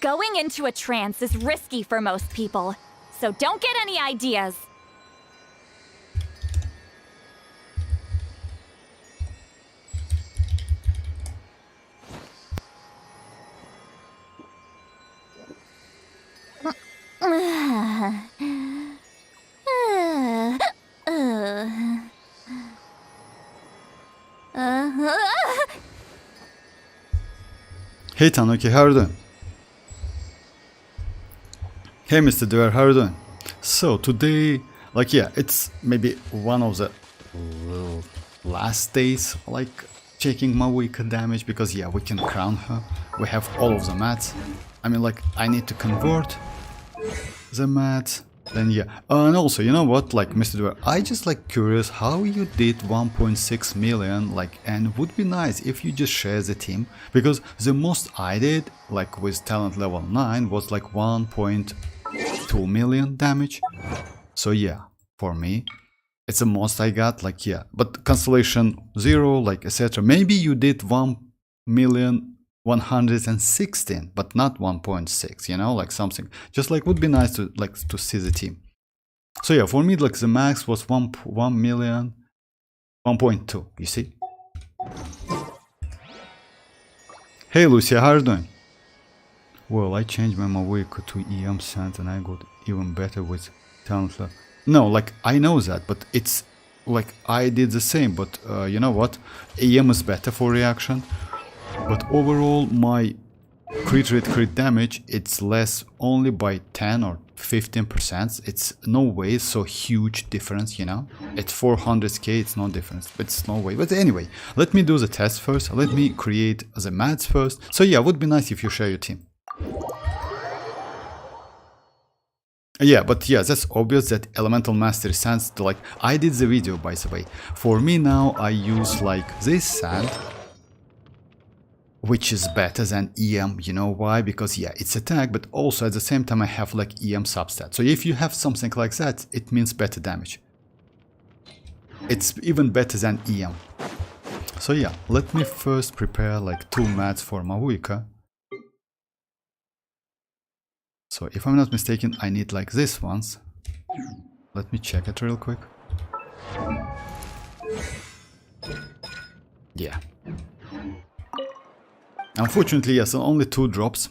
Going into a trance is risky for most people, so don't get any ideas. Hey Tanuki, how are you doing? Hey Mr. Dwyer, how are you doing? So today, like yeah, it's maybe one of the last days, like checking Mavuika damage, because yeah, we can crown her. We have all of the mats. I mean, like, I need to convert the mats. Then yeah, and also, you know what, like Mr. Dwyer, I just like curious how you did 1.6 million, like, and would be nice if you just share the team, because the most I did, like with talent level 9, was like 1.2 million damage. So yeah, for me, it's the most I got, like yeah, but constellation 0, like etc. Maybe you did 1,116, but not 1.6, you know, like something. Just like would be nice to like to see the team. So yeah, for me, like the max was 1 million, 1.2, you see? Hey Lucia, how are you doing? Well, I changed my Mavuika to EM Sand and I got even better with talent level. No, like I know that, but it's like I did the same, but you know what? EM is better for reaction. But overall, my crit rate, crit damage, it's less only by 10 or 15%. It's no way so huge difference, you know? It's 400k, it's no difference, but it's no way. But anyway, let me do the test first. Let me create the mats first. So yeah, would be nice if you share your team. Yeah, but yeah, that's obvious that Elemental Mastery Sands, like, I did the video, by the way. For me now, I use like this sand, which is better than EM, you know why? Because yeah, it's attack, but also at the same time I have like EM substat. So if you have something like that, it means better damage. It's even better than EM. So yeah, let me first prepare like 2 mats for Mavuika. So if I'm not mistaken, I need like this ones. Let me check it real quick. Yeah. Unfortunately, yes, only 2 drops.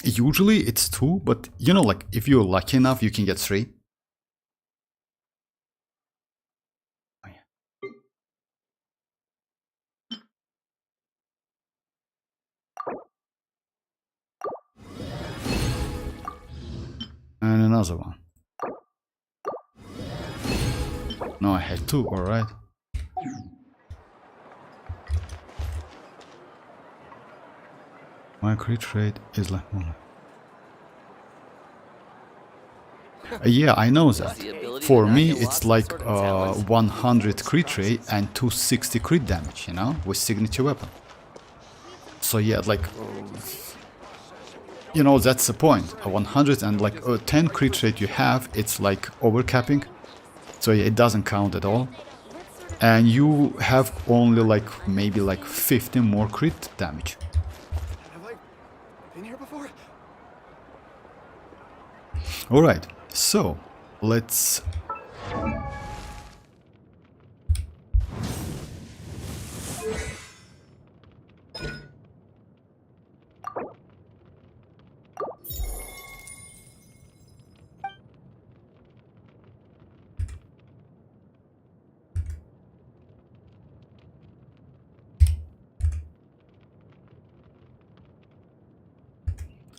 Usually it's 2, but you know, like if you're lucky enough, you can get 3. Oh, yeah. And another one. No, I had 2, alright. My crit rate is like... yeah, I know that. For me, it's like 100 crit rate and 260 crit damage, you know, with signature weapon. So yeah, like... you know, that's the point. 100 and like 10 crit rate you have, it's like overcapping. So yeah, it doesn't count at all. And you have only like maybe like 50 more crit damage. Have I been here before? Alright, so let's...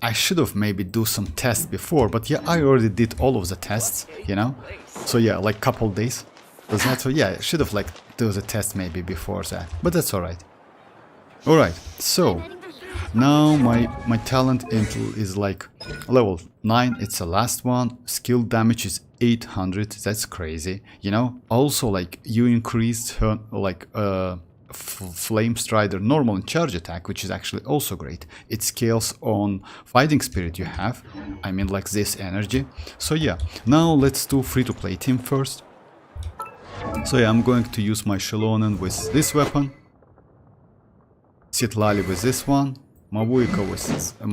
I should have maybe do some tests before, but yeah, I already did all of the tests, you know? So yeah, like couple days. Does that, so yeah, I should have like do the test maybe before that, but that's alright. Alright, so now my talent intel is like level 9, it's the last one. Skill damage is 800, that's crazy, you know? Also like you increased her like Flame Strider normal and charge attack, which is actually also great. It scales on fighting spirit you have, I mean like this energy. So yeah, now let's do free-to-play team first. So yeah, I'm going to use my Xilonen with this weapon, Citlali with this one, Mavuika with a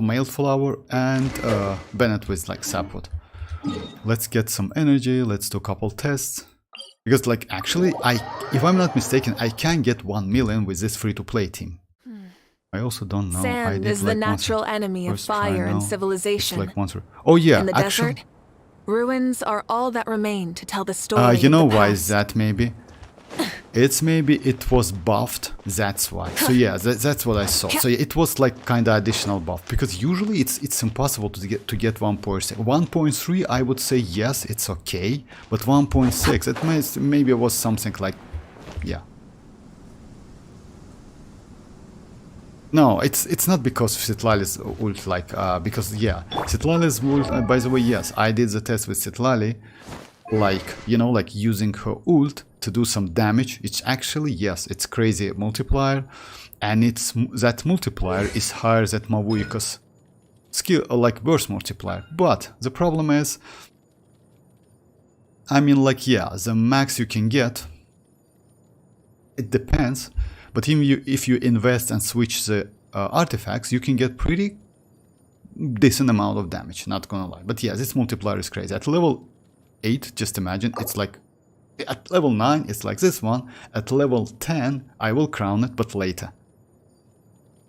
mailed flower, and Bennett with like sapwood. Let's get some energy. Let's do a couple tests. Because like actually, if I'm not mistaken, I can get 1 million with this free-to-play team. I also don't know. Sand is the natural enemy of fire and civilization. Like once. Oh yeah, in the actually, desert, ruins are all that remain to tell the story. you know of the why past. is that? Maybe it was buffed. That's why. So yeah, that's what I saw. So yeah, it was like kind of additional buff, because usually it's impossible to get 1.6. 1.3, I would say yes, it's okay, but 1.6, it maybe was something like, yeah. No, it's not because of Citlali's ult, like, because, yeah, Citlali's ult, by the way, yes, I did the test with Citlali, like, you know, like using her ult to do some damage. It's actually, yes, it's crazy multiplier, and that multiplier is higher than Mavuika's skill, like burst multiplier. But the problem is, I mean, like, yeah, the max you can get, it depends. But if you invest and switch the artifacts, you can get pretty decent amount of damage, not gonna lie. But yeah, this multiplier is crazy. At level 8, just imagine, it's like, at level 9, it's like this one. At level 10, I will crown it, but later.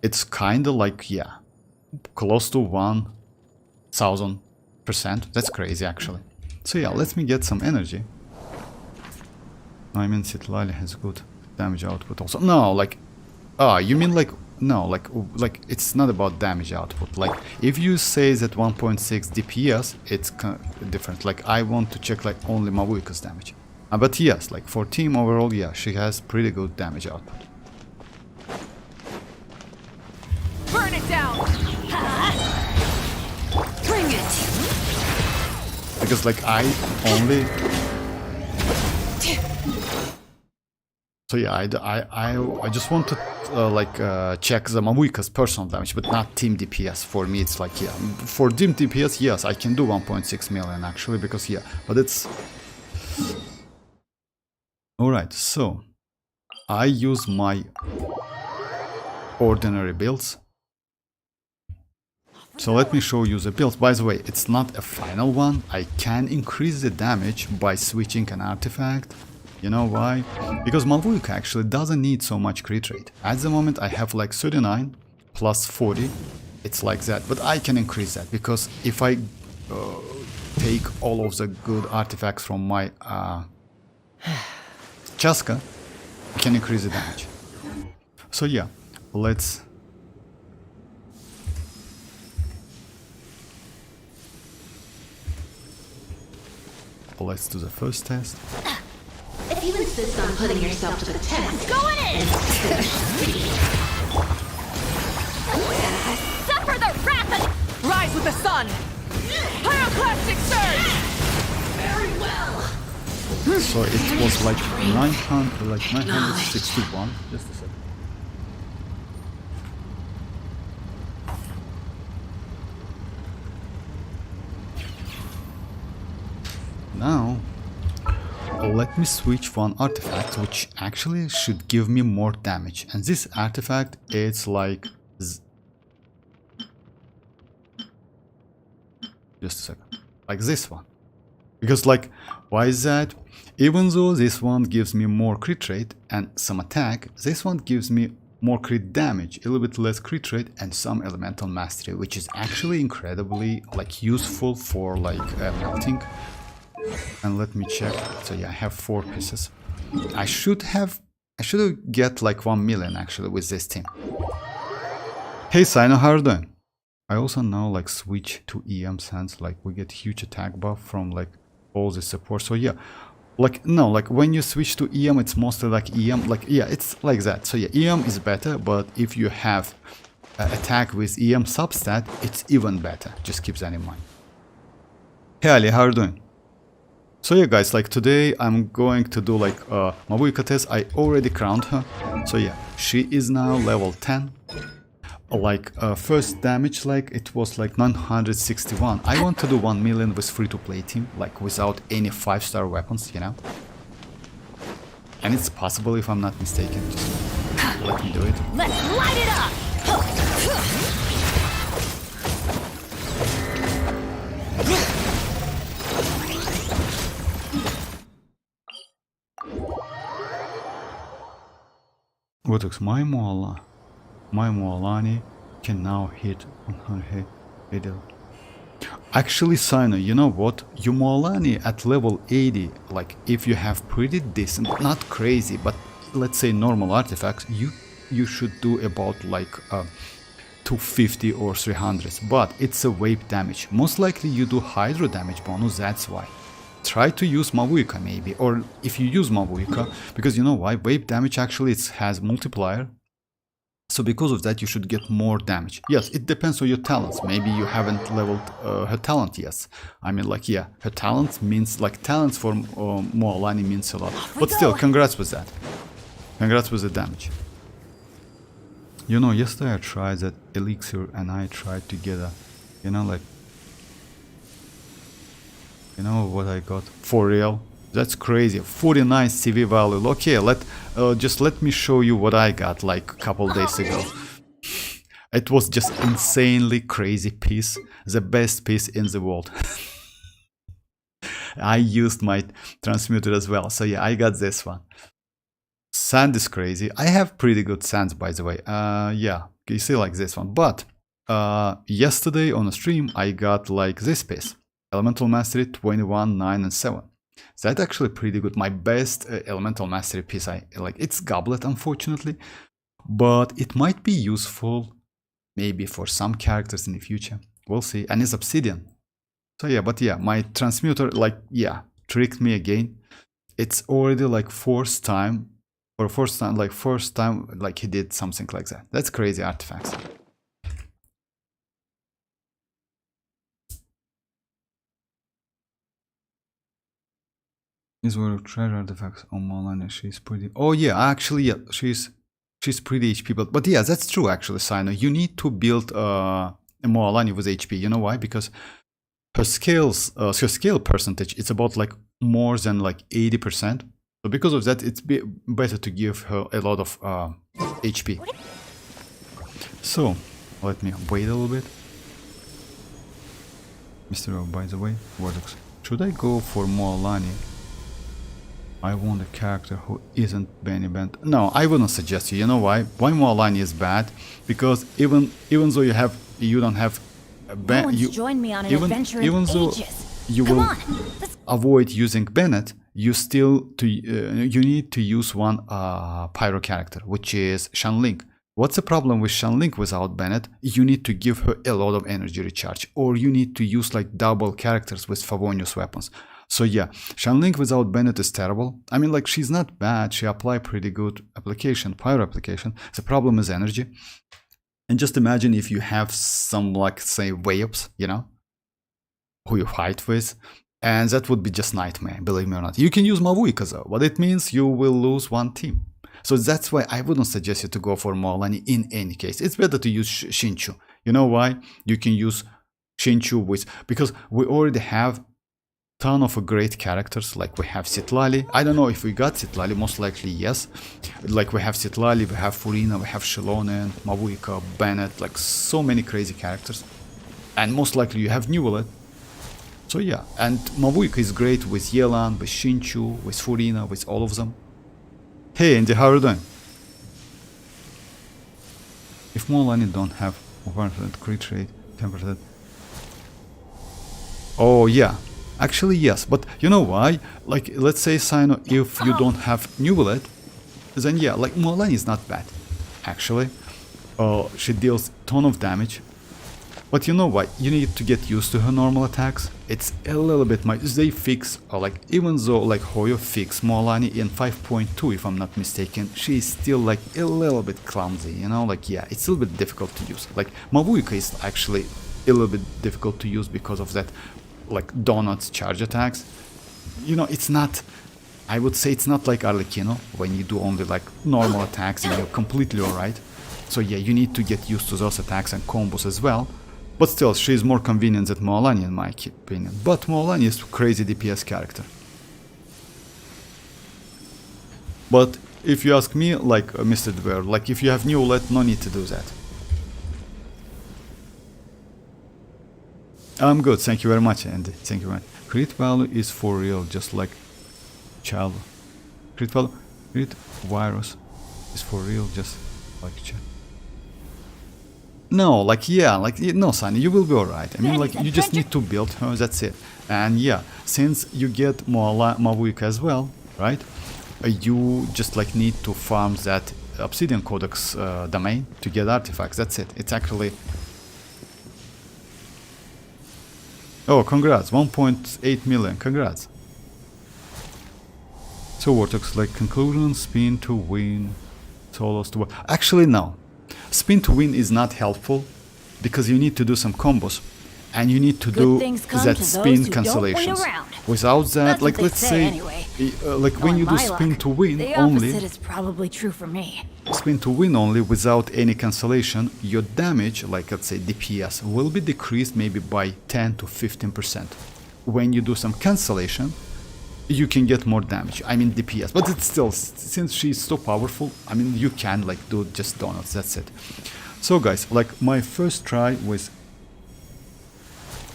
It's kinda like, yeah, close to 1000%. That's crazy, actually. So yeah, let me get some energy. I mean, Citlali has good damage output also. No, like, you mean like, no, like it's not about damage output. Like, if you say that 1.6 DPS, it's different. Like, I want to check like only Mavuika's damage. But yes, like for team overall, yeah, she has pretty good damage output. Burn it down. Bring it. Because like I only. So yeah, I just want to check the Mavuika's personal damage, but not team DPS. For me, it's like, yeah, for team DPS, yes, I can do 1.6 million actually, because yeah, but it's all right. So I use my ordinary builds. So let me show you the builds. By the way, it's not a final one. I can increase the damage by switching an artifact. You know why? Because Mavuika actually doesn't need so much crit rate. At the moment I have like 39 plus 40. It's like that. But I can increase that, because if I take all of the good artifacts from my chasca, I can increase the damage. So yeah, let's do the first test. If you insist on putting yourself to the test, Go in! Suffer the wrath of... Rise with the sun. Pyroclastic surge. very well. So it was like 961. Just a second. Now, let me switch one artifact, which actually should give me more damage. And this artifact, it's like... Just a second. Like this one. Because like, why is that? Even though this one gives me more crit rate and some attack, this one gives me more crit damage, a little bit less crit rate, and some elemental mastery, which is actually incredibly like useful for like melting. And let me check. So yeah, I have 4 pieces. I should get like 1 million actually with this team. Hey Sino, how are you doing? I also now like switch to EM sense, like we get huge attack buff from like all the support. So yeah, like no, like when you switch to EM, it's mostly like EM, like yeah, it's like that. So yeah, EM is better, but if you have attack with EM substat, it's even better. Just keep that in mind. Hey Ali, how are you doing? So yeah guys, like today I'm going to do like Mavuika test. I already crowned her. So yeah, she is now level 10. Like first damage, like it was like 961. I want to do 1 million with free-to-play team, like without any 5-star weapons, you know. And it's possible if I'm not mistaken. Just let me do it. Let's light it up! What looks my mualani can now hit on her head. Actually, Sino, you know what? Your mualani at level 80, like if you have pretty decent, not crazy, but let's say normal artifacts, you should do about like 250 or 300. But it's a wave damage. Most likely you do hydro damage bonus. That's why. Try to use Mavuika maybe, or if you use Mavuika, because you know why? Wave damage actually it has multiplier. So because of that you should get more damage. Yes, it depends on your talents. Maybe you haven't leveled her talent yet. I mean, like, yeah, her talent means, like, talents for mualani means a lot. But still, congrats with that. Congrats with the damage. You know, yesterday I tried that elixir and I tried to get a, you know, like, you know what I got? For real? That's crazy. 49 CV value. Okay, just let me show you what I got like a couple days ago. It was just insanely crazy piece. The best piece in the world. I used my transmuter as well. So yeah, I got this one. Sand is crazy. I have pretty good sands, by the way. Yeah, you see like this one. But yesterday on a stream, I got like this piece. Elemental Mastery 21, 9 and 7. That's actually pretty good. My best Elemental Mastery piece. I like it's Goblet, unfortunately, but it might be useful maybe for some characters in the future. We'll see. And it's Obsidian. So yeah, but yeah, my transmuter, like, yeah, tricked me again. It's already like first time, like he did something like that. That's crazy artifacts. Is one of treasure artifacts on mualani. She's pretty. Oh yeah, actually, yeah, she's pretty HP. But yeah, that's true. Actually, Sino, you need to build a mualani with HP. You know why? Because her scale percentage, it's about like more than like 80%. So because of that, it's better to give her a lot of HP. So let me wait a little bit. Mr. O, by the way, Vortex, should I go for mualani? I want a character who isn't Benny Bent. No, I wouldn't suggest you. You know why? Why mualani is bad? Because even though you don't have No one's joined me on an adventure in ages. You Come will on, avoid using Bennett, you need to use one pyro character, which is Xianyun. What's the problem with Xianyun without Bennett? You need to give her a lot of energy recharge, or you need to use like double characters with Favonius weapons. So yeah, Xianyun without Bennett is terrible. I mean, like, she's not bad, she applies pretty good application, pyro application. The problem is energy. And just imagine if you have some, like, say, waves, you know, who you fight with, and that would be just nightmare, believe me or not. You can use Mavuika though, but it means you will lose one team. So that's why I wouldn't suggest you to go for mualani in any case. It's better to use Shinchu. You know why? You can use Shinchu with, because we already have ton of great characters. Like we have Citlali. I don't know if we got Citlali, most likely yes. Like we have Citlali, we have Furina, we have Xilonen, Mavuika, Bennett, like so many crazy characters. And most likely you have Neuvillette. So yeah, and Mavuika is great with Yelan, with Shinchu, with Furina, with all of them. Hey Andy, how are you doing? If mualani don't have 1% crit rate, 10%. Oh yeah. Actually, yes, but you know why? Like, let's say, Sino, if you don't have Neuvillette, then yeah, like, mualani is not bad, actually. She deals a ton of damage. But you know what? You need to get used to her normal attacks. It's a little bit they fix, or like, even though, like, Hoyo fixed mualani in 5.2, if I'm not mistaken, she's still, like, a little bit clumsy, you know? Like, yeah, it's a little bit difficult to use. Like, Mavuika is actually a little bit difficult to use because of that, like, donuts charge attacks. You know, it's not, I would say it's not like arlecchino when you do only like normal attacks and you're completely alright. So yeah, you need to get used to those attacks and combos as well. But still, she's more convenient than mualani in my opinion. But mualani is a crazy DPS character. But if you ask me, like Mr. Dweir, like if you have Neuvillette, no need to do that. I'm good, thank you very much, Andy. Thank you very much. Crit value is for real, just like child. Crit value, crit virus is for real, just like child. No, like, yeah, like, no, Sunny, you will be alright. I mean, like, you just need to build her, that's it. And yeah, since you get Mavuika as well, right? You just, like, need to farm that Obsidian Codex domain to get artifacts, that's it. It's actually... Oh, congrats, 1.8 million, congrats. So Vortex, like, conclusion, spin to win, solos to... Actually, no. Spin to win is not helpful because you need to do some combos and you need to do that spin cancellations. Without that, like, let's say, like, when you do spin to win only, is probably true for me. spin to win only without any cancellation, your damage, like, let's say DPS, will be decreased maybe by 10 to 15%. When you do some cancellation, you can get more damage, I mean DPS, but it's still, since she's so powerful, I mean, you can, like, do just donuts, that's it. So guys, like, my first try with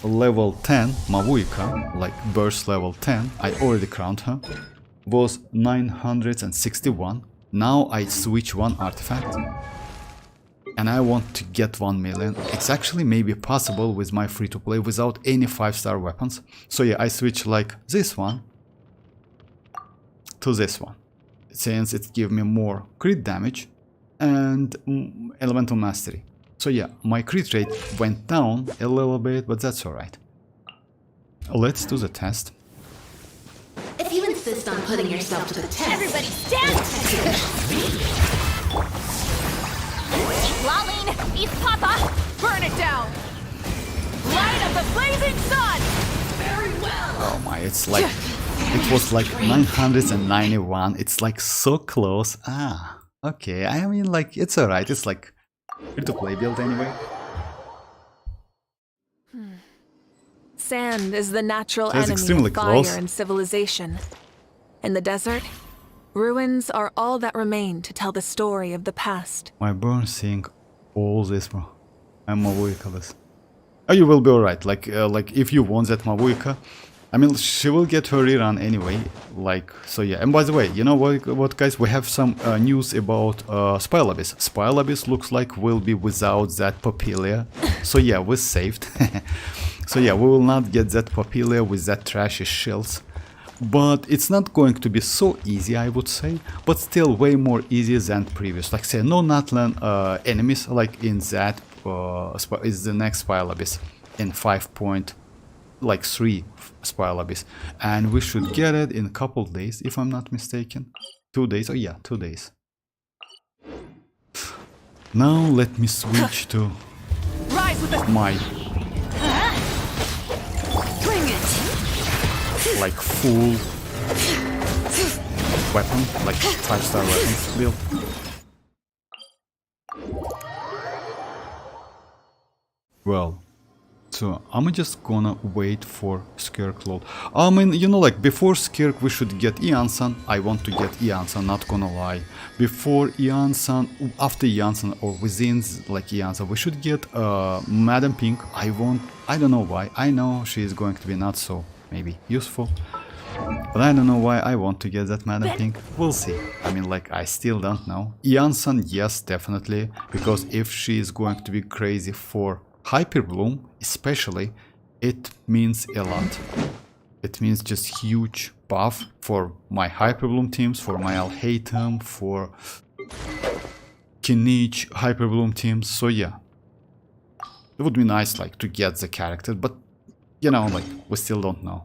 level 10 Mavuika, like burst level 10, I already crowned her, was 961. Now I switch one artifact and I want to get 1 million. It's actually maybe possible with my free-to-play without any 5-star weapons. So yeah, I switch like this one to this one, since it gives me more crit damage and elemental mastery. So yeah, my crit rate went down a little bit, but that's alright. Let's do the test. If you insist on putting yourself to the test, Everybody stand! Laline, eat Papa! Burn it down! Light of the blazing sun! Very well! Oh my, it's like... It was like 991, it's like so close. Ah, okay, I mean, like, it's alright, it's like free-to-play build anyway. Sand is the natural So it's enemy extremely of fire close. and civilization. In the desert, ruins are all that remain to tell the story of the past. My burn seeing all this, bro. I'm Mavuika. Oh, you will be alright, like if you want that Mavuika, I mean, she will get her rerun anyway, like, so yeah. And by the way, you know what guys, we have some news about Spile Abyss. Spile Abyss looks like will be without that Papilia, so yeah, we're saved. So yeah, we will not get that Papilia with that trashy shields. But it's not going to be so easy, I would say, but still way more easy than previous. Like say, no natlan enemies, like in that is the next Spile Abyss in 5.3 Spile Abyss, and we should get it in a couple days, if I'm not mistaken. 2 days, oh yeah, 2 days. Now let me switch to my like full weapon, like 5-star weapon build. Well, so I'm just gonna wait for Skirk load. I mean, you know, like before Skirk we should get Iansan. I want to get Iansan, not gonna lie. Before Iansan, after Iansan, or within like Iansan, we should get Madam Pink. I don't know why. I know she is going to be not so maybe useful, but I don't know why I want to get that Madam Pink. We'll see. I mean, like, I still don't know. Iansan, yes, definitely, because if she is going to be crazy for Hyper Bloom, especially, it means a lot. It means just huge buff for my Hyper Bloom teams, for my Alhaitham, for Kinich Hyper Bloom teams. So yeah, it would be nice, like, to get the character, but you know, like, we still don't know.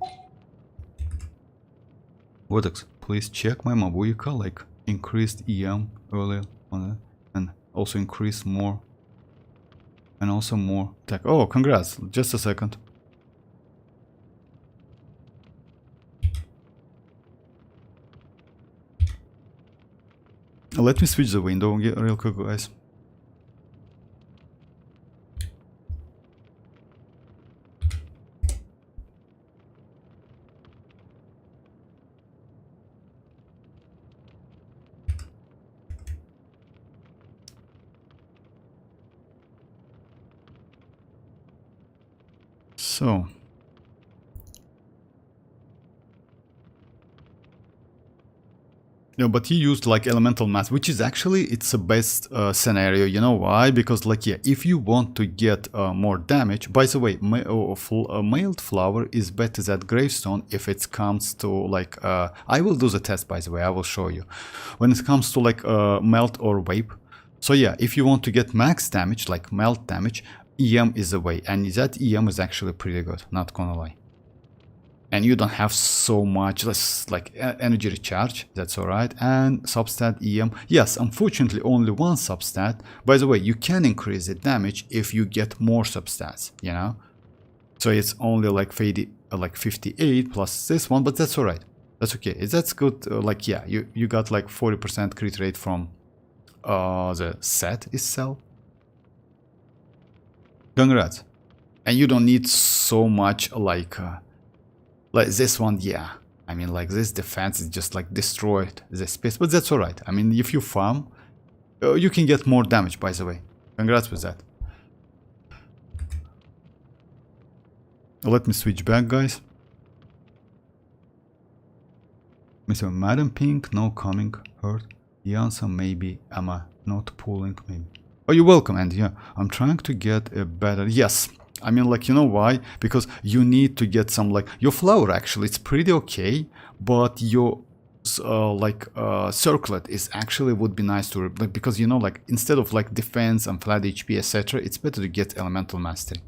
Vortex, please check my Mavuika, like, increased EM earlier on it, and also increase more. And also more tech. Oh, congrats. Just a second. Let me switch the window real quick, guys. So no, but he used like elemental mass, which is actually it's the best scenario. You know why? Because like yeah, if you want to get more damage. By the way, mailed flower is better than gravestone if it comes to like I will do the test. By the way, I will show you when it comes to like melt or vape. So yeah, if you want to get max damage, like melt damage, EM is the way, and that EM is actually pretty good. Not gonna lie. And you don't have so much less like energy recharge, that's alright. And substat EM, yes, unfortunately only one substat. By the way, you can increase the damage if you get more substats, you know. So it's only like 58 plus this one, but that's alright. That's okay. That's good. Like yeah, you got like 40% crit rate from the set itself. Congrats. And you don't need so much like this one, yeah. I mean, like this defense is just like destroyed the space, but that's alright. I mean, if you farm, you can get more damage, by the way. Congrats with that. Let me switch back, guys. Mr. Madam Pink, no coming, hurt. The answer maybe, am I not pulling, maybe. Oh, you're welcome, and yeah, I'm trying to get a better, yes. I mean, like, you know why? Because you need to get some, like, your flower actually, it's pretty okay, but your, circlet is actually would be nice to, like, because, you know, like, instead of, like, defense and flat HP, etc., it's better to get elemental mastery.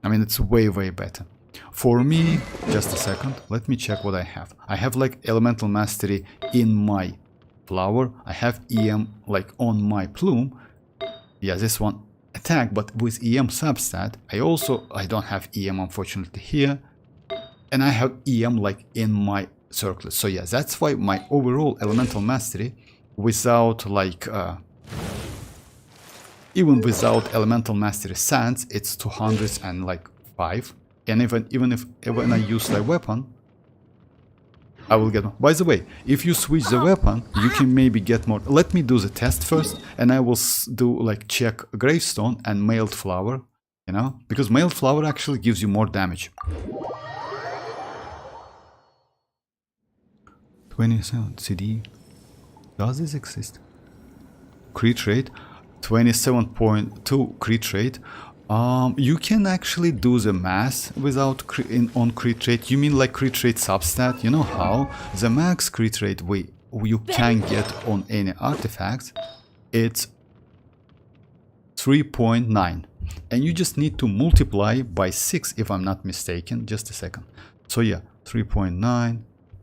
I mean, it's way, way better. For me, just a second, let me check what I have. I have, like, elemental mastery in my flower. I have EM, like, on my plume. Yeah, this one. Attack, but with EM substat, I don't have EM unfortunately here, and I have EM like in my circlet. So yeah, that's why my overall elemental mastery, without like even without elemental mastery sans, it's 205. And even if when I use the weapon, I will get more. By the way, if you switch the weapon, you can maybe get more. Let me do the test first, and I will do like check gravestone and mailed flower, you know, because mailed flower actually gives you more damage. 27 CD. Does this exist? Crit rate 27.2 crit rate. You can actually do the math without on crit rate. You mean like crit rate substat? You know how? The max crit rate you can get on any artifact, it's 3.9. And you just need to multiply by 6 if I'm not mistaken. Just a second. So yeah, 3.9,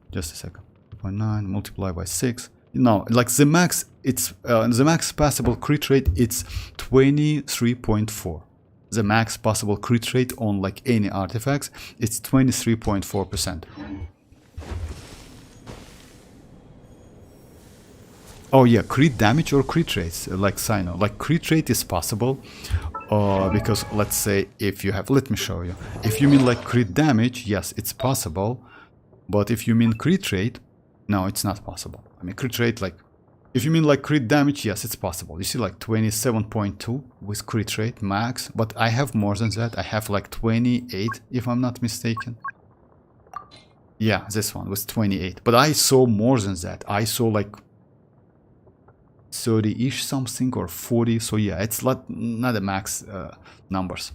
just a second. 3.9 multiply by 6. No, like the max, it's the max possible crit rate, it's 23.4. The max possible crit rate on like any artifacts, it's 23.4%. Oh yeah, crit damage or crit rates, like Sino. Like crit rate is possible, because let's say if you have, let me show you. If you mean like crit damage, yes, it's possible. But if you mean crit rate, no, it's not possible. I mean crit rate, like, if you mean like crit damage, yes, it's possible. You see like 27.2 with crit rate max, but I have more than that. I have like 28 if I'm not mistaken. Yeah, this one was 28, but I saw more than that. I saw like 30-ish something or 40, so yeah, it's not the max numbers.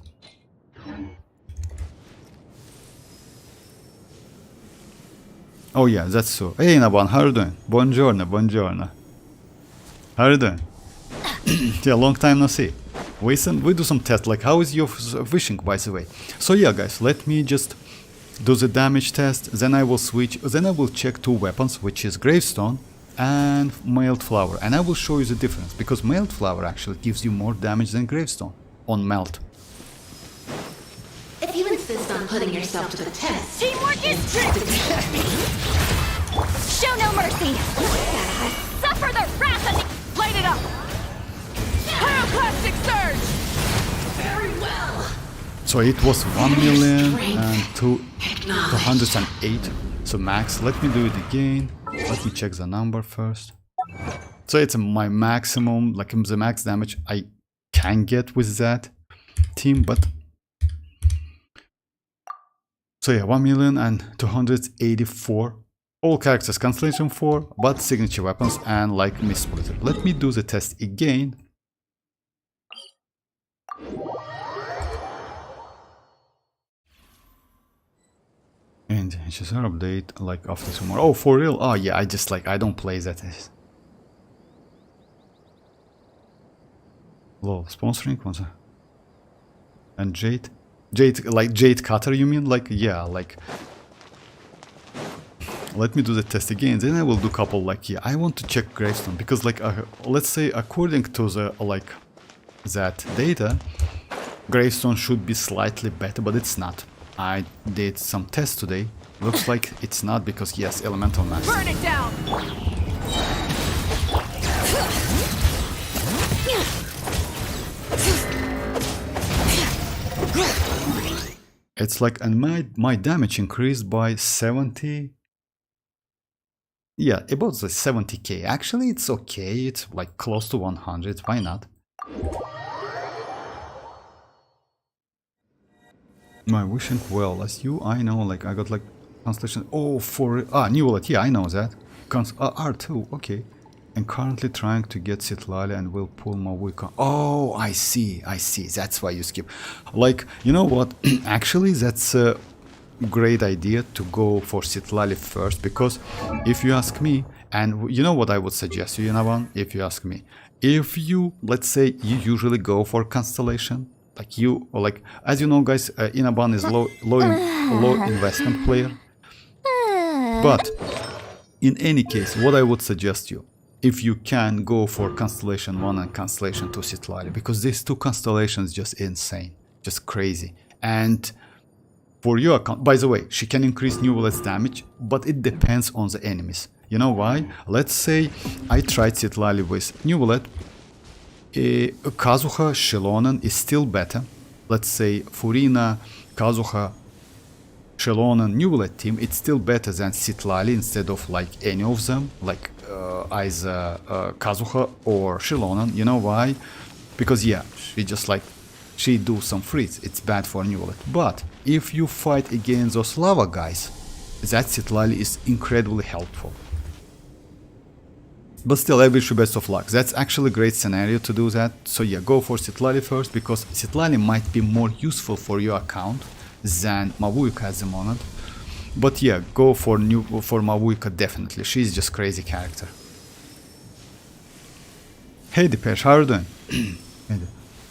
Oh yeah, that's so. Hey Naban, how are you doing? Buongiorno, buongiorno. How are you doing? Yeah, long time no see. We do some tests, like how is your wishing, by the way. So yeah guys, let me just do the damage test, then I will switch, then I will check two weapons, which is gravestone and mailed flower, and I will show you the difference, because mailed flower actually gives you more damage than gravestone on melt. If you insist on putting yourself to the test, Teamwork is tricky! Show no mercy! Suffer the wrath of the... Light it up! Pyroclastic surge! very well. So it was 1,208, so max. Let me do it again. Let me check the number first. So it's my maximum, like the max damage I can get with that team, but So yeah, 1,284,000. All characters Constellation 4, but signature weapons and like Mist Splitter. Let me do the test again. And HSR update like after tomorrow. Oh, for real? Oh yeah, I just like I don't play that. Lol, sponsoring what's that? And Jade like Jade Cutter, you mean? Like yeah, like let me do the test again, then I will do couple like yeah, I want to check gravestone because like let's say according to the like that data, gravestone should be slightly better, but it's not. I did some tests today. Looks like it's not because yes, elemental master. Burn it down! It's like, and my damage increased by 70. Yeah, about the 70k. Actually, it's okay. It's like close to 100. Why not? My wishing well as you. I know. Like I got like constellation. Oh, for Neuvillette. Yeah, I know that. R2. Okay. And currently trying to get citlali and will pull Mavuika. Oh, I see. That's why you skip. Like, you know what? Actually, that's a great idea to go for citlali first, because if you ask me, and you know what I would suggest you, Inaban, if you ask me, if you, let's say, you usually go for constellation, like you, or like, as you know, guys, Inaban is low investment player. But in any case, what I would suggest you, if you can go for Constellation 1 and Constellation 2 citlali, because these two constellations just insane, just crazy. And for your account, by the way, she can increase Neuvillette's damage, but it depends on the enemies. You know why? Let's say I tried citlali with Neuvillette, Kazuha, Xilonen is still better. Let's say Furina, Kazuha, Xilonen, Neuvillette team, it's still better than citlali instead of like any of them, like either Kazuha or Xilonen. You know why? Because yeah, she do some freeze. It's bad for Neuvillette. But if you fight against those lava guys, that citlali is incredibly helpful. But still, I wish you best of luck. That's actually a great scenario to do that. So yeah, go for citlali first, because citlali might be more useful for your account than Mavuika at the moment. But yeah, go for Mavuika definitely. She's just crazy character. Hey Depeche, how are you doing?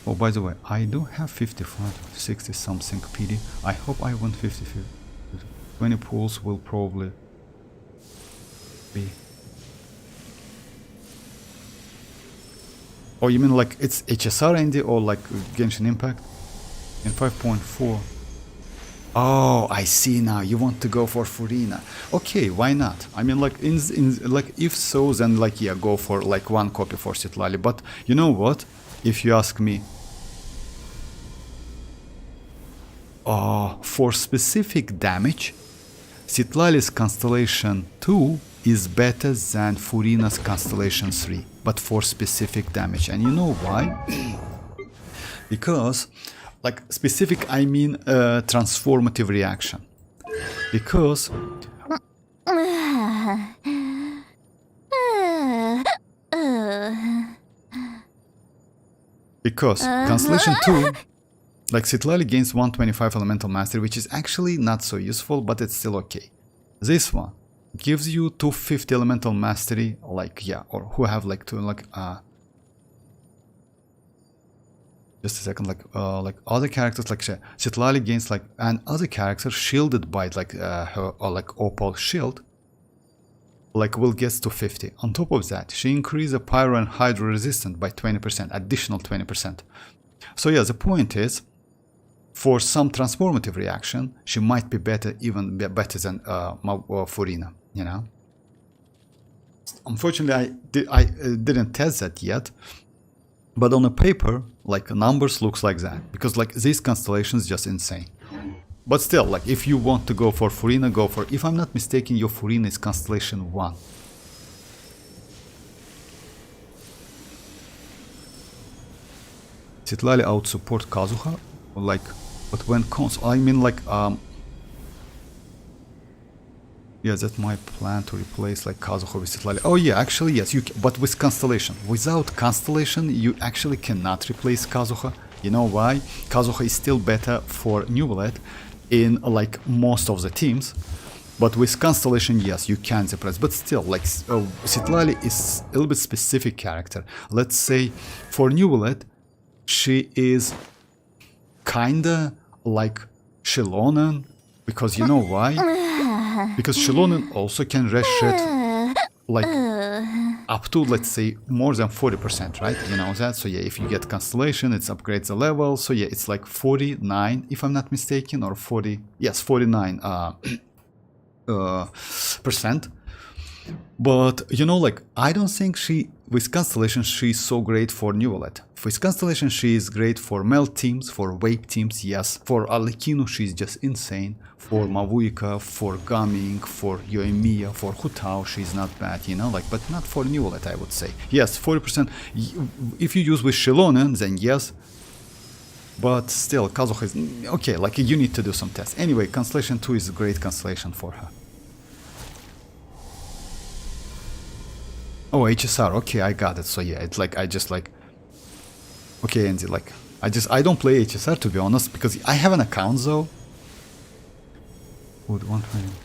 Oh, by the way, I do have 55, 60 something PD. I hope I win 50. 20 pools will probably be. Oh, you mean like it's HSR Andy or like Genshin Impact? In 5.4. Oh, I see now. You want to go for Furina. Okay, why not? I mean, like like if so, then like yeah, go for like one copy for citlali. But you know what? If you ask me, for specific damage, citlali's Constellation 2 is better than Furina's Constellation 3, but for specific damage. And you know why? Because like specific, I mean transformative reaction. Because Constellation 2, like citlali gains 125 elemental mastery, which is actually not so useful, but it's still okay. This one gives you 250 elemental mastery, like yeah, or who have like two like just a second, like other characters like citlali gains like, and other characters shielded by like her or like opal shield, like will get to 50. On top of that, she increased the pyro and hydro resistant by 20%, additional 20%. So yeah, the point is, for some transformative reaction, she might be better, even better than Furina, you know. Unfortunately, I didn't test that yet. But on a paper, like numbers looks like that, because like these constellations just insane. But still, like if you want to go for Furina, go for, if I'm not mistaken, your Furina is Constellation 1. Citlali out support Kazuha, like, but when cons, I mean like Yeah, that's my plan to replace like Kazuha with citlali. Oh yeah, actually yes, but with Constellation. Without Constellation, you actually cannot replace Kazuha. You know why? Kazuha is still better for Neuvillette in like most of the teams. But with Constellation, yes, you can replace. But still, like citlali is a little bit specific character. Let's say for Neuvillette, she is kinda like Xilonen, because you know why? Because Xilonen also can reshed like up to, let's say, more than 40%, right? You know that? So yeah, if you get Constellation, it upgrades the level. So yeah, it's like 49, if I'm not mistaken, or 40, yes, 49 percent. But you know, like, I don't think with Constellation she's so great for Neuvillette. With Constellation she is great for melt teams, for wave teams, yes. For arlecchino she's just insane. For Mavuika, for Gaming, for Yoimiya, for Hutao she's not bad, you know, like, but not for Neuvillette, I would say. Yes, 40%. If you use with Xilonen, then yes. But still, Kazuha is okay, like, you need to do some tests. Anyway, Constellation 2 is a great Constellation for her. Oh, HSR, okay, I got it. So yeah, it's like, I just like, okay, Andy, like, I don't play HSR, to be honest, because I have an account though.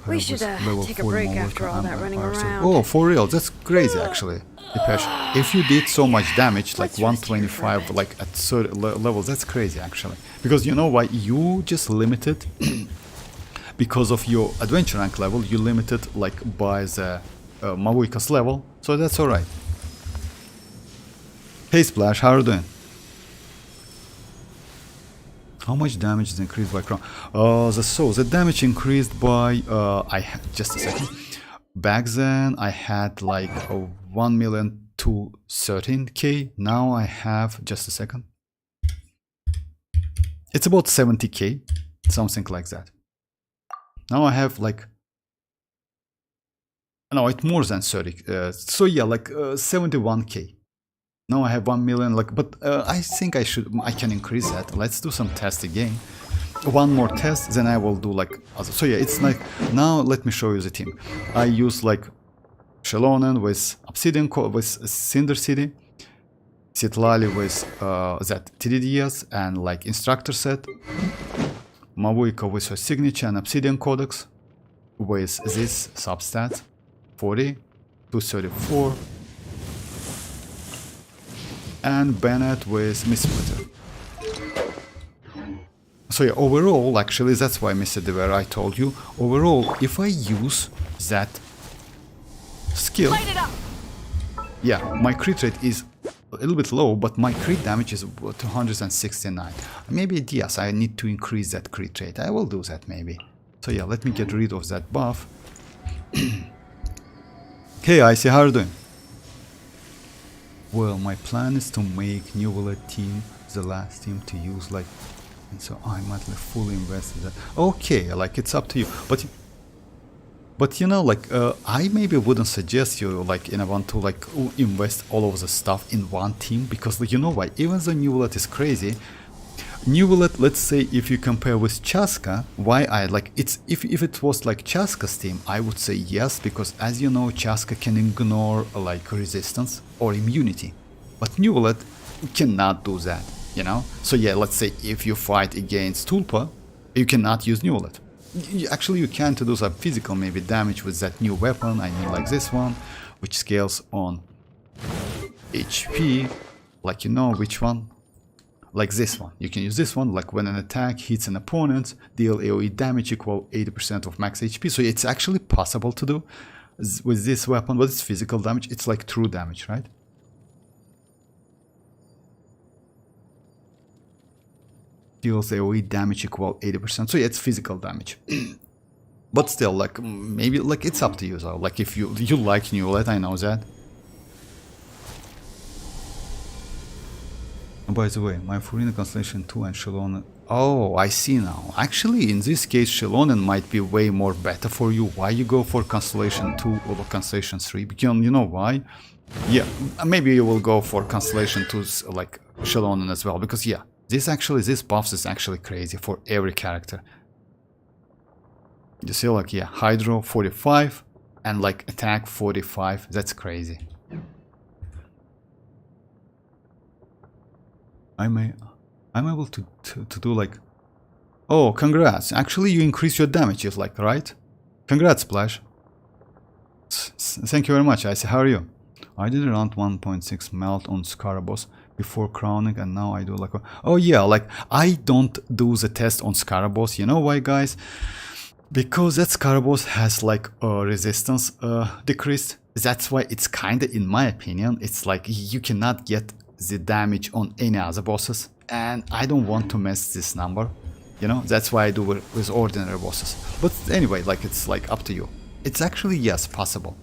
We should take a break after all that running around. Oh, for real, that's crazy actually. Depeche. If you did so much damage, like 125, like at certain levels, that's crazy actually. Because you know why? You just limited, because of your adventure rank level, you limited like by the Mavuika's level, so that's alright. Hey Splash, how are you doing? How much damage is increased by crown? The damage increased by just a second. Back then I had like 1,213,000. Now I have, just a second. It's about 70k, something like that. Now I have like, no, it's more than 30. So yeah, like 71k. Now I have 1 million, like, but I think I can increase that. Let's do some tests again. One more test, then I will do like other. So yeah, it's like, now let me show you the team. I use like Xilonen with Obsidian, with Cinder City, Citlali with that TDDS and like instructor set, Mavuika with her signature and Obsidian Codex, with this substat 40, 234. And Bennett with Mistsplitter. So yeah, overall, actually, that's why, Mr. Dever, I told you, overall, if I use that skill, yeah, my crit rate is a little bit low, but my crit damage is 269. Maybe, yes, I need to increase that crit rate. I will do that, maybe. So yeah, let me get rid of that buff. Hey, Icy, how are you doing? Well, my plan is to make Neuvillette team the last team to use, like, and so I might like fully invest in that. Okay, like, it's up to you, but you know, like, I maybe wouldn't suggest you, like, in a want to like invest all of the stuff in one team, because like, you know why? Even though Neuvillette is crazy, Neuvillette, let's say if you compare with Chasca, why I like it's if it was like Chasca's team, I would say yes, because as you know, Chasca can ignore like resistance or immunity, but Neuvillette cannot do that, you know. So yeah, let's say if you fight against Tulpa, you cannot use Neuvillette. Actually, you can to do some physical maybe damage with that new weapon. I mean, like this one, which scales on HP, like, you know which one. Like this one, you can use this one, like when an attack hits an opponent, deal AoE damage equal 80% of max HP. So it's actually possible to do with this weapon, but it's physical damage. It's like true damage, right? Deals AoE damage equal 80%. So yeah, it's physical damage. But still, like, maybe, like, it's up to you though. Like, if you like Neuvillette, I know that. By the way, my Furina Constellation 2 and Xilonen... Oh, I see now. Actually, in this case, Xilonen might be way more better for you. Why you go for Constellation 2 over Constellation 3? Because you know why? Yeah, maybe you will go for Constellation 2's, like, Xilonen as well. Because, yeah, this buff is actually crazy for every character. You see, like, yeah, Hydro 45 and like attack 45. That's crazy. I'm able to do like, oh, congrats. Actually, you increase your damages, like, right? Congrats, Splash. Thank you very much, Icy. How are you? I did around 1.6 melt on Scarabos before crowning, and now I do like, oh yeah, like, I don't do the test on Scarabos. You know why, guys? Because that Scarabos has like a resistance decreased. That's why it's kinda, in my opinion, it's like you cannot get the damage on any other bosses, and I don't want to mess this number, you know. That's why I do it with ordinary bosses. But anyway, like, it's like up to you. It's actually, yes, possible.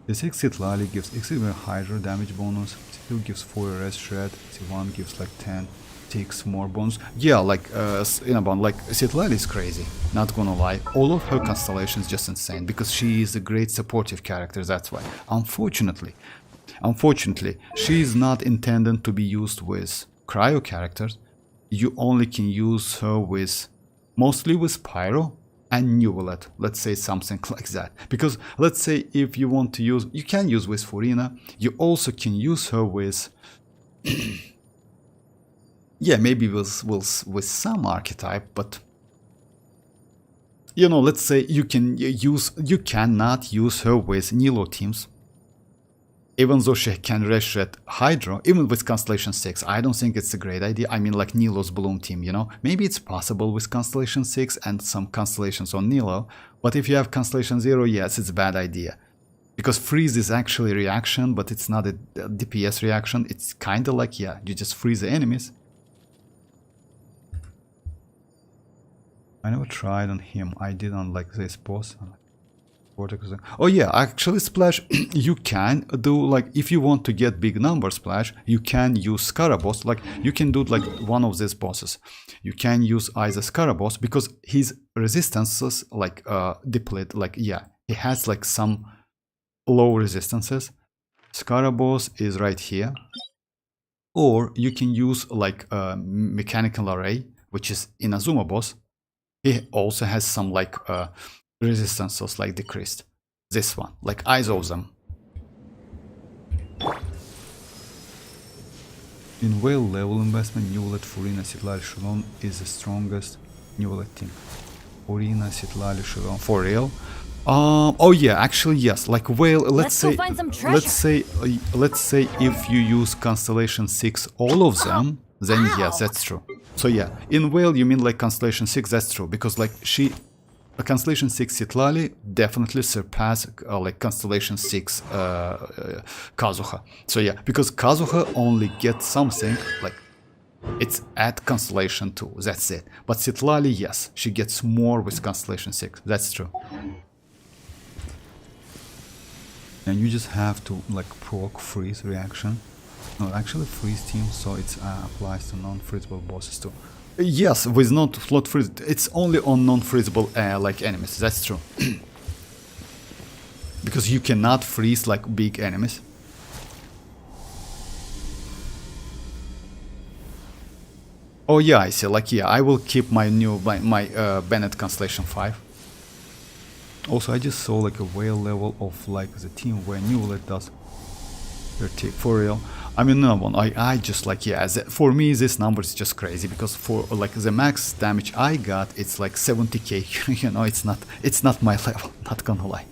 The 6 citlali gives extremely hydro damage bonus, C2 gives 4 rest shred, C1 gives like 10 takes more bonus. Yeah, like like citlali is crazy, not gonna lie. All of her constellations just insane, because she is a great supportive character, that's why. Unfortunately, she is not intended to be used with cryo characters. You only can use her with, mostly with Pyro and Neuvillette, let's say something like that. Because let's say if you want to use, you can use with Furina, you also can use her with yeah, maybe with some archetype, but you know, let's say you cannot use her with Nilo teams. Even though she can reshred Hydro, even with Constellation 6, I don't think it's a great idea. I mean, like Nilo's Bloom team, you know? Maybe it's possible with Constellation 6 and some constellations on Nilo, but if you have Constellation 0, yes, it's a bad idea. Because freeze is actually a reaction, but it's not a DPS reaction. It's kinda like, yeah, you just freeze the enemies. I never tried on him. I did on like this boss. Oh yeah, actually, Splash, you can do like, if you want to get big numbers, Splash, you can use Scarabos. Like, you can do like one of these bosses. You can use either Scarabos, because his resistances like deplete. Like, yeah, he has like some low resistances. Scarabos is right here. Or you can use like a mechanical array, which is Inazuma boss. He also has some like resistances like decreased. This one, like eyes of them. In whale level investment, Neuvillette, Furina, citlali, Xilonen is the strongest Neuvillette team. Furina, citlali, Xilonen, for real? Oh yeah, actually yes. Like whale. Let's say if you use Constellation 6, all of them, then yes, that's true. So yeah, in whale you mean like Constellation 6, that's true, because like a Constellation 6 citlali definitely surpass like Constellation 6 Kazuha. So yeah, because Kazuha only gets something like, it's at Constellation 2, that's it. But citlali, yes, she gets more with Constellation 6, that's true. And you just have to like proc freeze reaction. No, actually freeze team, so it applies to non-freezable bosses too. Yes, with not freeze, it's only on non-freezable like enemies. That's true. Because you cannot freeze like big enemies. Oh yeah, I see. Like yeah, I will keep my Bennett Constellation 5. Also, I just saw like a whale level of like the team where Neuvillette does 30 for real. I mean, no one. I just like, yeah. For me, this number is just crazy, because for like the max damage I got, it's like 70k. You know, it's not my level. Not gonna lie.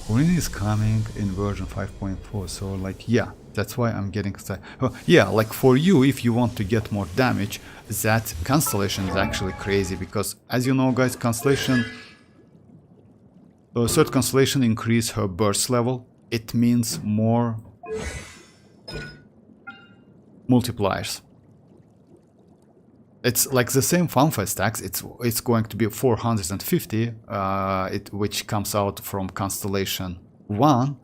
Furina is coming in version 5.4, so like yeah, that's why I'm getting excited. Yeah, like for you, if you want to get more damage, that Constellation is actually crazy, because as you know, guys, Constellation, third Constellation increase her burst level. It means more multipliers. It's like the same fanfare stacks. It's going to be 450, which comes out from Constellation 1.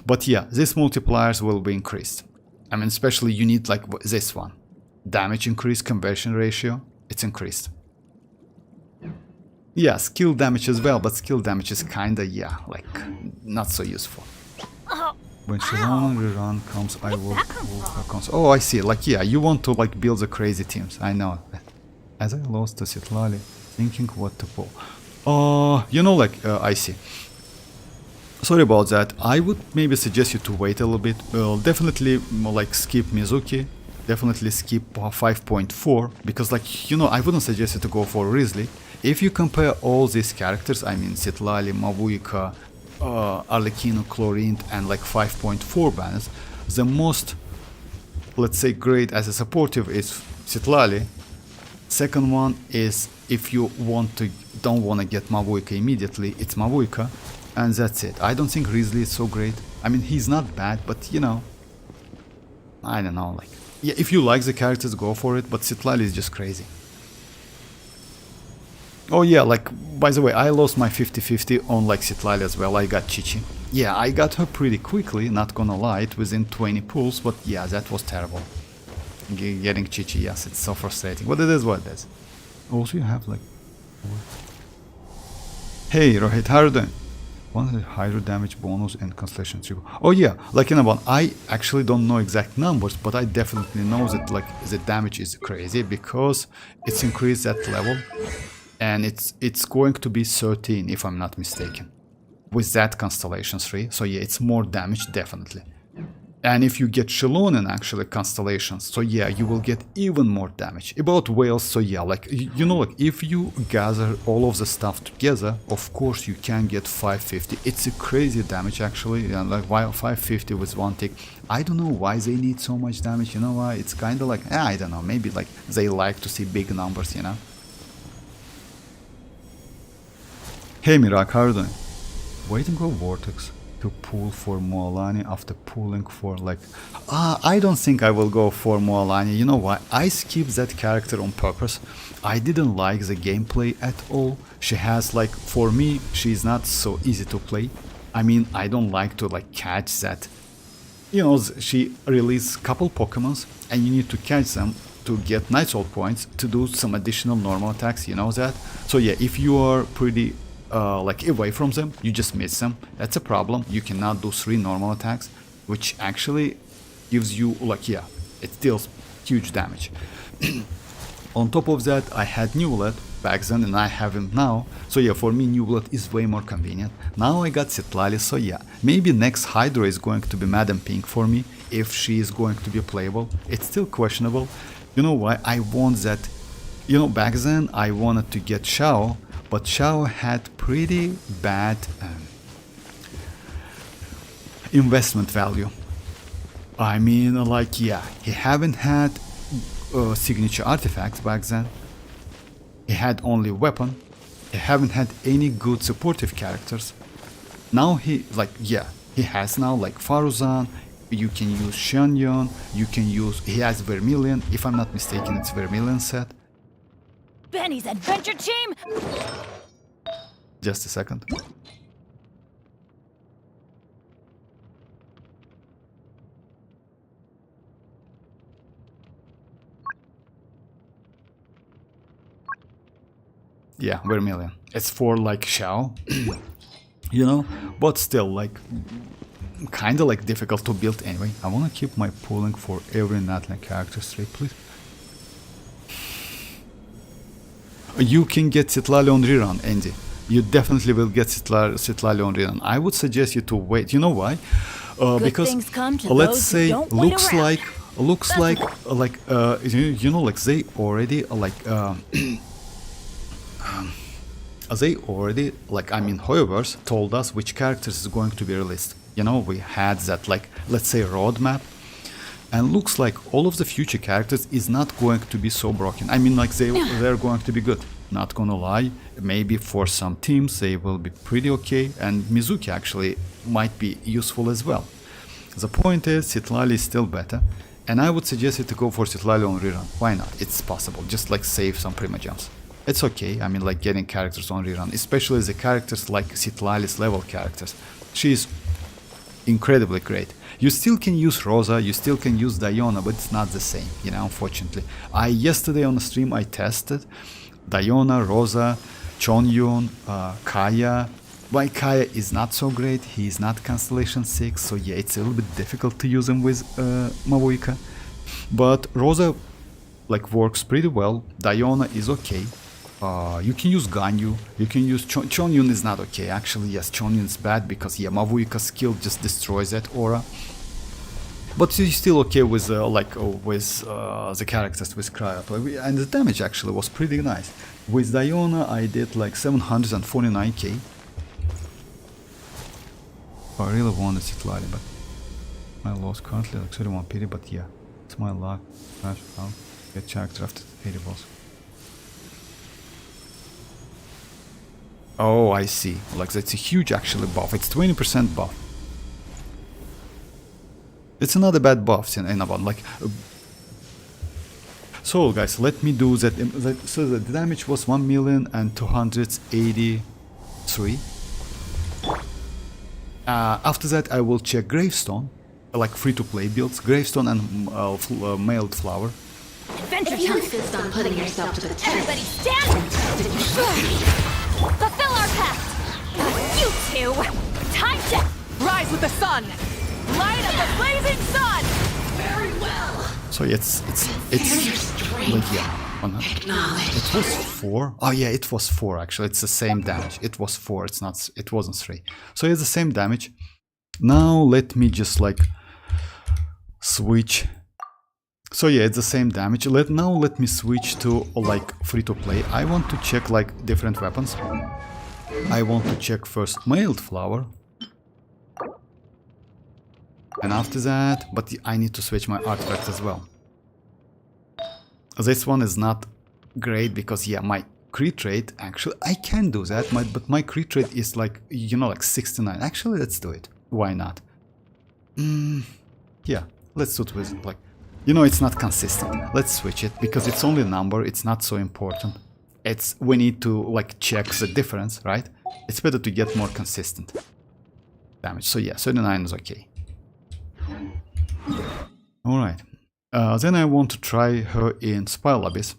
But yeah, these multipliers will be increased. I mean, especially you need like this one. Damage increase, conversion ratio, it's increased. Yeah, skill damage as well, but skill damage is kinda, yeah, like not so useful. When Xilonen rerun comes, I will her cons. Oh, I see. Like, yeah, you want to like build the crazy teams. I know. As I lost to citlali, thinking what to pull. You know, like, I see. Sorry about that. I would maybe suggest you to wait a little bit. Definitely, like, skip Mizuki. Definitely skip 5.4. Because, like, you know, I wouldn't suggest you to go for Risley. If you compare all these characters, I mean, citlali, Mavuika, arlecchino, chlorine, and, like, 5.4 banners, the most, let's say, great as a supportive is citlali. Second one is, if you don't want to get Mavuika immediately, it's Mavuika, and that's it. I don't think Risley is so great. I mean, he's not bad, but you know, I don't know, like, yeah, if you like the characters, go for it, but citlali is just crazy. Oh yeah, like, by the way, I lost my 50-50 on, like, citlali as well. I got Chichi. Yeah, I got her pretty quickly, not gonna lie, it within 20 pulls, but yeah, that was terrible. Getting Chichi, yes, it's so frustrating. But it is what it is. Also, you have, like... Hey, Rohit, how are you doing? One of the hydro damage bonus and constellation triple. Oh yeah, like in about, I actually don't know exact numbers, but I definitely know that, like, the damage is crazy because it's increased at level, and it's going to be 13 if I'm not mistaken, with that constellation 3. So yeah, it's more damage definitely. And if you get Xilonen actually constellations, so yeah, you will get even more damage. About whales, so yeah, like, you know, like, if you gather all of the stuff together, of course you can get 550. It's a crazy damage actually, yeah, like, while 550 with one tick. I don't know why they need so much damage, you know why? It's kind of like, I don't know, maybe like they like to see big numbers, you know? Hey Mirak, how are you doing? Waiting for Vortex to pull for mualani after pulling for, like, I don't think I will go for mualani. You know why? I skipped that character on purpose. I didn't like the gameplay at all. She has, like, for me, she's not so easy to play. I mean, I don't like to, like, catch that. You know, she released couple Pokemons and you need to catch them to get Night Soul points to do some additional normal attacks, you know that? So yeah, if you are pretty like away from them, you just miss them. That's a problem. You cannot do 3 normal attacks, which actually gives you, like, yeah, it deals huge damage. On top of that, I had Neuvillette back then and I have him now. So yeah, for me Neuvillette is way more convenient. Now I got citlali, so yeah, maybe next Hydra is going to be Madam Pink for me, if she is going to be playable. It's still questionable. You know why? I want that, you know, back then I wanted to get Xiao, but Xiao had pretty bad investment value. I mean, like, yeah, he haven't had signature artifacts back then. He had only weapon. He haven't had any good supportive characters. Now he, like, yeah, he has now, like, Faruzan. You can use Xianyun. You can use, he has Vermilion. If I'm not mistaken, it's Vermilion set. Benny's adventure team! Just a second. Yeah, Vermilion. It's for, like, Xiao, you know, but still, like, kind of, like, difficult to build anyway. I want to keep my pulling for every natlan character straight, please. You can get citlali on rerun, Andy. You definitely will get citlali on rerun. I would suggest you to wait. You know why? Because let's say looks like you know, like, they already like I mean, Hoyoverse told us which characters is going to be released. You know, we had that, like, let's say, roadmap, and looks like all of the future characters is not going to be so broken. I mean, like, they're going to be good. Not gonna lie, maybe for some teams they will be pretty okay, and Mizuki actually might be useful as well. The point is, citlali is still better, and I would suggest you to go for citlali on rerun. Why not? It's possible. Just, like, save some Primogems. It's okay. I mean, like, getting characters on rerun, especially the characters like citlali's level characters. She's incredibly great. You still can use Rosa, you still can use Diona, but it's not the same, you know, unfortunately. Yesterday on the stream I tested Diona, Rosa, Chongyun, Kaya. Why Kaya is not so great, he is not Constellation 6, so yeah, it's a little bit difficult to use him with Mavuika. But Rosa like works pretty well. Diona is okay. You can use Ganyu, you can use Xianyun is not okay. Actually, yes, Xianyun is bad because yeah, Mavuika skill just destroys that aura. But you're still okay with the characters with cryo play, and the damage actually was pretty nice. With Diona, I did like 749k. I really wanted citlali, but my loss currently like 31 pity. But yeah, it's my luck. I'll get checked after the pity boss. Oh, I see. Like that's a huge actually buff. It's 20% buff. It's another bad buff in about like. So guys, let me do that. So the damage was 1,283,000. After that, I will check Gravestone, like free-to-play builds, Gravestone and mailed flower. Adventure If you time! insist on putting yourself to the test, Everybody stand! Fulfill our pact! You two! Time to... Rise with the sun! Light of the blazing sun! very well. So it's like yeah. Acknowledge. It was 4. Oh yeah, it was 4 actually. It's the same damage. It was 4. It's not. It wasn't 3. So it's the same damage. Now let me just like switch. So yeah, it's the same damage. Let me switch to like free to play. I want to check like different weapons. I want to check first mailed flower. And after that, but I need to switch my artifact as well. This one is not great because yeah, my crit rate actually I can do that, but my crit rate is like, you know, like 69. Actually, let's do it. Why not? Yeah, let's do it with like, you know, it's not consistent. Let's switch it because it's only a number. It's not so important. We need to like check the difference, right? It's better to get more consistent damage. So yeah, 39 is okay. All right. Then I want to try her in Spile Abyss.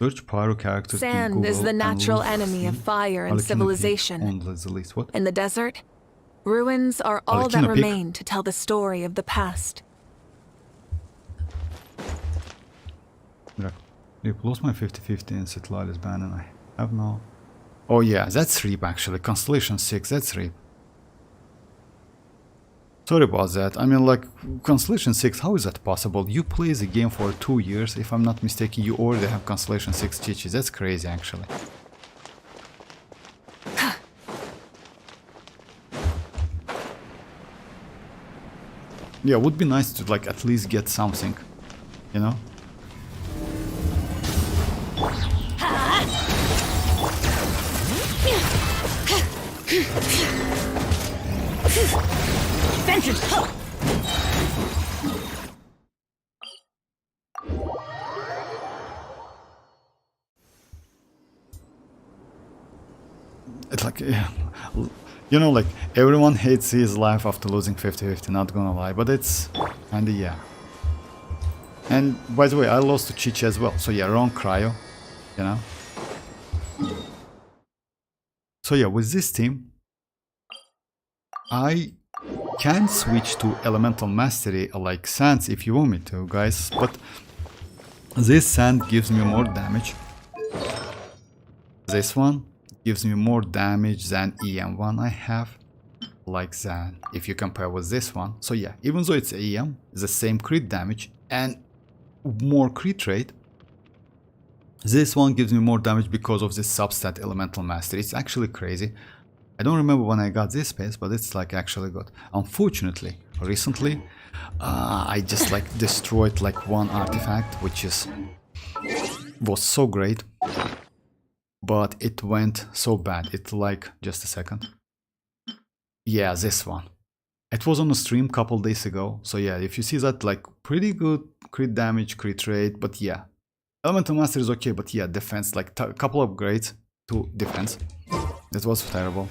Search pyro characters. Sand is the natural enemy of fire and civilization. In the desert, ruins are all that remain to tell the story of the past. You've lost my 50-50 in citlali's ban and I have no... Oh yeah, that's Reap actually. Constellation 6, that's Reap. Sorry about that. I mean, like, Constellation 6, how is that possible? You play the game for 2 years, if I'm not mistaken, you already have Constellation 6 chichis. That's crazy, actually. Yeah, would be nice to, like, at least get something, you know? It's like, yeah, you know, like everyone hates his life after losing 50-50, not gonna lie, but it's kinda, yeah. And by the way, I lost to Chichi as well, so yeah, wrong cryo, you know. So yeah, with this team, I can switch to Elemental Mastery like Sands if you want me to, guys, but this Sand gives me more damage. This one gives me more damage than EM1 I have, like that, if you compare with this one. So yeah, even though it's EM, the same crit damage and more crit rate, this one gives me more damage because of this substat Elemental Mastery. It's actually crazy. I don't remember when I got this space, but it's like actually good. Unfortunately, recently, I just like destroyed like one artifact, which was so great, but it went so bad. It like, just a second. Yeah, this one. It was on a stream couple days ago. So yeah, if you see that, like pretty good crit damage, crit rate, but yeah. Elemental Master is okay, but yeah, defense, like a couple upgrades to defense. That was terrible.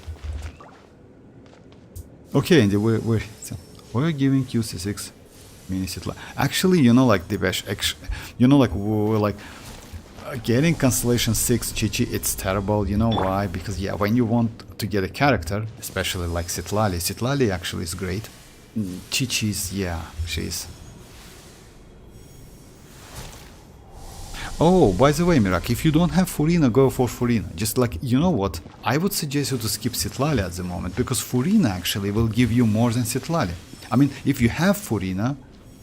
Okay, Andy, we're giving QC6 mini citlali. Actually, you know, like the best, you know, like we're like getting Constellation 6 Chichi, it's terrible. You know why? Because yeah, when you want to get a character, especially like citlali actually is great. Chi-Chi's, yeah, she's. Oh, by the way, Mirak, if you don't have Furina, go for Furina. Just like, you know what? I would suggest you to skip citlali at the moment, because Furina actually will give you more than citlali. I mean, if you have Furina,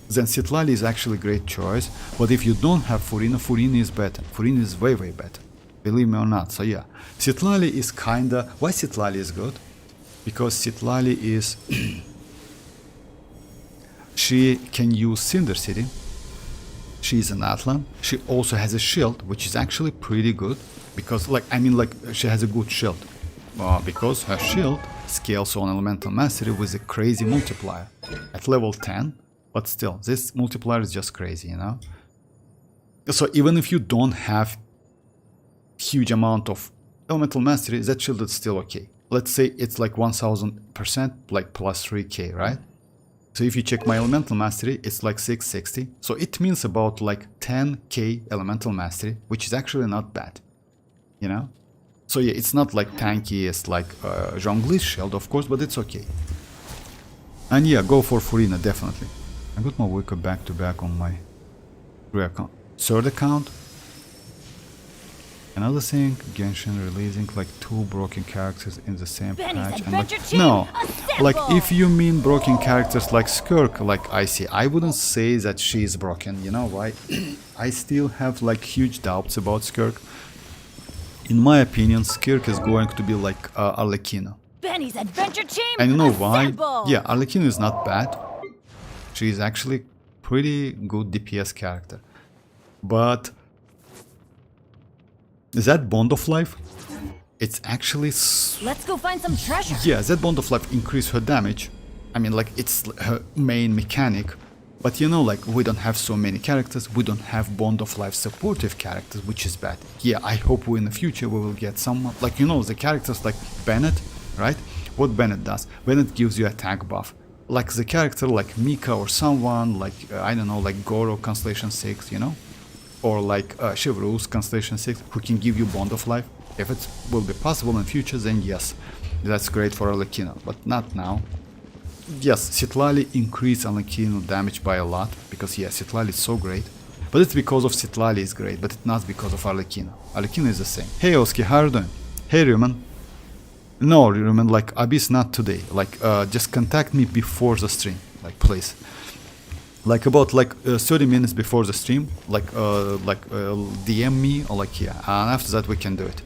then citlali is actually a great choice. But if you don't have Furina, Furina is better. Furina is way, way better. Believe me or not. So yeah, citlali is kinda... Why citlali is good? Because citlali is... she can use Cinder City. She is an natlan. She also has a shield, which is actually pretty good. Because, like, I mean, like, she has a good shield. Because her shield scales on elemental mastery with a crazy multiplier. At level 10. But still, this multiplier is just crazy, you know? So even if you don't have huge amount of elemental mastery, that shield is still okay. Let's say it's like 1000%, like plus 3k, right? So if you check my elemental mastery, it's like 660. So it means about like 10k elemental mastery, which is actually not bad, you know? So yeah, it's not like tankiest like Zhongli's shield, of course, but it's okay. And yeah, go for Furina, definitely. I got Mavuika back to back on my account. Third account. Another thing, Genshin releasing like 2 broken characters in the same patch. And like, no, like if you mean broken characters like Skirk, like I see, I wouldn't say that she is broken. You know why? I still have like huge doubts about Skirk. In my opinion, Skirk is going to be like Arlecchino. Benny's adventure team. And you know why? Yeah, Arlecchino is not bad. She is actually pretty good DPS character. But that Bond of Life, it's actually... Let's go find some treasure. Yeah, that Bond of Life increase her damage. I mean, like, it's her main mechanic. But you know, like, we don't have so many characters. We don't have Bond of Life supportive characters, which is bad. Yeah, I hope in the future we will get some... Like, you know, the characters like Bennett, right? What Bennett does? Bennett gives you attack buff. Like the character like Mika or someone, like, I don't know, like Goro Constellation 6, you know? Or like Chevreuse Constellation 6, who can give you Bond of Life. If it will be possible in future, then yes, that's great for Arlecchino, but not now. Yes, citlali increase Arlecchino damage by a lot, because yeah, citlali is so great. But it's because of citlali is great, but it's not because of Arlecchino. Arlecchino is the same. Hey Oski, how are you doing? Hey Rumen. No, Rumen, like Abyss not today. Like just contact me before the stream, like please. Like about like 30 minutes before the stream, like DM me or like yeah, and after that we can do it,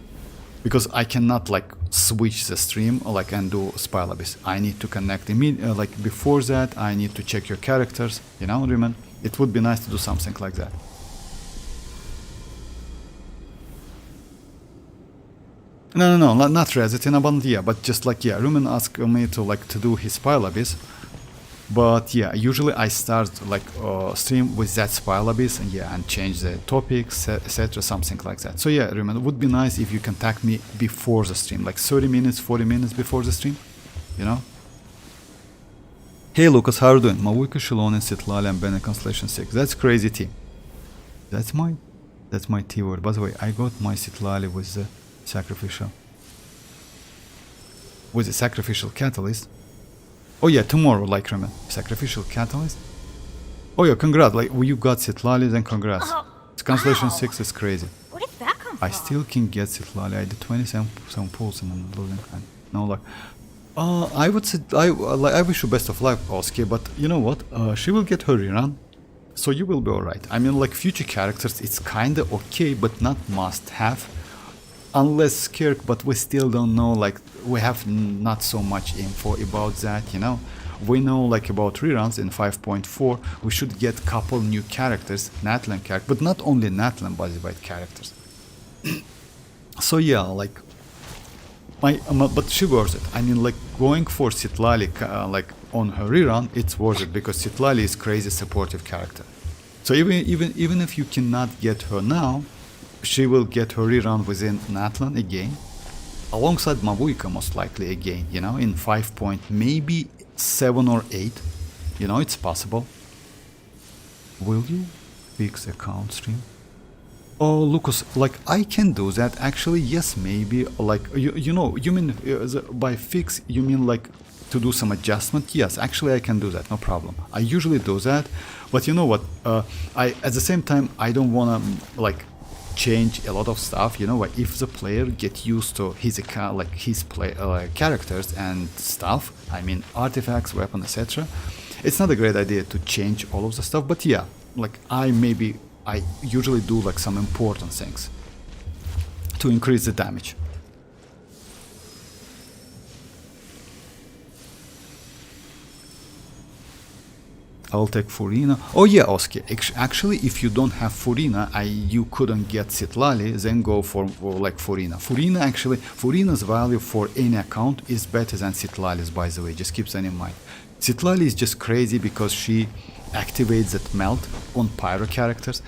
because I cannot like switch the stream or like and do Spile Abyss. I need to connect immediately. Like before that, I need to check your characters. You know, Rumen. It would be nice to do something like that. No, not Resident Abundia, but just like yeah, Rumen asked me to like to do his Spile Abyss. But yeah, usually I start like stream with that Spile Abyss and yeah, and change the topics, etc., something like that. So yeah, remember, it would be nice if you contact me before the stream, like 30 minutes, 40 minutes before the stream, you know? Hey Lucas, how are you doing? Mavuika, Xilonen, citlali, and Bennett Constellation 6. That's crazy team. That's my T word. By the way, I got my citlali with the sacrificial catalyst. Oh yeah, tomorrow, like remember, sacrificial catalyst. Oh yeah, congrats, like you got citlali, then congrats. Constellation 6 is crazy. Where did that come from? I still can get citlali. I did 27 pulls and I'm losing time. No luck. I would say I wish you best of luck, Oski, but you know what? She will get her rerun, so you will be alright. I mean, like future characters, it's kinda okay, but not must have. Unless Kirk, but we still don't know, like, we have not so much info about that, you know. We know, like, about reruns in 5.4, we should get couple new characters, natlan characters, but not only natlan body-byte characters. So yeah, like, but she worth it. I mean, like, going for citlali, like, on her rerun, it's worth it, because citlali is crazy supportive character. So even if you cannot get her now, she will get her rerun within natlan again, alongside Mavuika most likely again, you know, in 5 point, maybe 7 or 8, you know, it's possible. Will you fix account stream? Oh, Lucas, like, I can do that, actually, yes, maybe, like, you know, you mean, by fix, you mean, like, to do some adjustment, yes, actually I can do that, no problem. I usually do that, but you know what, I at the same time I don't wanna like change a lot of stuff. You know what, if the player get used to his characters and stuff, I mean artifacts, weapon, etc., it's not a great idea to change all of the stuff. But yeah, like I usually do like some important things to increase the damage. I'll take Furina. Oh yeah, Oski. Actually, if you don't have Furina, you couldn't get citlali, then go for like Furina. Furina's value for any account is better than citlali's, by the way. Just keep that in mind. Citlali is just crazy because she activates that melt on pyro characters.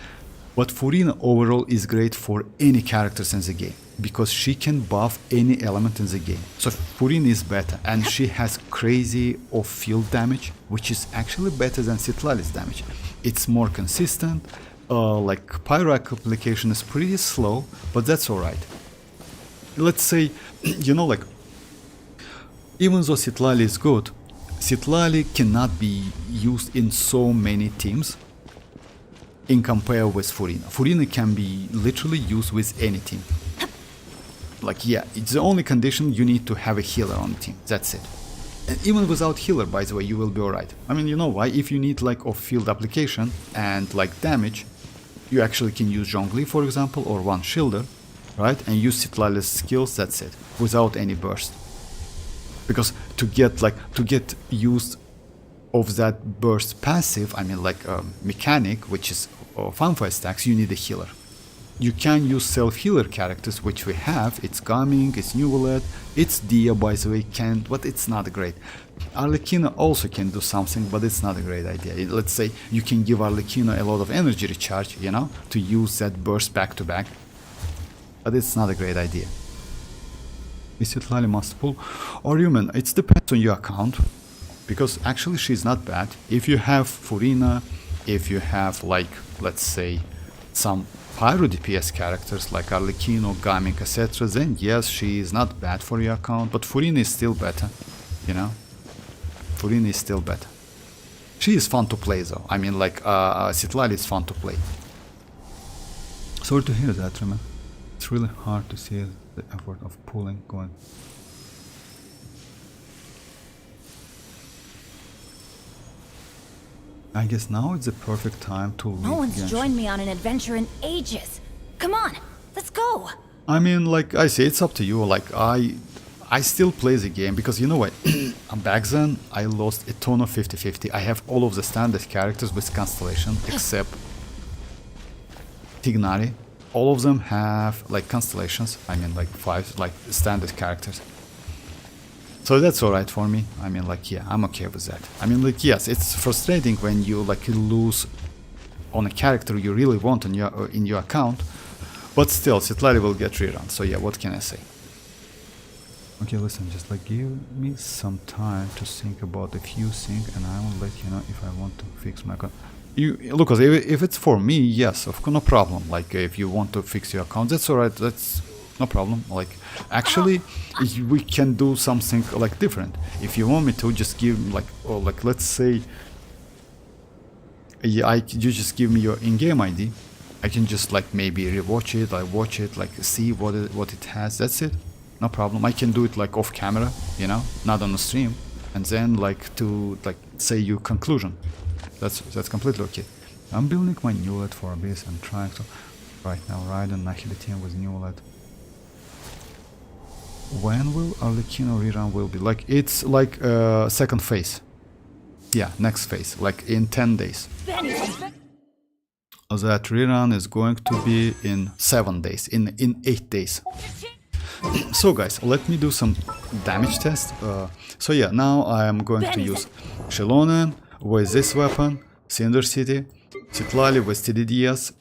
But Furina overall is great for any characters in the game, because she can buff any element in the game. So Furina is better, and she has crazy off-field damage, which is actually better than citlali's damage. It's more consistent, like pyro application is pretty slow, but that's alright. Let's say, you know, like, even though citlali is good, citlali cannot be used in so many teams in compare with Furina. Furina can be literally used with any team. Like, yeah, it's the only condition, you need to have a healer on the team. That's it. And even without healer, by the way, you will be alright. I mean, you know why? If you need like off-field application and like damage, you actually can use Zhongli, for example, or one shielder, right? And use citlali's skills, that's it. Without any burst. Because to get used of that burst passive, I mean like mechanic, which is fanfare stacks, you need a healer. You can use self-healer characters, which we have. It's Gaming, it's Neuvillette, it's Dia, by the way, but it's not great. Arlecchino also can do something, but it's not a great idea. Let's say you can give Arlecchino a lot of energy recharge, you know, to use that burst back to back, but it's not a great idea. Is citlali must pull? Or human? It depends on your account. Because actually she's not bad. If you have Furina, if you have like, let's say, some pyro DPS characters like Arlecchino, Gaming, etc., then yes, she is not bad for your account, but Furina is still better, you know? Furina is still better. She is fun to play though. I mean like, citlali is fun to play. Sorry to hear that, Rima. It's really hard to see the effort of pulling going. I guess now it's the perfect time to leave. No one's Genshin. joined me on an adventure in ages. Come on, let's go. I mean, like I say, it's up to you. Like I still play the game because you know what? Back then I lost a ton of 50-50. I have all of the standard characters with constellation except Tignari. All of them have like constellations. I mean, like 5 like standard characters. So that's alright for me. I mean, like, yeah, I'm okay with that. I mean, like, yes, it's frustrating when you like lose on a character you really want in your account, but still, citlali will get rerun. So yeah, what can I say? Okay, listen, just like give me some time to think about a few things, and I will let you know if I want to fix my account. Lucas, if it's for me, yes, of course, no problem. Like, if you want to fix your account, that's alright. That's no problem. Like, actually, we can do something like different. If you want me to, just give like, or like, let's say, yeah, you just give me your in-game ID. I can just like maybe rewatch it, I watch it, like see what it has. That's it. No problem. I can do it like off camera, you know, not on the stream, and then like to like say your conclusion. That's completely okay. I'm building my Neuvillette for Abyss and trying to right now ride on Nahilitin with Neuvillette. When will Arlecchino rerun will be? Like it's like second phase. Yeah, next phase, like in 10 days. That rerun is going to be in 7 days, in 8 days. So guys, let me do some damage test. So yeah, now I am going to use Xilonen with this weapon, Cinder City, Citlali with TDDS,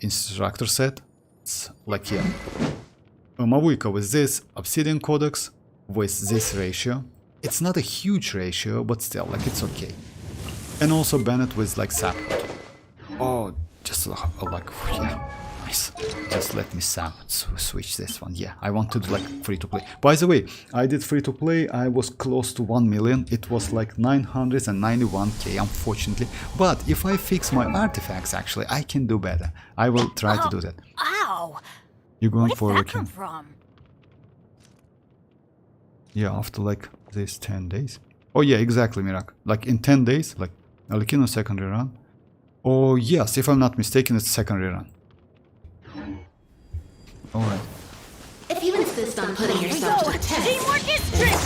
instructor set. It's like yeah. Mavuika with this Obsidian Codex with this ratio. It's not a huge ratio, but still, like it's okay. And also Bennett with like Sapwood. Oh, just like yeah. nice. Just let me switch this one. Yeah, I want to do like free to play. By the way, I did free to play. I was close to 1 million. It was like 991k, unfortunately. But if I fix my artifacts, actually, I can do better. I will try to do that. Ow! You're going Where for did that like come from? yeah, after like this 10 days. Oh yeah, exactly, Mirak. Like in 10 days, like arlecchino secondary run. Oh yes, if I'm not mistaken, it's secondary run. Alright. If you insist on putting yourself to the test, Teamwork is strength!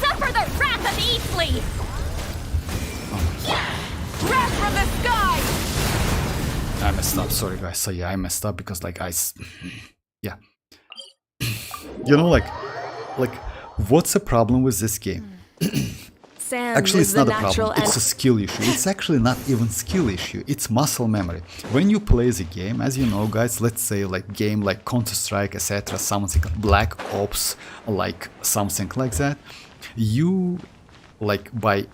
Suffer the wrath of Eastleigh! Wrath from the sky! I messed up, sorry guys. So yeah, I messed up because like yeah. You know, like what's the problem with this game? Sand Actually, is it's not the a natural problem. It's a skill issue. It's actually not even skill issue. It's muscle memory. When you play the game, as you know, guys, let's say like game like Counter-Strike, etc., something like Black Ops, like something like that, you like by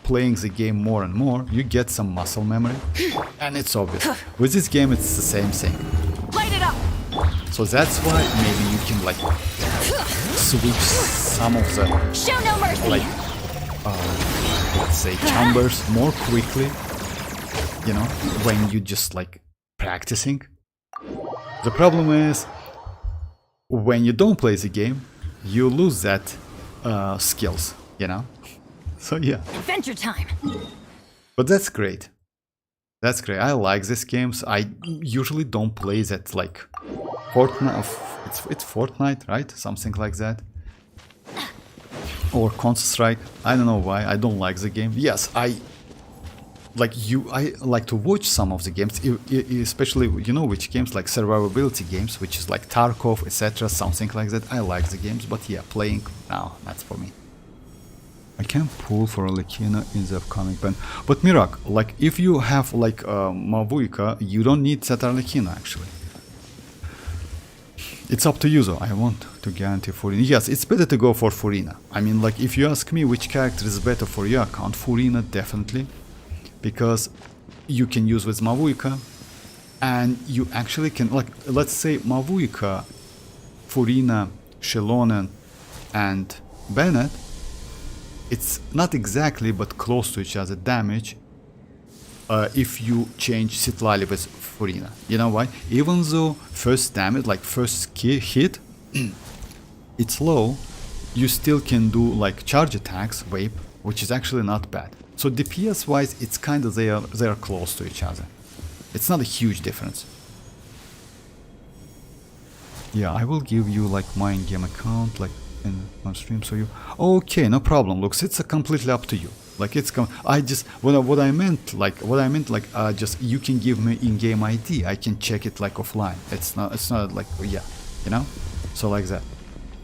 playing the game more and more, you get some muscle memory, and it's obvious. With this game, it's the same thing. Light it up! So that's why maybe you can like switch some of the Show no mercy! like let's say chambers more quickly, you know, when you just like practicing. The problem is when you don't play the game, you lose that skills, you know. So yeah, Adventure time! but that's great. That's great. I like these games. I usually don't play that like Fortnite. It's Fortnite, right? Something like that. Or Counter-Strike. I don't know why. I don't like the game. Yes, I like to watch some of the games, especially you know which games, like survivability games, which is like Tarkov, etc., something like that. I like the games, but yeah, playing, no, that's for me. I can pull for arlecchino in the upcoming pen. But Mirak, like if you have like Mavuika, you don't need that arlecchino actually. It's up to you though. I want to guarantee Furina. Yes, it's better to go for Furina. I mean, like if you ask me which character is better for your account, Furina definitely. Because you can use with Mavuika, and you actually can, like, let's say Mavuika, Furina, Xilonen, and Bennett, it's not exactly but close to each other damage if you change citlali with Furina. You know why? Even though first damage, like first hit, it's low, you still can do like charge attacks, vape, which is actually not bad. So DPS wise, it's kind of they are close to each other. It's not a huge difference. Yeah, I will give you like my in-game account like in on stream, so you okay, no problem. Looks, it's completely up to you. Like it's I just what I meant like just you can give me in-game ID. I can check it like offline. It's not like, yeah, you know, so like that.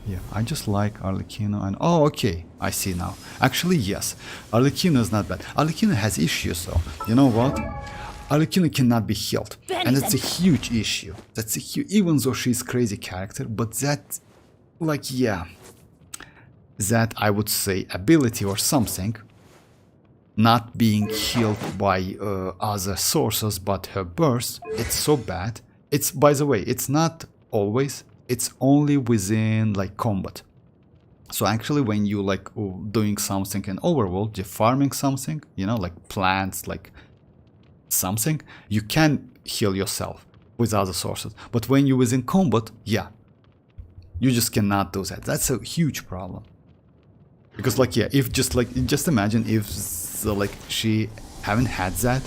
Yeah, I just like arlecchino and oh okay, I see now. Actually yes, arlecchino is not bad. Arlecchino has issues though. You know what? Arlecchino cannot be healed, and that's a huge issue. That's a huge, even though she's crazy character, but that, like, yeah, that I would say ability or something, not being healed by other sources but her burst, it's so bad. It's, by the way, it's not always, it's only within like combat. So actually when you like doing something in overworld, you're farming something, you know, like plants, like something, you can heal yourself with other sources. But when you're within combat, yeah, you just cannot do that. That's a huge problem. Because like, yeah, if just imagine if like she haven't had that,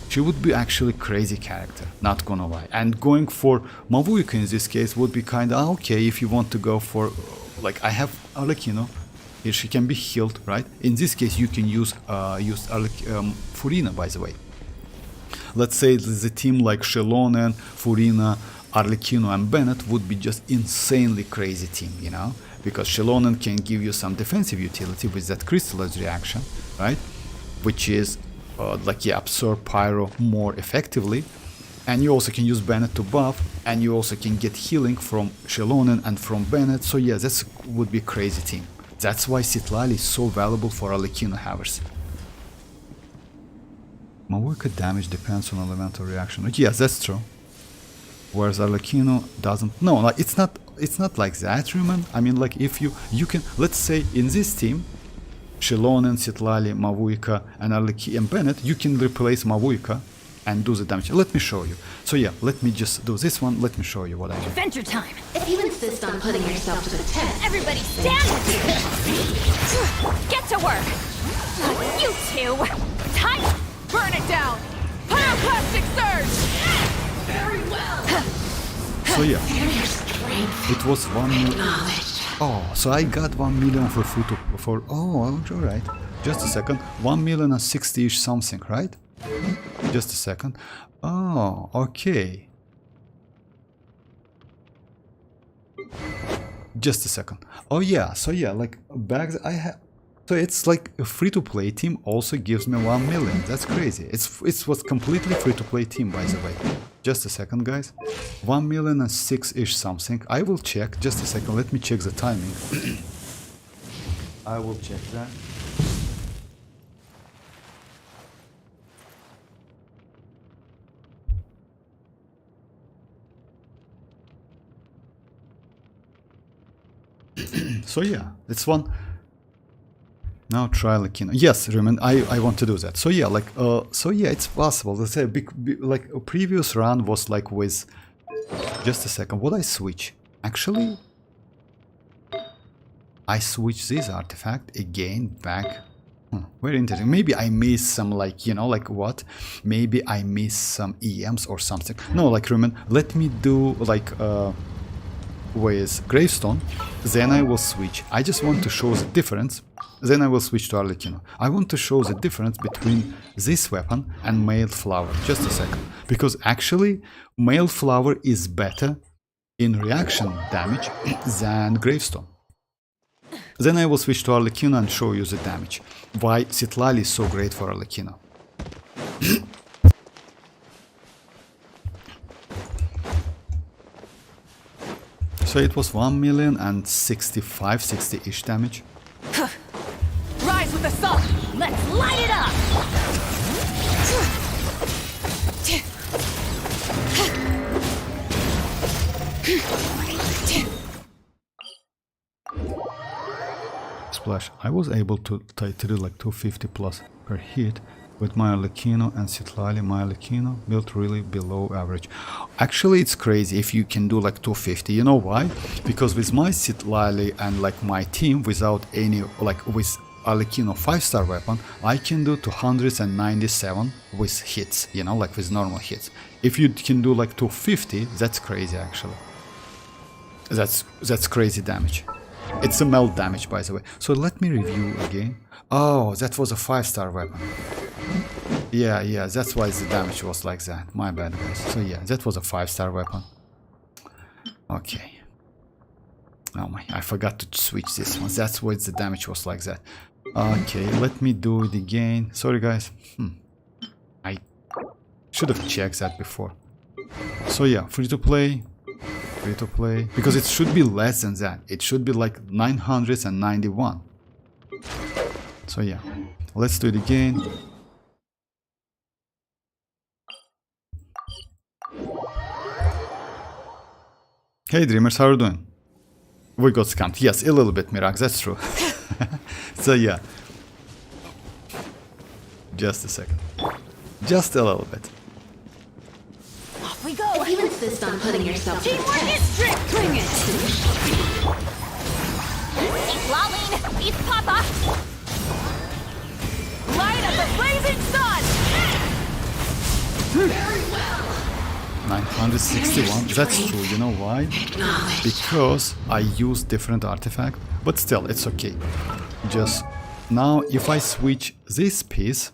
she would be actually crazy character, not gonna lie. And going for Mavuika in this case would be kind of okay if you want to go for, like, I have arlecchino, here she can be healed, right? In this case you can use Furina, by the way. Let's say the team like Xilonen, Furina, arlecchino and Bennett would be just insanely crazy team, you know? Because Xilonen can give you some defensive utility with that crystallize reaction, right? Which is like, yeah, absorb pyro more effectively, and you also can use Bennett to buff, and you also can get healing from Xilonen and from Bennett. So yeah, that would be a crazy team. That's why citlali is so valuable for arlecchino havers. Mavuika damage depends on elemental reaction. Yes, that's true. Whereas arlecchino doesn't. No, like it's not like that, Rumen. I mean, like if you can, let's say in this team, Xilonen, citlali, Mavuika, and arlecchino and Bennett, you can replace Mavuika and do the damage. Let me show you. So yeah, let me just do this one. Let me show you what I mean. Adventure time. If you insist on putting yourself to the test, Everybody stand! Get to work! You two! Tight! Burn it down! Pyroclastic surge! very well. So yeah, Your strength it was 1 million. knowledge. Oh, so I got 1 million for food for. Oh, all right. Just a second. 1,060,000-ish something, right? Just a second. Oh, okay. Just a second. Oh yeah. So yeah, like back I have. So it's like a free-to-play team also gives me 1 million. That's crazy. It was completely free-to-play team, by the way. Just a second, guys. 1,006,000-ish something. I will check. Just a second. Let me check the timing. I will check that. So yeah, it's one. Now try arlecchino. Yes, remember, I want to do that. So yeah, like so yeah, it's possible. Let's say like a previous run was like with. Just a second. What I switch? Actually, I switch this artifact again back. Very interesting. Maybe I miss some, like, you know, like what? Maybe I miss some EMs or something. No, like remember, let me do like with gravestone, then I will switch. I just want to show the difference. Then I will switch to arlecchino. I want to show the difference between this weapon and mail flower. Just a second. Because actually, mail flower is better in reaction damage than gravestone. Then I will switch to arlecchino and show you the damage. Why citlali is so great for arlecchino. So it was 1,065,000, 60-ish damage. Rise with the sun! Let's light it up! Splash. I was able to title like 250 plus per hit with my arlecchino and citlali. My arlecchino built really below average. Actually, it's crazy if you can do like 250. You know why? Because with my citlali and like my team, without any, like with arlecchino 5-star weapon, I can do 297 with hits, you know, like with normal hits. If you can do like 250, that's crazy actually. That's crazy damage. It's a melt damage, by the way. So let me review again. Oh, that was a 5-star weapon. Yeah, that's why the damage was like that. My bad, guys. So yeah, that was a 5-star weapon. Okay. Oh my, I forgot to switch this one. That's why the damage was like that. Okay, let me do it again. Sorry, guys. I should have checked that before. So yeah, free to play. Because it should be less than that. It should be like 991. So yeah, let's do it again. Hey dreamers, how are you doing? We got scammed. Yes, a little bit, Mirak, that's true. So yeah. Just a second. Just a little bit. Off we go! If you insist on putting yourself to the Teamwork test, is strength! Bring it! Xilonen, beef papa! Light of the blazing sun! very well. 961, that's true, you know why? Because I use different artifact, but still, it's okay. Just now, if I switch this piece,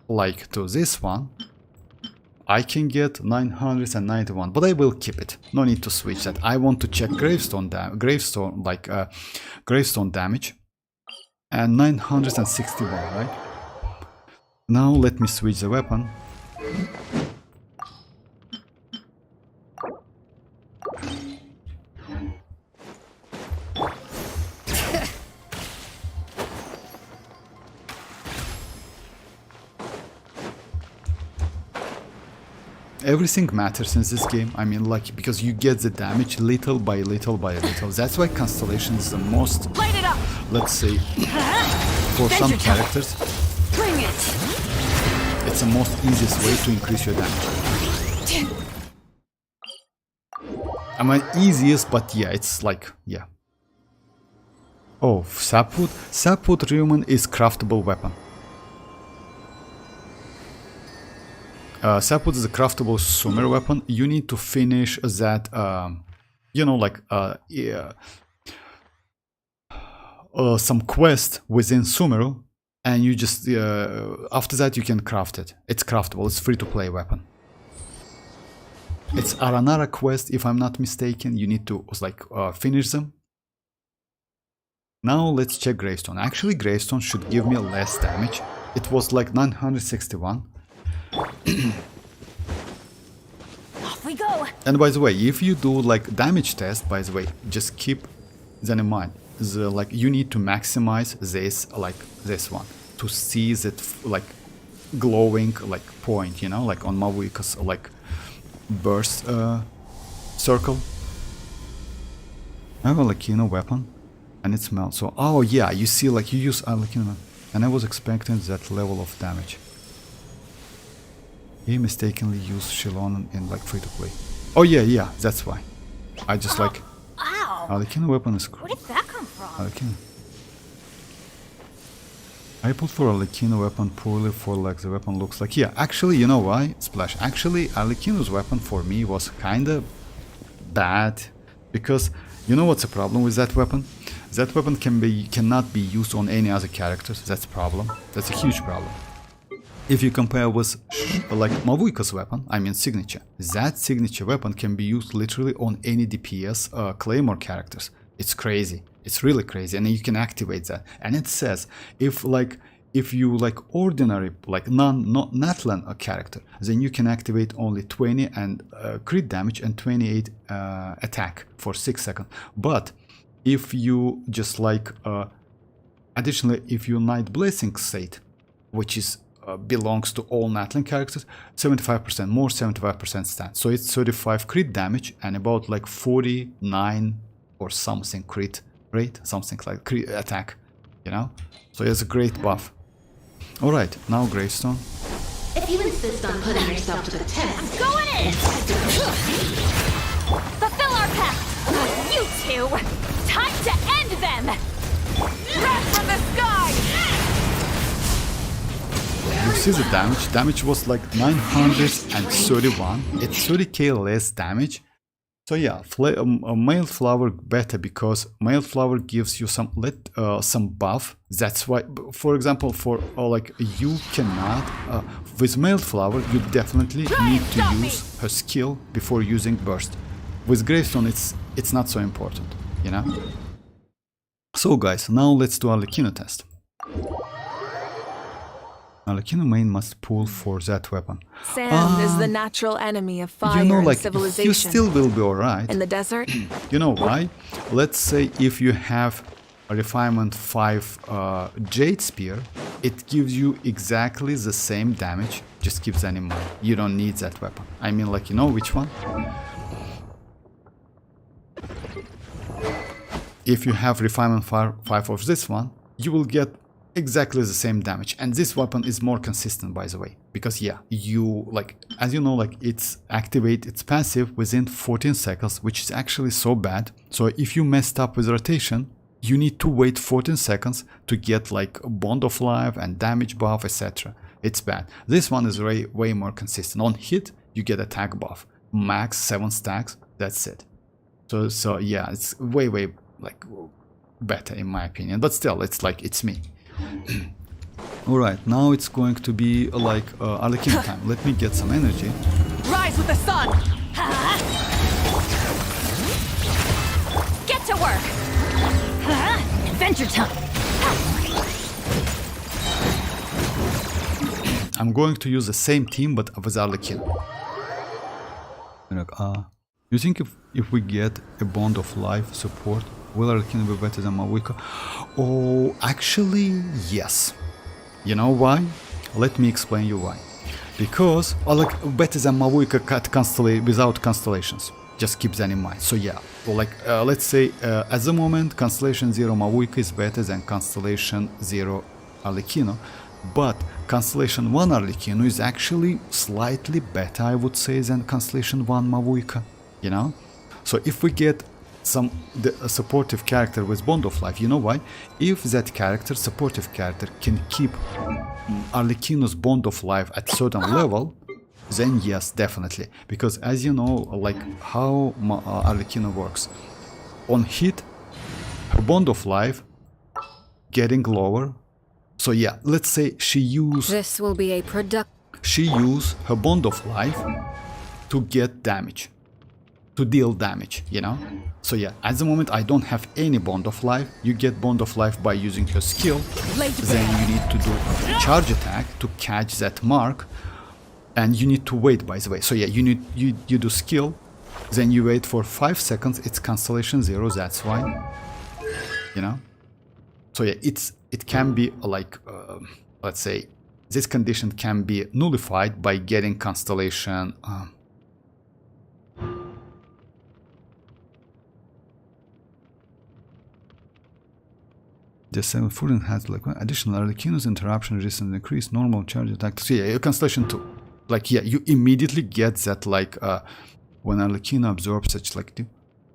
like to this one, I can get 991, but I will keep it. No need to switch that. I want to check gravestone damage, and 961, right? Now let me switch the weapon. Everything matters in this game. I mean, like, because you get the damage little by little by little. That's why Constellation is the most, Light it up. let's say, for some characters, Bring it. it's the most easiest way to increase your damage. I mean, easiest, but yeah, it's like, yeah. Oh, sapwood. Sapwood Rumen is craftable weapon. Sapwood is a craftable sumer weapon. You need to finish that, you know, like, some quest within Sumeru, and you just, after that you can craft it. It's craftable, it's free to play weapon. It's Aranara quest, if I'm not mistaken. You need to, like, finish them. Now let's check Gravestone. Actually, Gravestone should give me less damage. It was like 961. Off we go. And by the way, if you do like damage test, by the way, just keep that in mind. Like, you need to maximize this, like this one, to see that like glowing like point, you know, like on Mavuika's like burst circle. I have a arlecchino weapon, and it smells so. Oh yeah, you see, like, you use arlecchino, and I was expecting that level of damage. He mistakenly used Xilonen in like free to play. Oh yeah, that's why. I just like. Ow. Arlecchino weapon is Where did that come from? Arlecchino. I put for Arlecchino weapon poorly for like the weapon looks like. Yeah, actually, you know why? Splash. Actually, Arlecchino's weapon for me was kinda bad, because you know what's the problem with that weapon? That weapon cannot be used on any other characters. That's a problem. That's a huge problem. If you compare with like Mavuika's weapon, I mean signature, that signature weapon can be used literally on any DPS Claymore characters. It's crazy. It's really crazy, and you can activate that. And it says if you like ordinary like natlan character, then you can activate only 20 and crit damage and 28 attack for 6 seconds. But if you just like additionally, if you Night Blessing state, which is belongs to all natlan characters, 75% more, 75% stat. So it's 35 crit damage and about like 49 or something crit rate, something like crit attack, you know. So it's a great buff. All right, now Gravestone. If you insist on putting yourself to the test, Going in! Fulfill our pact! You two! Time to end them! Wrath from the sky! You see the damage? Damage was like 931. It's 30k less damage. So yeah, Mailed Flower better, because Mailed Flower gives you some buff. That's why, for example, for like you cannot with Mailed Flower, you definitely need to use her skill before using burst. With Gravestone, it's not so important, you know. So guys, now let's do Arlecchino test. Arlecchino main must pull for that weapon. Sand is the natural enemy of fire, you know, like, and civilization. you still will be alright. In the desert? You know why? Let's say if you have a Refinement 5 Jade Spear, it gives you exactly the same damage. Just keep that in mind. You don't need that weapon. I mean, like, you know which one? If you have Refinement 5 of this one, you will get exactly the same damage, and this weapon is more consistent, by the way, because yeah, you like, as you know, like, it's passive within 14 seconds, which is actually so bad. So if you messed up with rotation, you need to wait 14 seconds to get like a Bond of Life and damage buff, etc. It's bad. This one is way more consistent. On hit, you get attack buff, max 7 stacks, that's it. So yeah, it's way like better in my opinion, but still, it's like, it's me. Alright, now it's going to be like Arlecchino time. Let me get some energy. Rise with the sun! Get to work! Adventure time! I'm going to use the same team but with Arlecchino. You think if we get a Bond of Life support, will Arlecchino be better than Mavuika? Oh, actually, yes. You know why? Let me explain you why. because like better than Mavuika without constellations. Just keep that in mind. So yeah, like let's say at the moment Constellation 0 Mavuika is better than Constellation 0 Arlecchino, but Constellation 1 Arlecchino is actually slightly better, I would say, than Constellation 1 Mavuika, you know? So if we get a supportive character with Bond of Life, you know why? If that character, supportive character, can keep Arlecchino's Bond of Life at certain level, then yes, definitely. Because as you know, like how Arlecchino works, on hit, her Bond of Life getting lower. So yeah, let's say she use her Bond of Life to get damage, to deal damage, you know? So yeah, at the moment I don't have any Bond of Life. You get Bond of Life by using your skill. Then you need to do a charge attack to catch that mark. And you need to wait, by the way. So yeah, you do skill, then you wait for 5 seconds. It's Constellation 0, that's why, you know? So yeah, it can be like, let's say, this condition can be nullified by getting Constellation... The 7 Furina has like additional Arlecchino's interruption resistance increase, normal charge attack. So yeah, Constellation 2. Like yeah, you immediately get that like when Arlecchino absorbs such like...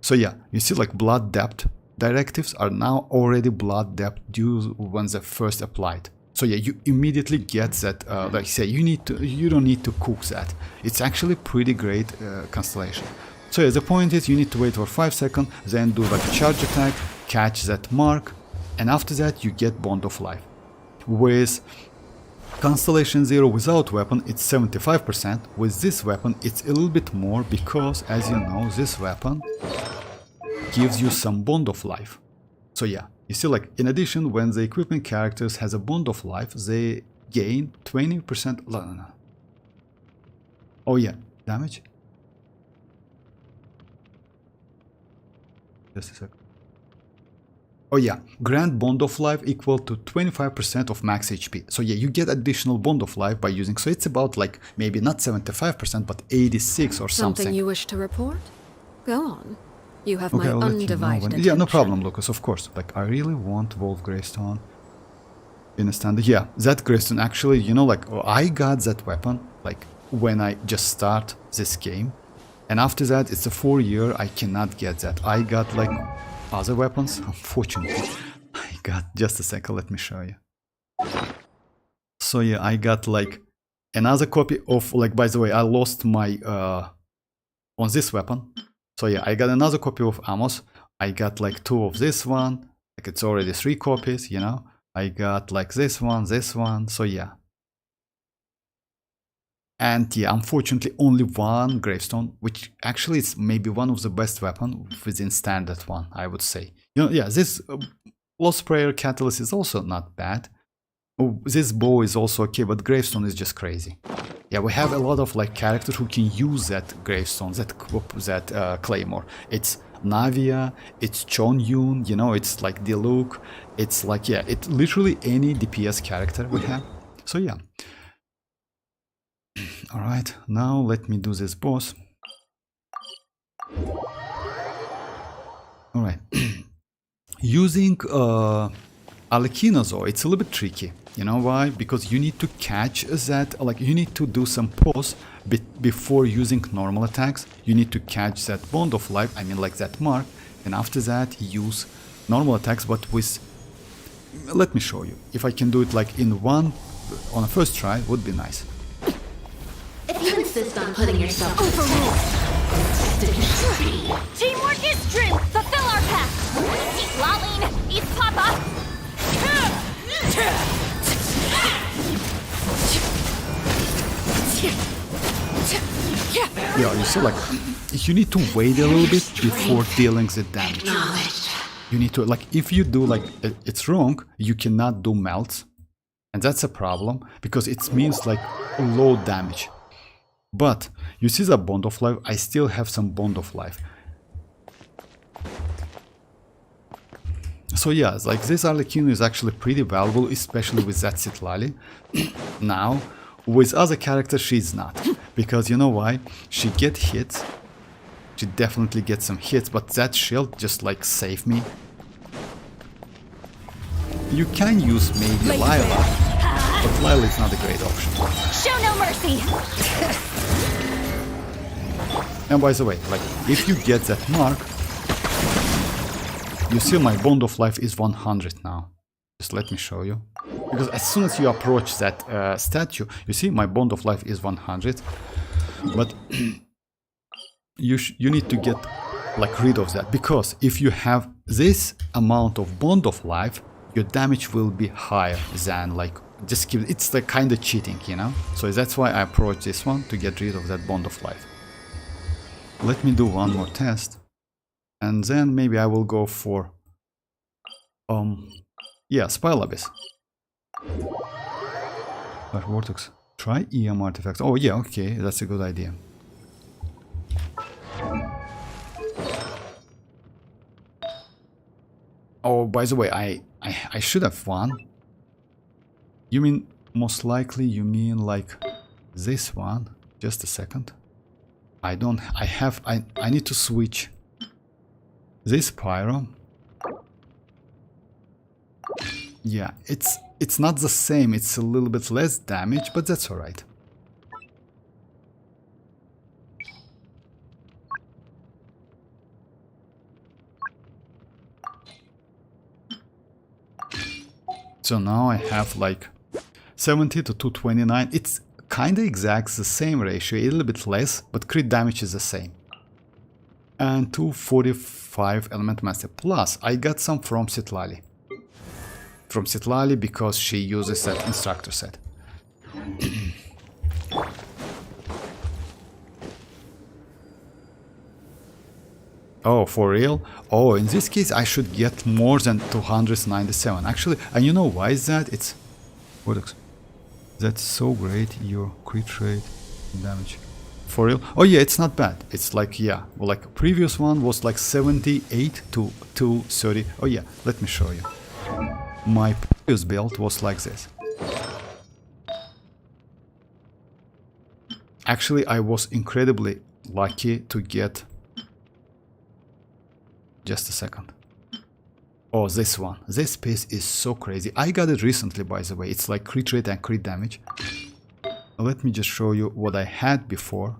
So yeah, you see like blood depth directives are now already blood depth due when they're first applied. So yeah, you immediately get that like say you don't need to cook that. It's actually pretty great Constellation. So yeah, the point is you need to wait for 5 seconds, then do like a charge attack, catch that mark, and after that you get Bond of Life. With Constellation 0 without weapon it's 75%, with this weapon it's a little bit more because, as you know, this weapon gives you some Bond of Life. So yeah, you see like in addition when the equipment characters has a Bond of Life they gain 20%... No. Oh yeah, damage? Just a second. Oh yeah, grant Bond of Life equal to 25% of max HP. So yeah, you get additional Bond of Life by using, so it's about like maybe not 75% but 86 or something. Something you wish to report? Go on. You have okay, my undivided attention. Yeah, no problem, Lucas, of course. Like I really want Wolf Greystone in a standard. Yeah, that Greystone actually, you know, like I got that weapon like when I just start this game. And after that, it's a 4-year, I cannot get that. I got like other weapons, unfortunately. I got, just a second, let me show you. So yeah, I got like another copy of, like, by the way, I lost my, on this weapon. So yeah, I got another copy of Amos. I got like 2 of this one, like it's already 3 copies, you know. I got like this one, so yeah. And yeah, unfortunately only 1 gravestone, which actually is maybe one of the best weapons within standard one, I would say. You know, yeah, this Lost Prayer Catalyst is also not bad. Oh, this bow is also okay, but gravestone is just crazy. Yeah, we have a lot of like characters who can use that gravestone, that claymore. It's Navia, it's Xianyun, you know, it's like Diluc, it's like, yeah, it's literally any DPS character we have. So yeah. Alright, now let me do this boss. Alright. Using Arlecchino though, it's a little bit tricky. You know why? Because you need to catch that, like you need to do some pause before using normal attacks. You need to catch that Bond of Life, I mean like that mark, and after that use normal attacks, but with... Let me show you. If I can do it like in one, on a first try, would be nice. If you insist on putting yourself overruled. Teamwork is strength. Fulfill our pact. Eat Lalin. Eat Papa. Yeah, you see, like you need to wait a little bit before dealing the damage. You need to, like, if you do like it's wrong, you cannot do melts, and that's a problem because it means like low damage. But you see the Bond of Life, I still have some Bond of Life. So yeah, like this arlecchino is actually pretty valuable, especially with that citlali. Now, With other characters, she's not. Because you know why? She get hits. She definitely gets some hits, but that shield just like save me. You can use maybe Lila, but Lila is not a great option. Show no mercy. And by the way, like if you get that mark, you see my bond of life is 100 now. Just let me show you. Because as soon as you approach that statue, you see my bond of life is 100. But you need to get like rid of that, because if you have this amount of bond of life, your damage will be higher than like just give it's like kind of cheating, you know. So that's why I approach this one to get rid of that bond of life. Let me do one more test, and then maybe I will go for yeah, Spell Abyss. But Vortex, try EM artifacts. Oh yeah, okay, that's a good idea. Oh, by the way, I should have won. You mean most likely you mean like this one? Just a second. I need to switch this pyro. Yeah, it's not the same, it's a little bit less damage, but that's alright. So now I have like 70 to 229. It's kinda exact the same ratio, a little bit less, but crit damage is the same. And 245 element master. Plus, I got some from Citlali. From Citlali because she uses that instructor set. Oh, for real? Oh, in this case I should get more than 297. Actually, and you know why is that? It's... That's so great, your crit rate damage. For real? Oh yeah, it's not bad. It's like, yeah, well, like previous one was like 78 to 230. Oh yeah, let me show you. My previous build was like this. Actually, I was incredibly lucky to get... Just a second. Oh, this one. This piece is so crazy. I got it recently, by the way. It's like crit rate and crit damage. Let me just show you what I had before.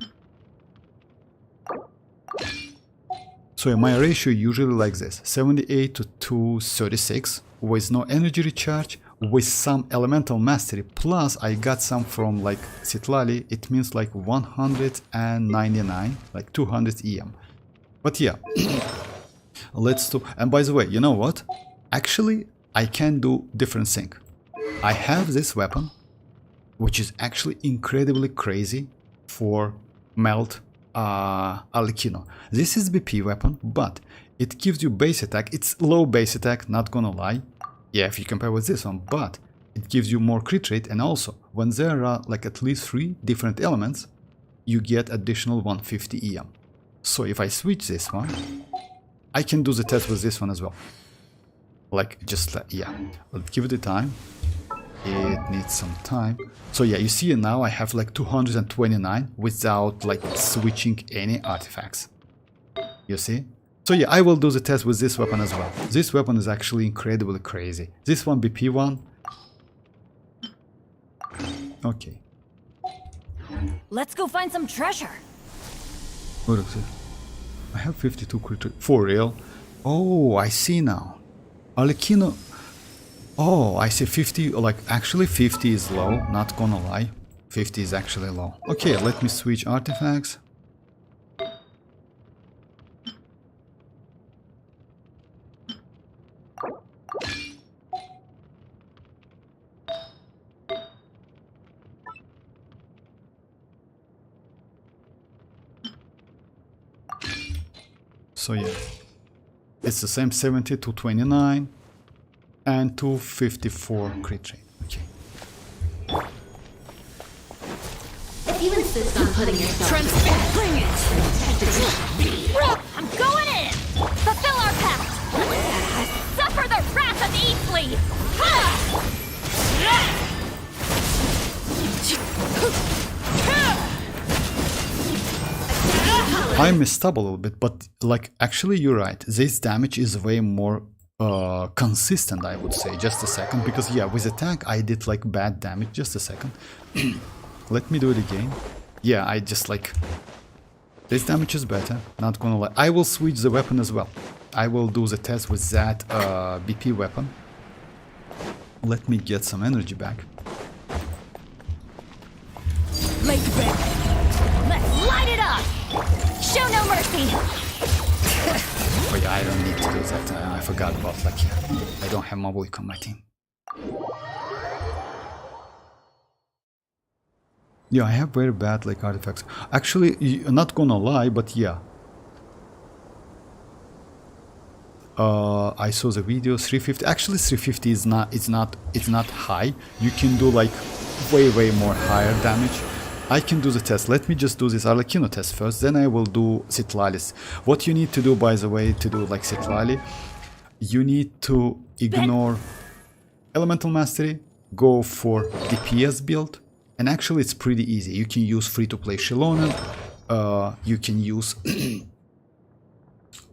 So my ratio usually like this. 78 to 236 with no energy recharge, with some elemental mastery. Plus I got some from like Citlali. It means like 199, like 200 EM. But yeah. Let's do, and by the way, you know what? Actually, I can do different thing. I have this weapon, which is actually incredibly crazy for melt arlecchino. This is BP weapon, but it gives you base attack. It's low base attack, not gonna lie. Yeah, if you compare with this one, but it gives you more crit rate, and also when there are like at least 3 different elements, you get additional 150 EM. So if I switch this one, I can do the test with this one as well. Like, just, yeah. Let's give it a time. It needs some time. So yeah, you see now I have like 229 without like switching any artifacts. You see? So yeah, I will do the test with this weapon as well. This weapon is actually incredibly crazy. This one, BP one. Okay. Let's go find some treasure. What is it? I have 52 crit rate. For real? Oh, I see now. Arlecchino. Oh, I see 50. Like, actually 50 is low. Not gonna lie. 50 is actually low. Okay, let me switch artifacts. So yeah, it's the same 70 to 29 and 254 crit rate. Okay. If you insist on putting yourself Bring it! I'm going in! Fulfill our pact! Suffer the wrath of Eastleigh! Ha! I messed up a little bit, but like actually you're right. This damage is way more consistent, I would say. Just a second, because yeah, with attack I did like bad damage. Just a second. Let me do it again. Yeah, I just like this damage is better. Not gonna lie. I will switch the weapon as well. I will do the test with that BP weapon. Let me get some energy back. Let's light it up! Show no mercy! Oh yeah, I don't need to do that. I forgot about like, I don't have Mavuika on my team. Yeah, I have very bad like artifacts. Actually, I'm not gonna lie, but yeah. I saw the video 350. Actually, 350 is not. It's not high. You can do like way more higher damage. I can do the test. Let me just do this arlecchino test first. Then I will do citlalis. What you need to do, by the way, to do like citlali, you need to ignore elemental mastery. Go for DPS build. And actually it's pretty easy. You can use free-to-play Xilonen, you can use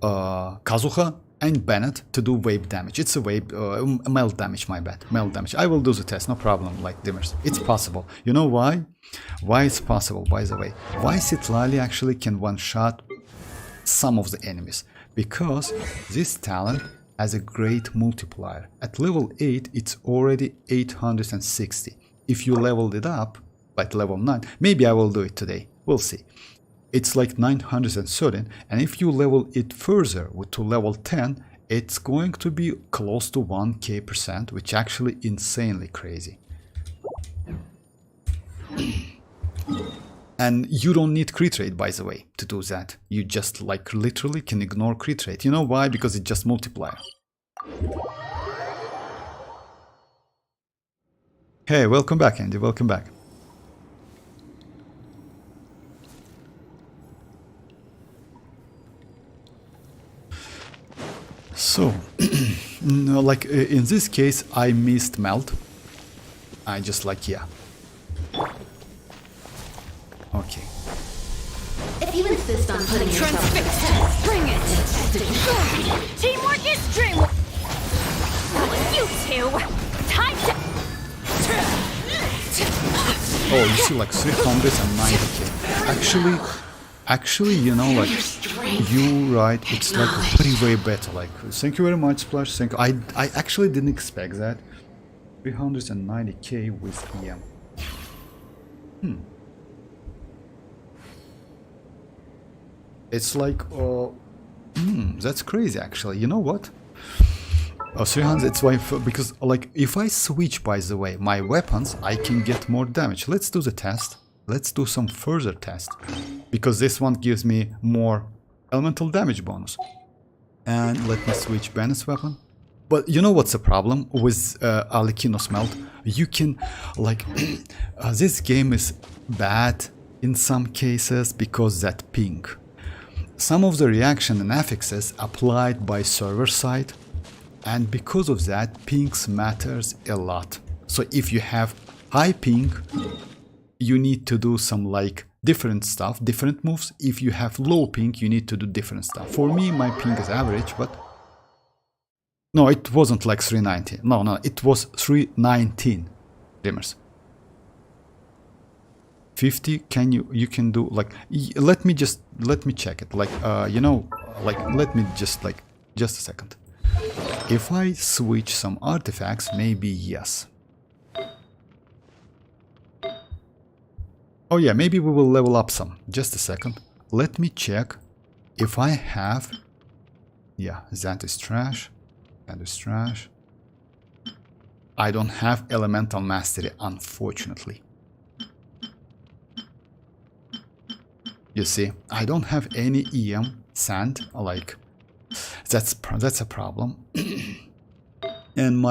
Kazuha and Bennett to do wave damage. It's a wave, melt damage, my bad, melt damage. I will do the test, no problem, like Dimmers. It's possible. You know why? Why it's possible, by the way? Why citlali actually can one-shot some of the enemies? Because this talent has a great multiplier. At level 8, it's already 860. If you leveled it up, like level 9, maybe I will do it today, we'll see. It's like 913, and if you level it further to level 10, it's going to be close to 1k%, which actually insanely crazy. And you don't need crit rate, by the way, to do that. You just like literally can ignore crit rate. You know why? Because it just multiplier. Hey, welcome back, Andy. Welcome back. So, no, like in this case, I missed melt. I just like, yeah. Okay. If you insist on putting yourself to the test, Bring it! Teamwork is dreamwork! You two! Time to... Oh, you see, like 390k. Actually, you know, like you right, it's like very way better. Like, thank you very much, Splash. Thank you. I actually didn't expect that. 390k with EM. It's like, that's crazy. Actually, you know what? 300, it's why, because like if I switch, by the way, my weapons, I can get more damage. Let's do the test. Let's do some further test, because this one gives me more elemental damage bonus. And let me switch Bennett's weapon. But you know what's the problem with arlecchino smelt? You can like this game is bad in some cases because that ping. Some of the reaction and affixes applied by server side. And because of that, pings matters a lot. So if you have high ping, you need to do some like different stuff, different moves. If you have low ping, you need to do different stuff. For me, my ping is average, but no, it wasn't like 390. No, it was 319. Dimmers. 50, you can do like, let me check it. Like, you know, like, let me just a second. If I switch some artifacts, maybe yes. Oh yeah, maybe we will level up some. Just a second. Let me check if I have... Yeah, that is trash. That is trash. I don't have elemental mastery, unfortunately. You see, I don't have any EM sand, like... That's a problem. And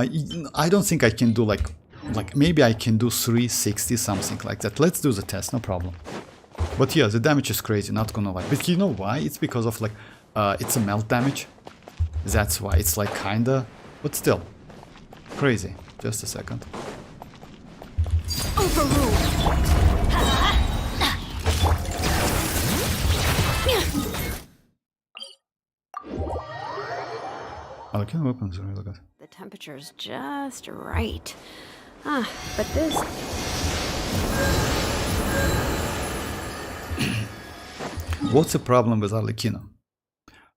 I don't think I can do like maybe I can do 360, something like that. Let's do the test, no problem. But yeah, the damage is crazy, not gonna lie. But you know why? It's because of like it's a melt damage. That's why it's like kinda, but still crazy. Just a second. Overruled. Arlecchino weapons are really good. The temperature's just right. Ah, but this... What's the problem with Arlecchino?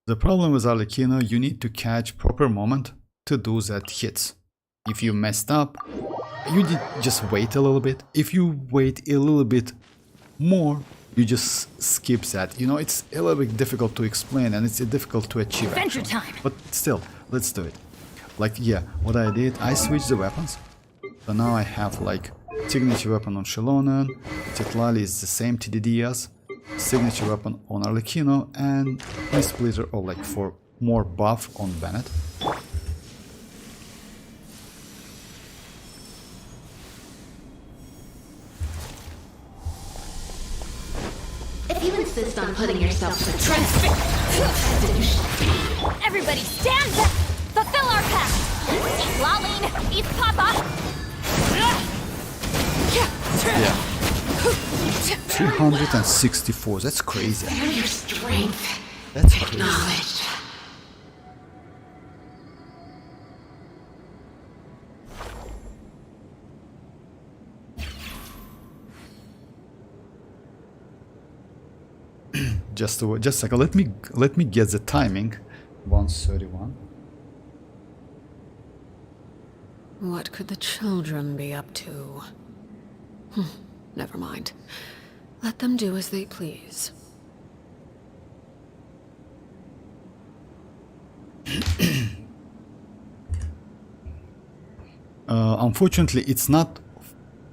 The problem with Arlecchino, you need to catch proper moment to do that hits. If you messed up, you just wait a little bit. If you wait a little bit more, you just skip that. You know, it's a little bit difficult to explain and it's difficult to achieve. Adventure actually. time. But still, let's do it. Like, yeah, what I did, I switched the weapons. So now I have like signature weapon on Xilonen, citlali is the same TDD as, signature weapon on Arlecchino, and a splitter or like for more buff on Bennett. If you insist on putting yourself to the test, Everybody stand back! Fulfill our pact! Citlali, East Papa! Yeah. 364, that's crazy. your strength That's crazy. acknowledged. Just a second, let me get the timing. 1:31. What could the children be up to? Never mind. Let them do as they please. Unfortunately, it's not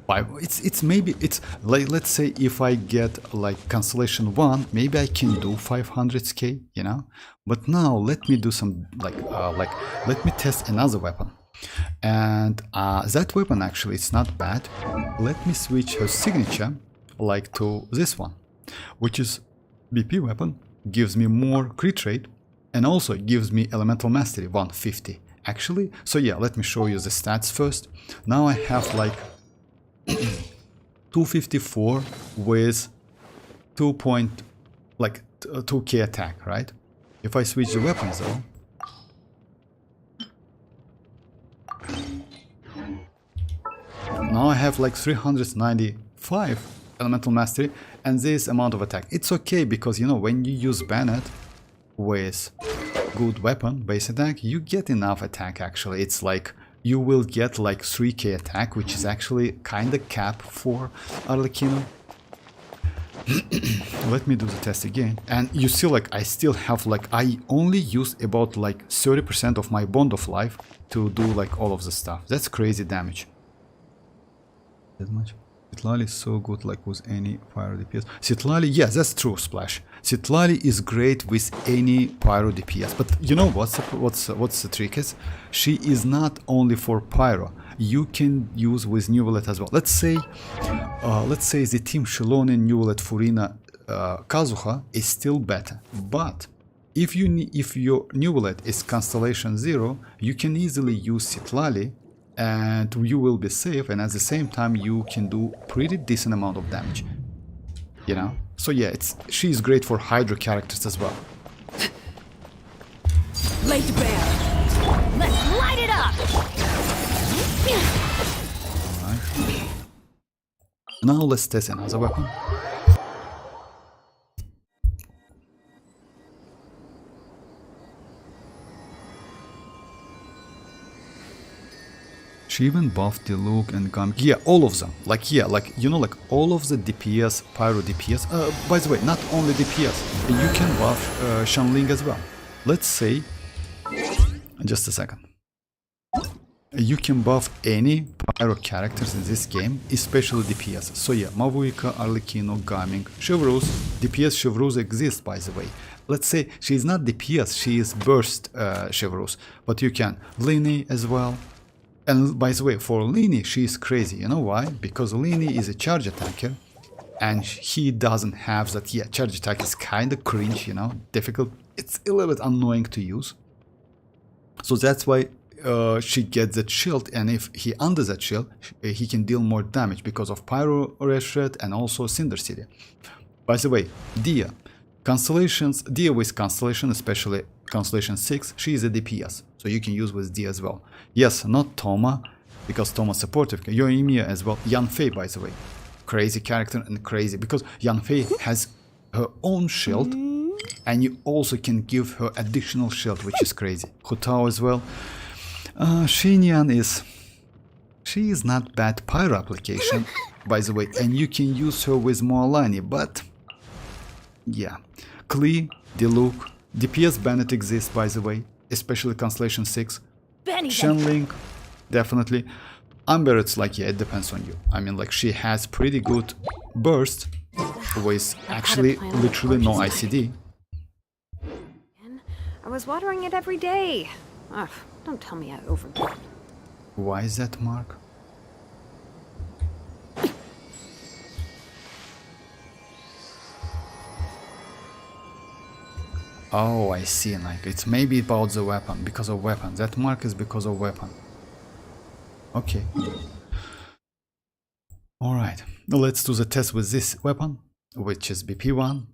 5. It's maybe it's like, let's say if I get like Constellation 1, maybe I can do 500k, you know. But now let me do some like let me test another weapon. And that weapon actually it's not bad. Let me switch her signature like to this one, which is BP weapon, gives me more crit rate and also gives me elemental mastery 150 actually. So yeah, let me show you the stats first. Now I have like 254 with 2k attack, right? If I switch the weapons though, now I have like 395 elemental mastery and this amount of attack. It's okay because you know when you use Bennett with good weapon base attack, you get enough attack actually. It's like you will get like 3k attack, which is actually kind of cap for Arlecchino. Let me do the test again. And you see like I still have like I only used about like 30% of my bond of life to do like all of the stuff. That's crazy damage. That much. Citlali is so good like with any pyro DPS. Citlali, yeah, that's true, Splash. Citlali is great with any pyro DPS, but you know what's the trick is? She is not only for pyro. You can use with Neuvillette as well. Let's say the team Xilonen, Neuvillette, Furina, Kazuha is still better. But if your Neuvillette is Constellation 0, you can easily use Citlali and you will be safe, and at the same time you can do pretty decent amount of damage, you know. So yeah, she's great for Hydra characters as well. Laid bare. Let's light it up! Alright. Now let's test another weapon. She even buffed the look and gum. Yeah, all of them. Like, yeah, like, you know, like all of the DPS, pyro DPS. By the way, not only DPS. You can buff Xianyun as well. Let's say, just a second. You can buff any pyro characters in this game, especially DPS. So yeah, Mavuika, Arlecchino, Gaming, Chevreuse. DPS Chevreuse exists, by the way. Let's say she's not DPS, she is burst Chevreuse. But you can Lumine as well. And by the way, for Lumine, she is crazy. You know why? Because Lumine is a charge attacker, and he doesn't have that. Yeah, charge attack is kind of cringe, you know, difficult. It's a little bit annoying to use. So that's why she gets that shield, and if he under that shield, he can deal more damage because of Pyro Reshret and also Cinder City. By the way, Dia. Constellations, deal with Constellation, especially Constellation 6, she is a DPS, so you can use with D as well. Yes, not Toma, because Toma's supportive. Yoimiya as well. Yanfei, by the way. Crazy character and crazy, because Yanfei has her own shield, and you also can give her additional shield, which is crazy. Hutao as well. Xianyun is... She is not bad pyro application, by the way, and you can use her with mualani, but... Yeah. Klee, Diluc, DPS Bennett exists, by the way, especially Constellation 6. Shenling, definitely. Amber, it's like, yeah, it depends on you. I mean, like, she has pretty good burst with actually literally no ICD. I was watering it every day. Ugh, don't tell me I overdid. Why is that, Mark? Oh, I see, like, it's maybe about the weapon, because of weapon. That mark is because of weapon. Okay. Alright, let's do the test with this weapon, which is BP1.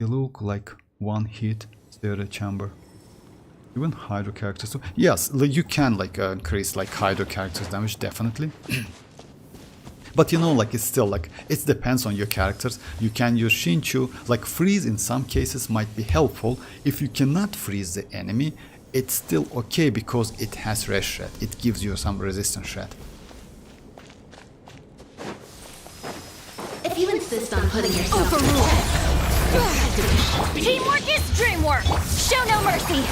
You look like one hit, stereo chamber. Even Hydro characters too. Yes, you can like increase like Hydro characters damage, definitely. But you know, like, it's still like, it depends on your characters. You can use Shinchu, like freeze in some cases might be helpful. If you cannot freeze the enemy, it's still okay because it has res shred. It gives you some resistance shred. If you insist on putting yourself to the test, Teamwork is dreamwork! Show no mercy!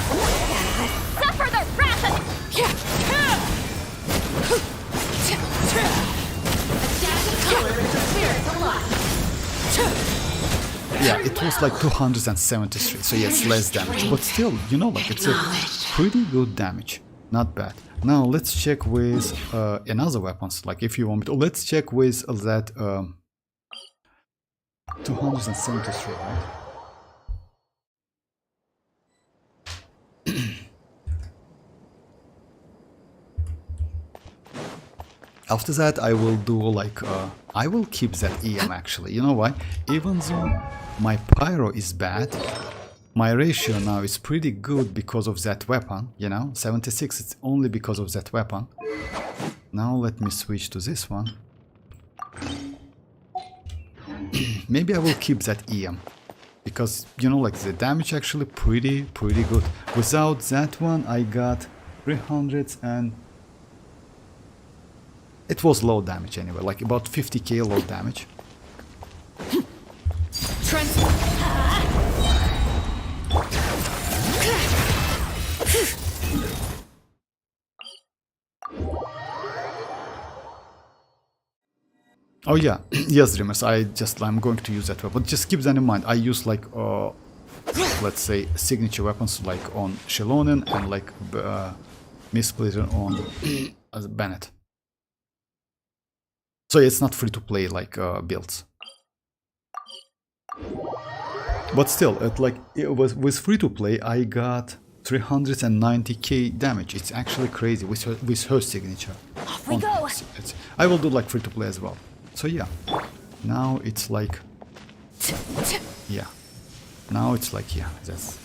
Suffer the wrath of... Yeah, it was like 273, so yes, less damage. But still, you know, like, it's a pretty good damage. Not bad. Now, let's check with another weapons. Like, if you want me to, let's check with that 273, right? After that, I will do like, I will keep that EM actually. You know why? Even though my pyro is bad, my ratio now is pretty good because of that weapon, you know? 76, it's only because of that weapon. Now let me switch to this one. Maybe I will keep that EM. Because, you know, like, the damage actually pretty good. Without that one, I got 300 and... It was low damage anyway, like about 50k low damage. Oh yeah, yes, Dreamers, I'm going to use that weapon. Just keep that in mind. I use like, let's say, signature weapons like on Xilonen and like Misplitter on Bennett. So it's not free to play like builds. But still, it was free to play. I got 390k damage. It's actually crazy with her signature. Off we go. I will do like free to play as well. So yeah, now it's like, yeah, now it's like, yeah, that's.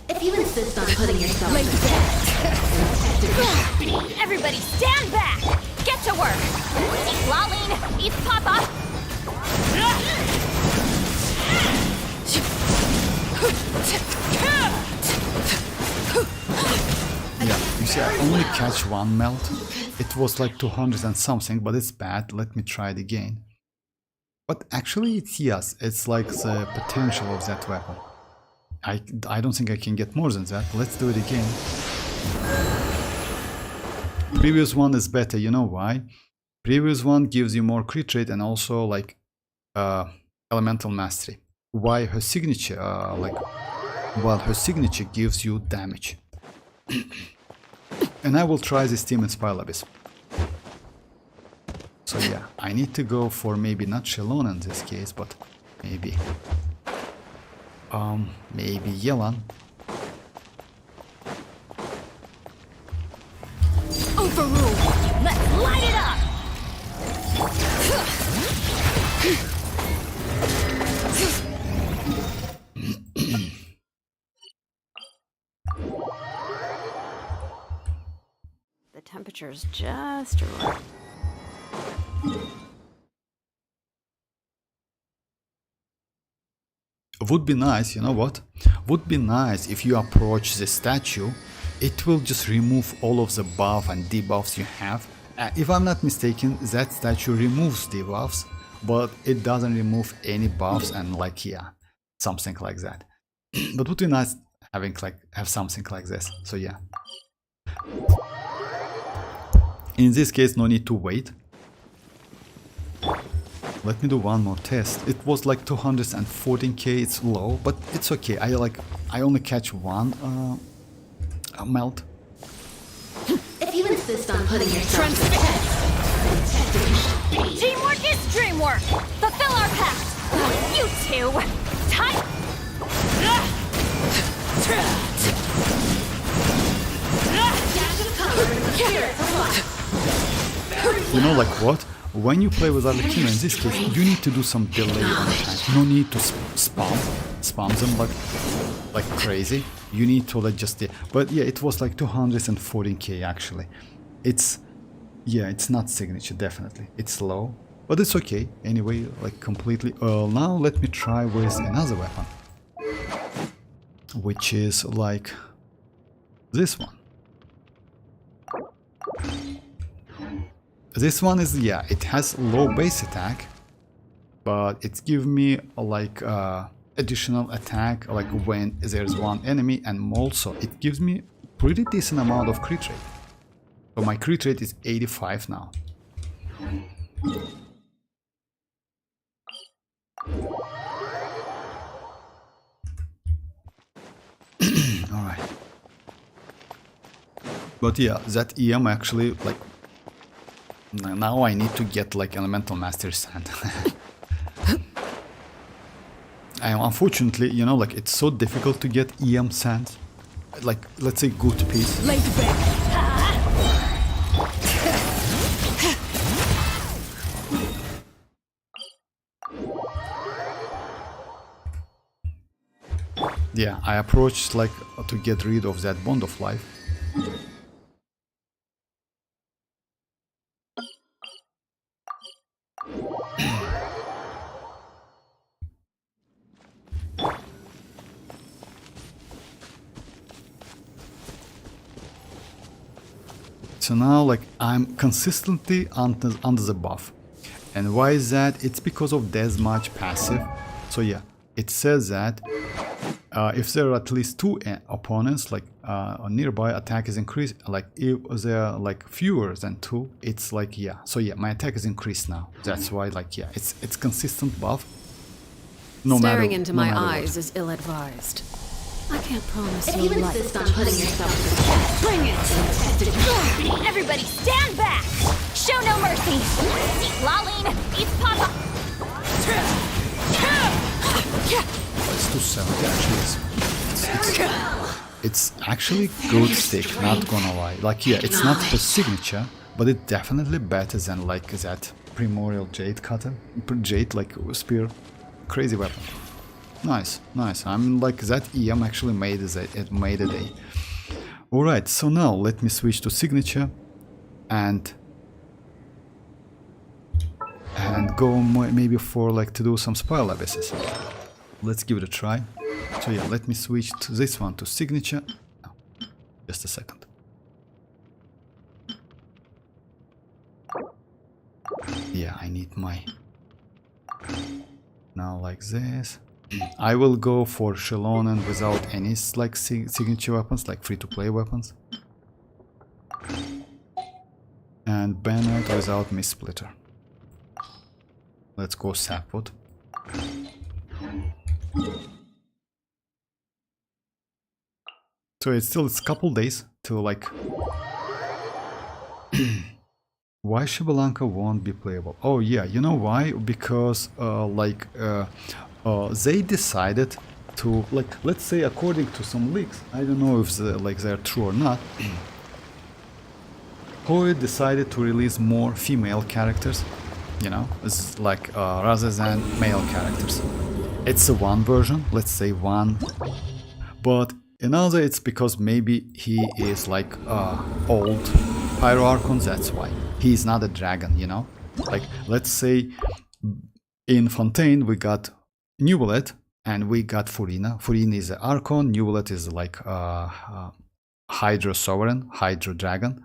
if you insist on putting yourself to the test, Everybody stand back! Get to work! Citlali, eat Papa! Yeah, you see, I only catch one melt. It was like 200 and something, but it's bad. Let me try it again. But actually, yes, it's like the potential of that weapon. I don't think I can get more than that. Let's do it again. Previous one is better, you know why? Previous one gives you more crit rate and also like elemental mastery. Why her signature, while her signature gives you damage. And I will try this team in Spiral Abyss. So yeah, I need to go for maybe not Xilonen in this case, but maybe Yelan. Overrule! Let's light the temperature's just right. Would be nice, you know what? Would be nice if you approach the statue, it will just remove all of the buff and debuffs you have. If I'm not mistaken, that statue removes debuffs, but it doesn't remove any buffs and like, yeah, something like that. But would be nice having have something like this. So yeah. In this case, no need to wait. Let me do one more test. It was like 214k, it's low, but it's okay. I only catch one melt. If you insist on putting yourself to the test. Teamwork is dreamwork! Fulfill our pact! You two! Time! You know, like what? When you play with arlecchino, in this case, you need to do some delay on attack. No need to spam them like crazy. You need to like just but yeah, it was like 214k actually. It's not signature, definitely. It's low, but it's okay. Anyway, like completely. Now let me try with another weapon, which is like this one. This one is, yeah, it has low base attack, but it gives me like additional attack like when there's one enemy, and also it gives me pretty decent amount of crit rate. So my crit rate is 85 now. Alright. But yeah, that EM actually, like, now I need to get like Elemental Master Sand. And unfortunately, you know, like it's so difficult to get EM sand. Like, let's say good piece. Yeah, I approached like to get rid of that bond of life. So now, like, I'm consistently under the buff. And why is that? It's because of Deathmatch passive. So yeah, it says that if there are at least 2 opponents, like nearby, attack is increased. Like if there are like fewer than 2, it's like, yeah. So yeah, my attack is increased now. That's why, like, yeah, it's consistent buff. Staring into my eyes is ill-advised. I can't promise If you'll you like insist on putting yourself to the test. Bring it! Everybody stand back! Show no mercy! Citlali, it's Papa! It's 270 actually. It's actually good stick, not gonna lie. Like, yeah, it's not the signature, but it's definitely better than like that Primordial Jade cutter, Jade like spear, crazy weapon. Nice, nice. I'm like that EM actually made a day. Alright, so now let me switch to signature and go maybe for like to do some spiral abysses. Let's give it a try. So yeah, let me switch to this one to signature. Oh, just a second. Yeah, I need my... Now like this. I will go for Xilonen without any like signature weapons, like free-to-play weapons. And Bennett without Mist Splitter. Let's go Sapwood. So it's a couple days to like... Why Shibalanka won't be playable? Oh yeah, you know why? Because they decided to, like, let's say according to some leaks, I don't know if they're true or not, Hoyo decided to release more female characters, you know, it's like rather than male characters. It's a one version, let's say one, but another it's because maybe he is like old Pyro Archons, that's why. He's not a dragon, you know? Like, let's say in Fontaine we got Neuvillette and we got Furina. Furina is an Archon, Neuvillette is like Hydro Sovereign, Hydro Dragon.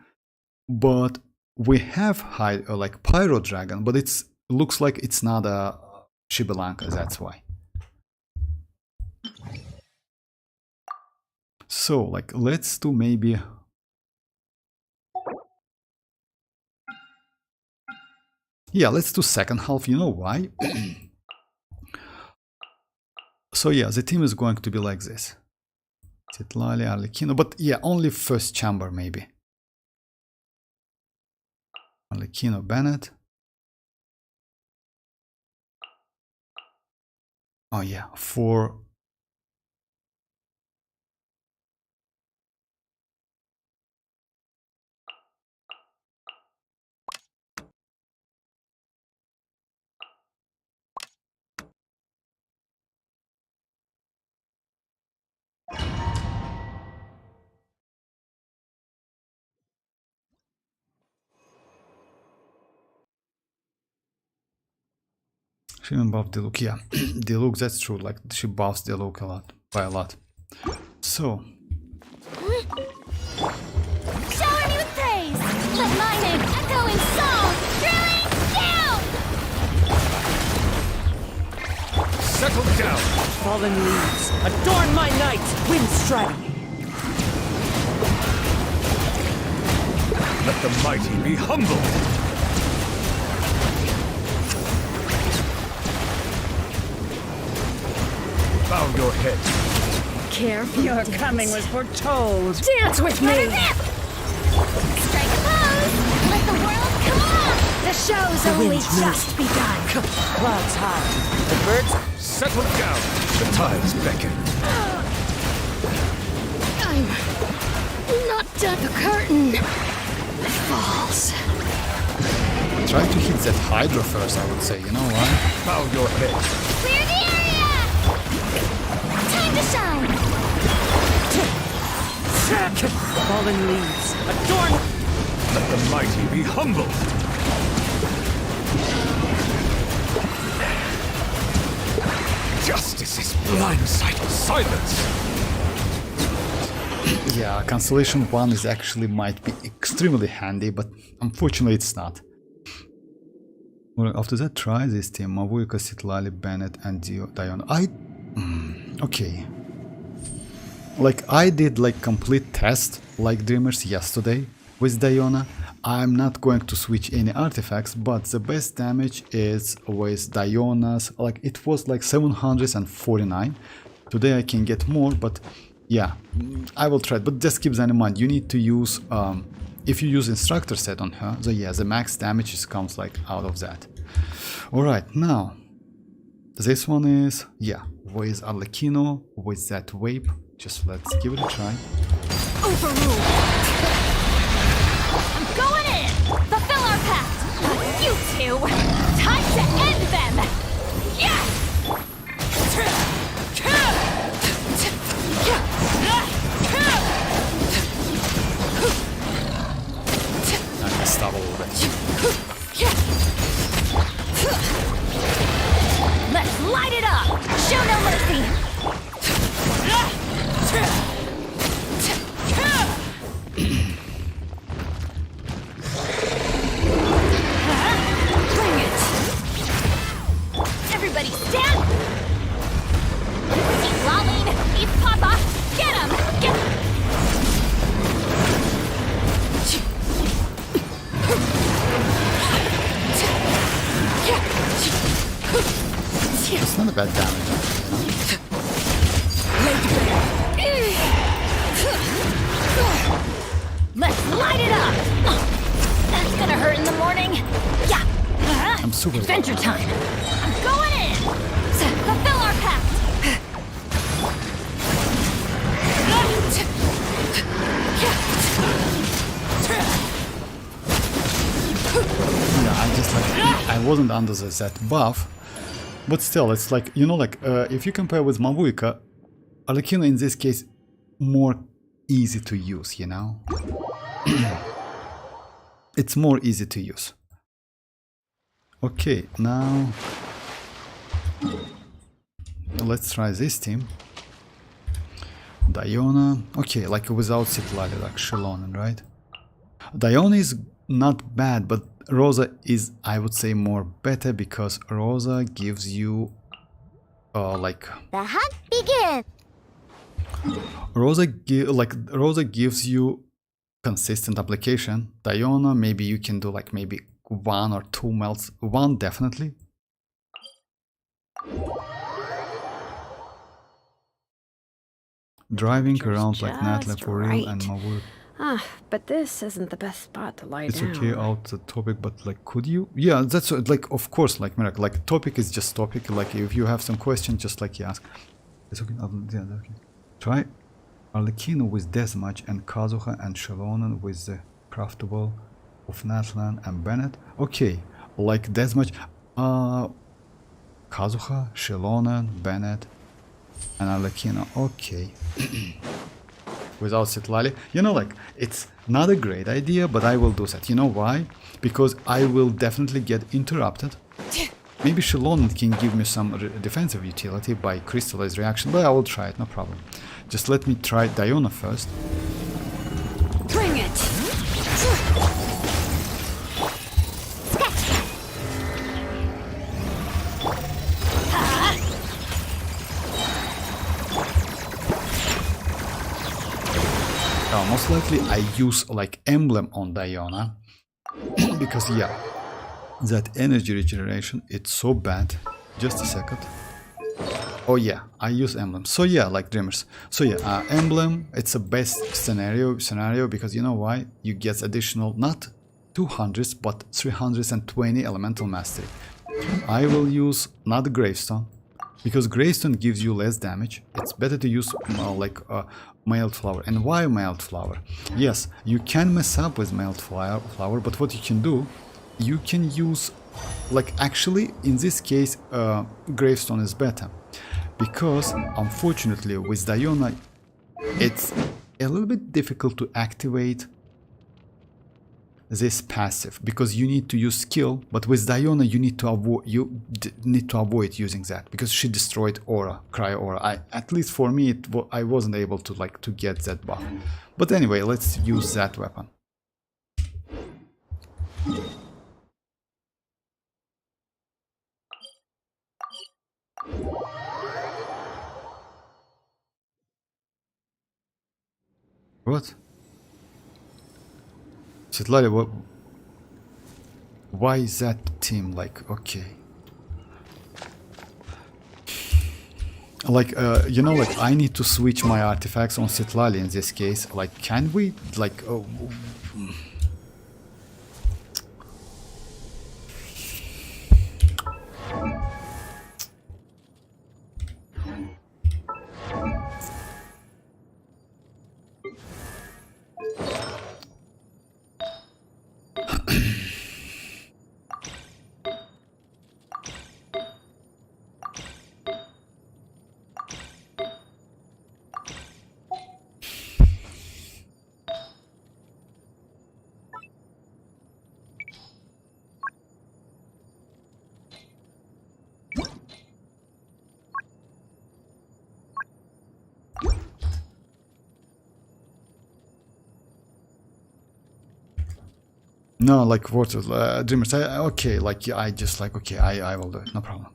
But we have like Pyro Dragon, but it looks like it's not a Shibelanka, that's why. So, like, let's do maybe... Yeah, let's do second half, you know why? So yeah, the team is going to be like this. Citlali, arlecchino, but yeah, only first chamber maybe. Arlecchino, Bennett. Oh yeah, for... She even buffed Diluc, yeah. Diluc, that's true, like she buffs Diluc a lot, by a lot. So... Shower me with praise! Let my name echo in song! Drilling down! Settle down! Fallen leaves, adorn my night! Wind strike! Let the mighty be humble! Bow your head. Careful. Your coming was foretold. Dance with me! Strike a pose! Let the world come on! The show's only just begun! Clouds high. The birds... Settle down! The tides beckon. I'm not done. The curtain falls. Try to hit that Hydra first, I would say, you know why? Bow your head. Clear the area! Time to shine! Fallen leaves, adorn... Let the mighty be humble. Justice is blindsided. Silence! Yeah, Constellation 1 is actually might be extremely handy, but unfortunately it's not. Well, after that, try this team. Mavuika, Citlali, Bennett, and Diona. Okay. Like, I did like complete test, like Dreamers, yesterday with Diona. I'm not going to switch any artifacts, but the best damage is with Diona's. Like, it was like 749. Today I can get more, but yeah, I will try it. But just keep that in mind. You need to use, if you use instructor set on her, so yeah, the max damage comes like out of that. Alright, now, this one is, yeah, with Arlecchino, with that wave. Just let's give it a try. Overruled! I'm going in! Fulfill our pact! You two! Time to end them! Yes! I can stop a little bit. Let's light it up! Show no mercy! Bring it! Everybody stand! Eat Lumine! Eat Papa! Get him! Get him! It's not a bad damage, actually, Let's light it up! That's gonna hurt in the morning. Yeah. I'm super Adventure time. I'm going in. Fulfill our pact. Yeah, I just like, I wasn't under the Z buff, but still, it's like, you know, like, if you compare with Mavuika, Arlecchino in this case, more easy to use, you know? it's more easy to use. Okay, now let's try this team. Diona, okay, like without citlali, like Xilonen, right? Diona is not bad, but Rosa is, I would say, more better because Rosa gives you like The hunt begins. Rosa gives you consistent application. Diona, maybe you can do like maybe 1 or 2 melts, 1 definitely. Driving around like natlan for real and Mavuika. But this isn't the best spot to lie It's down. okay out the topic, but like could you? Yeah, that's like of course like Miracle. Like topic is just topic. Like if you have some question, just like you ask. It's okay. Yeah, okay. Try arlecchino with Deathmatch and Kazuha and Xilonen with the craftable of Natlan and Bennett. Okay, like Deathmatch, Kazuha, Xilonen, Bennett, and arlecchino. Okay. Without citlali, you know, like it's not a great idea, but I will do that. You know why? Because I will definitely get interrupted. Maybe Xilonen can give me some defensive utility by crystallized reaction, but I will try it, no problem. Just let me try Diona first. Bring it! Most likely I use like emblem on Diona because yeah, that energy regeneration, it's so bad. Just a second. Oh yeah, I use emblem. So yeah, like dreamers. So yeah, emblem, it's a best scenario because you know why? You get additional not 200s but 320 elemental mastery. I will use not gravestone because gravestone gives you less damage. It's better to use mailed flower. And why mailed flower? Yes, you can mess up with mailed flower, but what you can do, you can use, like actually in this case gravestone is better because unfortunately with Diona it's a little bit difficult to activate this passive because you need to use skill, but with Diona you need to avoid using that because she destroyed aura, cryo aura. At least for me I wasn't able to get that buff. But anyway, let's use that weapon. What? Citlali, what? Why is that team like okay? Like you know, like I need to switch my artifacts on Citlali in this case. Like, can we like? No, like what? Dreamers. Okay, like I just like okay. I will do it. No problem.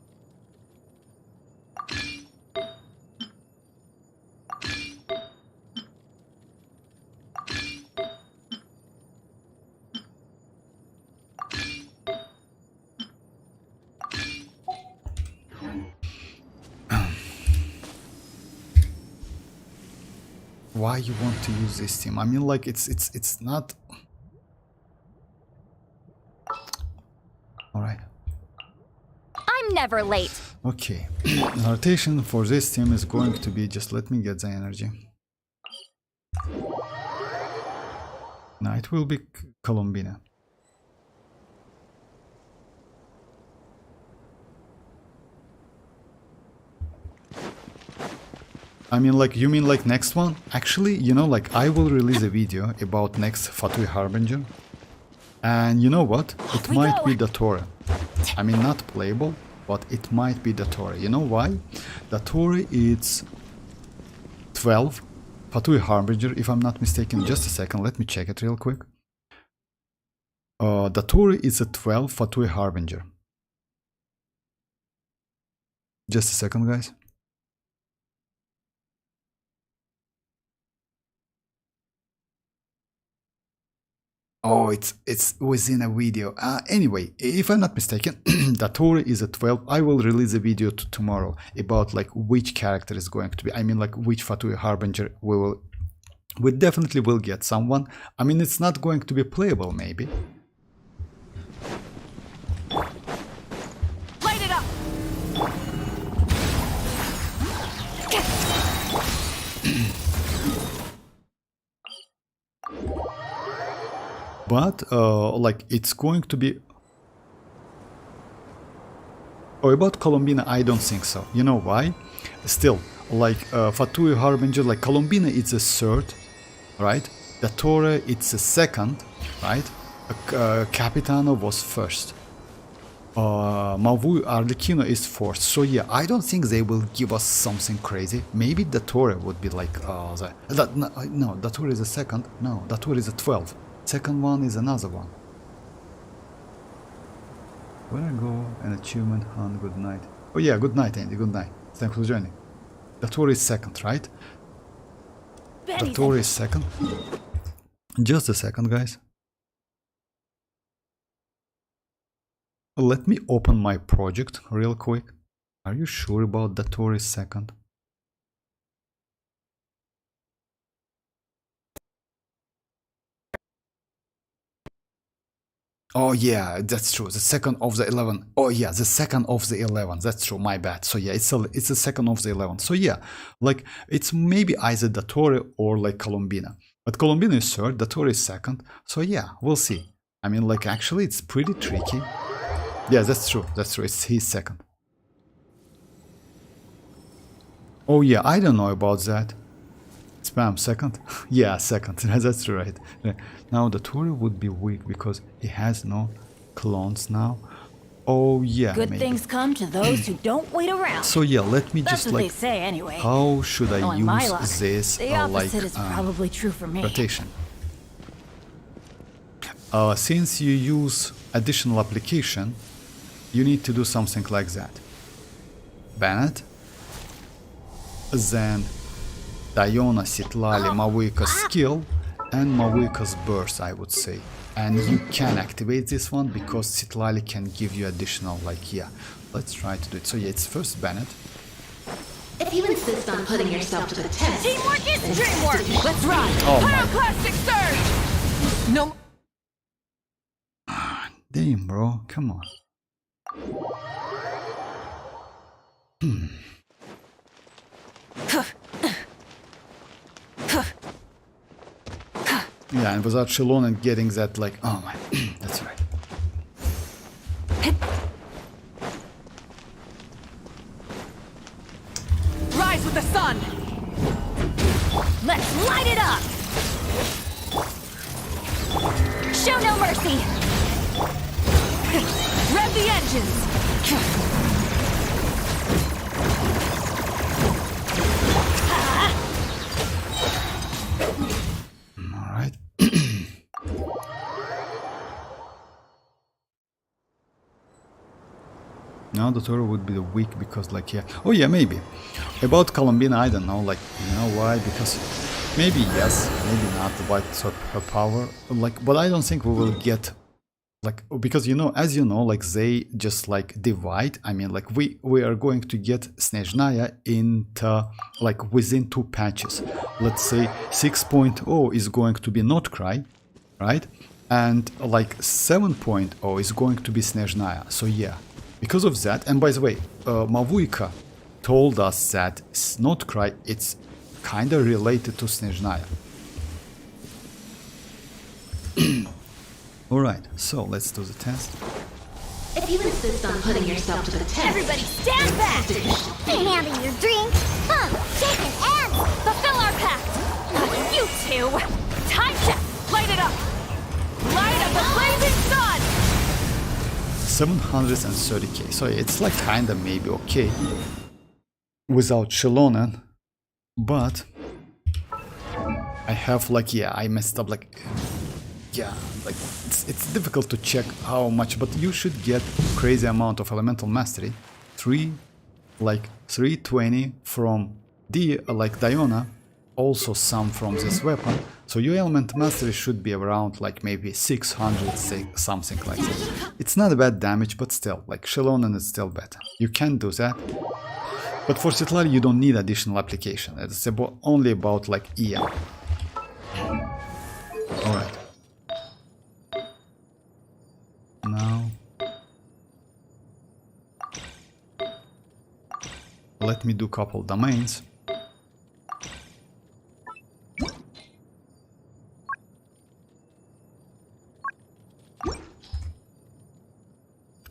Why you want to use this team? I mean, like it's not. Alright. I'm never late. Okay. The rotation for this team is going to be just let me get the energy. Now it will be Columbina. I mean, like, you mean like next one? Actually, you know, like I will release a video about next Fatui Harbinger. And you know what? It might be Datora. I mean, not playable, but it might be Datora. You know why? Datora is 12. Fatui Harbinger, if I'm not mistaken. Just a second, let me check it real quick. Datora is a 12 Fatui Harbinger. Just a second, guys. Oh, it's within a video. Anyway, if I'm not mistaken, Datora is a 12. I will release a video tomorrow about like which character is going to be. I mean, like which Fatui Harbinger we definitely will get someone. I mean, it's not going to be playable, maybe. Light it up. But like it's going to be. Oh, about Colombina, I don't think so. You know why? Still, like Fatui Harbinger, like Colombina, it's a third, right? Datora, it's a second, right? Capitano was first. Arlecchino is fourth. So yeah, I don't think they will give us something crazy. Maybe Datora would be like no, Datora is a second. No, Datora is a 12. Second one is another one. Where I go? An achievement hunt. Good night. Oh yeah, good night, Andy. Good night. Thanks for joining. Datora is second, right? Datora is second. Just a second, guys. Let me open my project real quick. Are you sure about Datora is second? Oh yeah, that's true. The second of the 11. Oh yeah, the second of the 11. That's true. My bad. So yeah, it's the second of the 11. So yeah, like it's maybe either Datora or like Colombina. But Colombina is third, Datora is second. So yeah, we'll see. I mean, like actually, it's pretty tricky. Yeah, that's true. That's true. He's second. Oh yeah, I don't know about that. Spam second? Yeah, second. That's right. Now the Datora would be weak because he has no clones now. Oh yeah. Good maybe. things come to those who don't wait around. So yeah, let me That's just what like. they say anyway. How should I Knowing my luck, use this the opposite is probably true for me. rotation? Since you use additional application, you need to do something like that. Bennett, then Diona, Citlali, Mavuika's skill, and Mavuika's burst, I would say. And you can activate this one because Citlali can give you additional, like, yeah. Let's try to do it. So yeah, it's first Bennett. If you insist on putting yourself to the test, Teamwork is dreamwork. Let's ride. Oh my. Pyroclastic surge. No. Damn, bro, come on. Yeah, and without Xilonen getting that, like, oh my, that's right. Rise with the sun. Let's light it up. Show no mercy. Rev the engines. Alright. Now the Toro would be the weak because, like, yeah. Oh yeah, maybe. About Colombina, I don't know, like, you know why? Because maybe yes, maybe not, what's her power. Like, but I don't think we will get, like, because, you know, as you know, like, they just, like, divide. I mean, like, we are going to get Snezhnaya into, like, within 2 patches. Let's say 6.0 is going to be Notcry, right? And, like, 7.0 is going to be Snezhnaya. So, yeah. Because of that, and by the way, Mavuika told us that Notcry, it's kind of related to Snezhnaya. Alright, so let's do the test. if you insist on putting yourself to the test, Everybody stand back. Handing your drink. Shaking and Fulfill our pact. you two. Time check. Light it up. Light up the blazing 730k. So it's like kinda maybe okay without Xilonen, but I have like, yeah, I messed up, like, yeah, like it's difficult to check how much, but you should get crazy amount of elemental mastery, 320 from like Diona, also some from this weapon. So your element mastery should be around like maybe 600, something like that. It's not a bad damage, but still, like Xilonen is still better. You can do that. But for citlali you don't need additional application. It's only about like EM. Alright. Now let me do couple domains.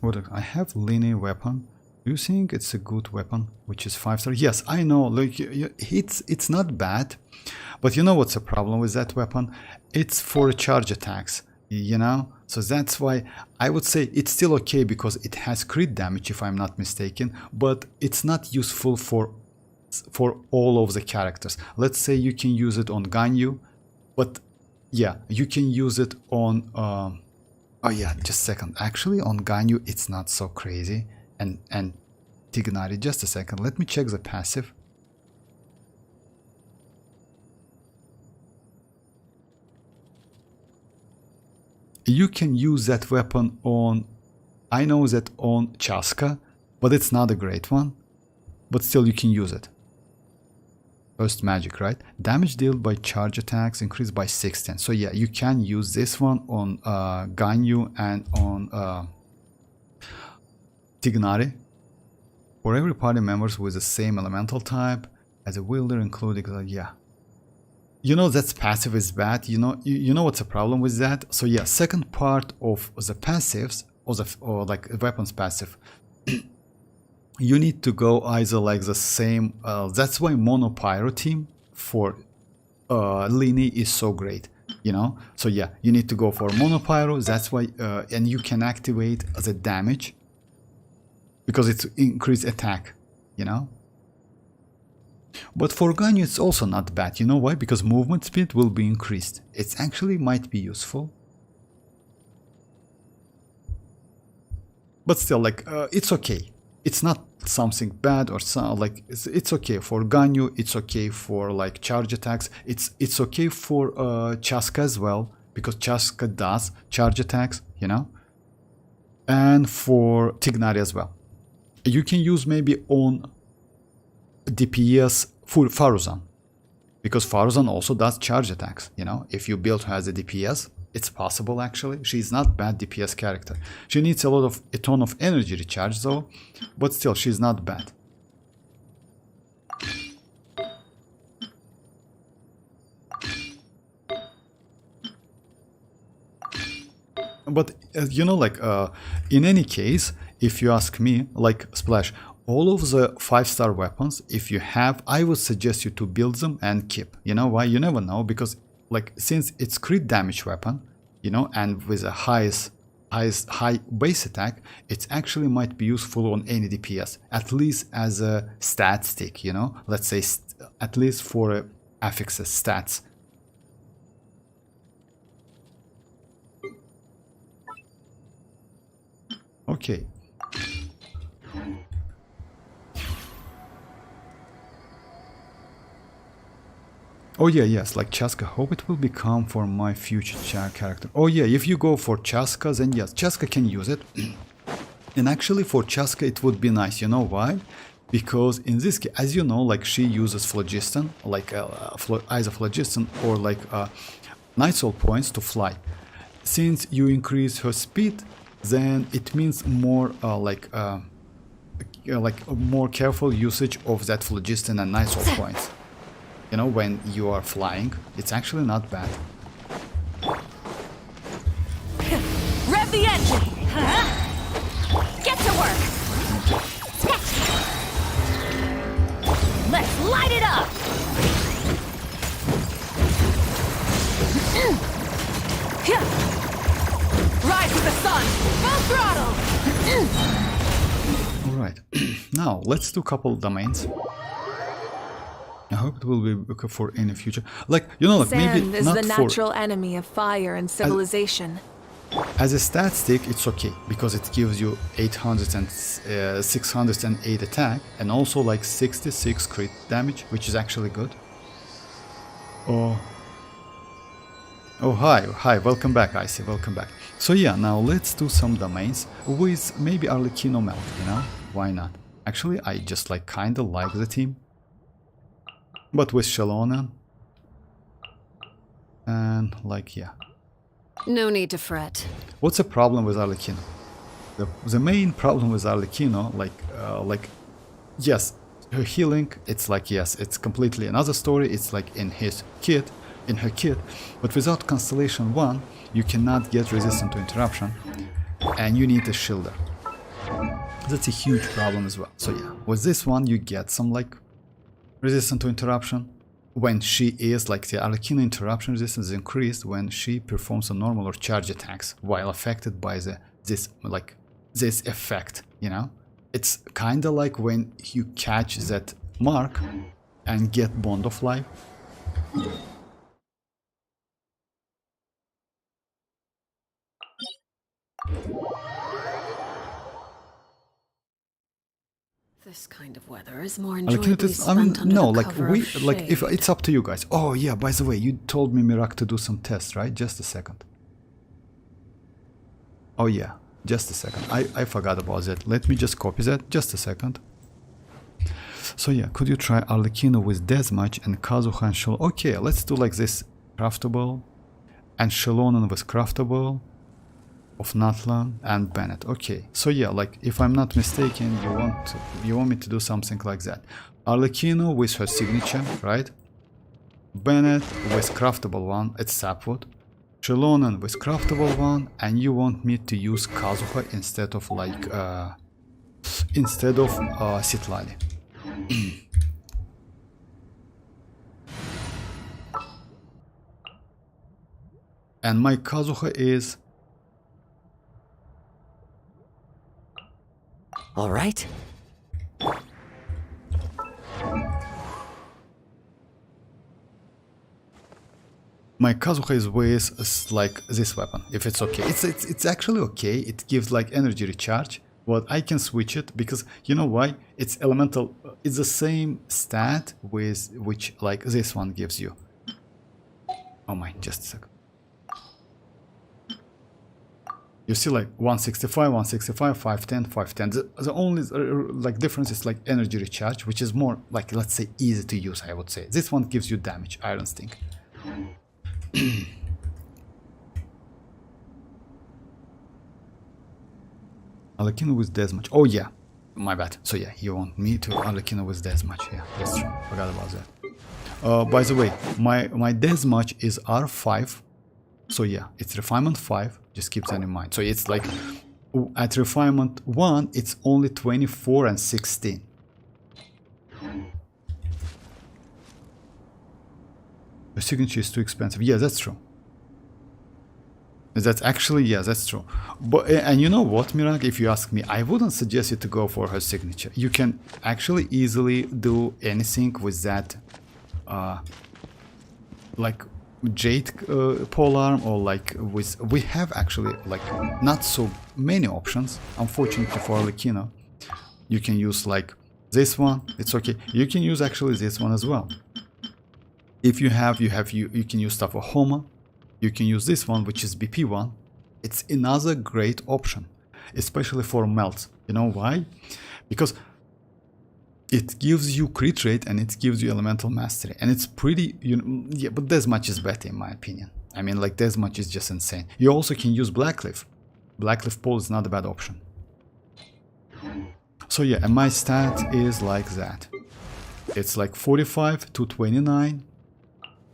What I have linear weapon. Do you think it's a good weapon, which is 5-star? Yes, I know. Like it's not bad, but you know what's the problem with that weapon? It's for charge attacks, you know. So that's why I would say it's still okay because it has crit damage, if I'm not mistaken, but it's not useful for all of the characters. Let's say you can use it on Ganyu, but yeah, you can use it on. Oh yeah, just a second. Actually, on Ganyu, it's not so crazy. And Tignari, just a second. Let me check the passive. You can use that weapon on, I know that on Chasca, but it's not a great one. But still, you can use it. First magic, right? Damage dealt by charge attacks increased by 16. So yeah, you can use this one on Ganyu and on Tignari. For every party members with the same elemental type as a wielder, including yeah. You know that's passive is bad. You know what's the problem with that? So yeah, second part of the passives or like weapons passive. You need to go either like the same. That's why mono pyro team for Lini is so great, you know. So yeah, you need to go for mono pyro. That's why, and you can activate the damage because it's increased attack, you know. But for Ganyu, it's also not bad. You know why? Because movement speed will be increased. It actually might be useful. But still, like it's okay. It's not something bad or like it's okay for Ganyu. It's okay for like charge attacks. It's okay for Chasca as well because Chasca does charge attacks, you know. And for Tignari as well. You can use maybe on DPS for Faruzan because Faruzan also does charge attacks, you know. If you build her as a DPS, it's possible actually. She's not bad DPS character. She needs a ton of energy recharge though, but still she's not bad. But you know, like in any case, if you ask me, like Splash, all of the 5-star weapons, if you have, I would suggest you to build them and keep. You know why? You never know, because like since it's crit damage weapon, you know, and with a high base attack, it actually might be useful on any DPS, at least as a stat stick, you know. Let's say at least for affixes stats. Okay. Oh yeah, yes, like Chasca. Hope it will become for my future character. Oh yeah, if you go for Chasca, then yes, Chasca can use it. And actually for Chasca it would be nice, you know why? Because in this case, as you know, like she uses phlogiston, like either phlogiston or like night soul points to fly. Since you increase her speed, then it means more like more careful usage of that phlogiston and night soul points. You know, when you are flying, it's actually not bad. Rev the engine! Get to work! Let's light it up! Rise with the sun! Full throttle! Alright, now let's do a couple domains. I hope it will be okay for any future. Like, you know, like maybe Sand is not the for... natural enemy of fire and civilization. As a stat stick, it's okay, because it gives you 800 and 608 attack, and also like 66 crit damage, which is actually good. Oh, hi, welcome back, Icy, welcome back. So yeah, now let's do some domains with maybe Arlecchino Melt, you know? Why not? Actually, I just like kinda like the team. But with Xilonen. And like, yeah. No need to fret. What's the problem with Arlecchino? The main problem with Arlecchino, like, yes, her healing, it's like, yes, it's completely another story, it's like in her kit, but without Constellation 1, you cannot get resistant to interruption, and you need a shielder. That's a huge problem as well. So yeah, with this one, you get some like resistant to interruption. When she is, like, the Arlecchino interruption resistance is increased when she performs a normal or charge attacks while affected by this effect, you know? It's kinda like when you catch that mark and get Bond of Life. This kind of weather is more enjoyably spent under no, the like cover of shade. if it's up to you guys. Oh yeah, by the way, you told me Mirak to do some tests, right? Just a second. Oh yeah, just a second. I forgot about that. Let me just copy that. Just a second. So yeah, could you try Arlecchino with Deathmatch and Kazuha and Xilonen? Okay, let's do like this. Craftable and Xilonen with craftable of Natlan and Bennett. Okay, so yeah, like if I'm not mistaken, you want me to do something like that. Arlecchino with her signature, right? Bennett with craftable one, it's sapwood. Xilonen with craftable one, and you want me to use Kazuha instead of like citlali. And my Kazuha is... All right. My Kazuha is with like this weapon, if it's okay. It's actually okay. It gives like energy recharge, but I can switch it because you know why? It's elemental. It's the same stat with which like this one gives you. Oh my, just a second. You see like 165, 165, 510, 510. The only like difference is like energy recharge, which is more like, let's say, easy to use, I would say. This one gives you damage, Iron Sting. Arlecchino with Deathmatch. Oh yeah, my bad. So yeah, you want me to Arlecchino with Deathmatch. Yeah, that's true. Forgot about that. By the way, my Deathmatch is R5. So yeah, it's refinement 5. Just keep that in mind. So it's like at refinement 1, it's only 24 and 16. The signature is too expensive. Yeah, that's true. That's actually, yeah, that's true. But and you know what, Mirak, if you ask me, I wouldn't suggest you to go for her signature. You can actually easily do anything with that, like Jade polearm, or like with, we have actually like not so many options, unfortunately for Arlecchino. You can use like this one, it's okay. You can use actually this one as well. If you have, you can use stuff for Homa. You can use this one, which is BP1. It's another great option, especially for melts. You know why? Because it gives you crit rate and it gives you elemental mastery, and it's pretty, you know, yeah, but Deathmatch is better in my opinion. I mean, like Deathmatch is just insane. You also can use Blackcliff. Blackcliff pole is not a bad option. So yeah, and my stat is like that. It's like 45 to 29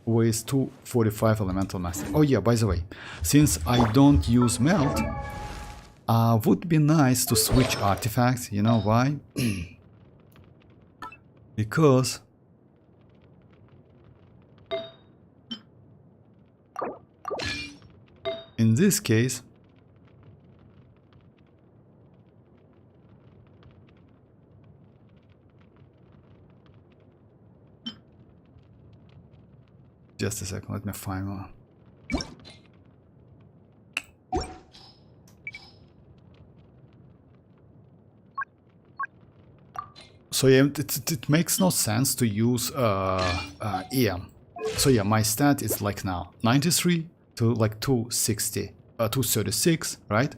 with 245 elemental mastery. Oh yeah, by the way, since I don't use melt, would be nice to switch artifacts. You know why? Because in this case, Just a second, let me find one. So yeah, it makes no sense to use EM. So yeah, my stat is like now 93 to like 260, 236, right?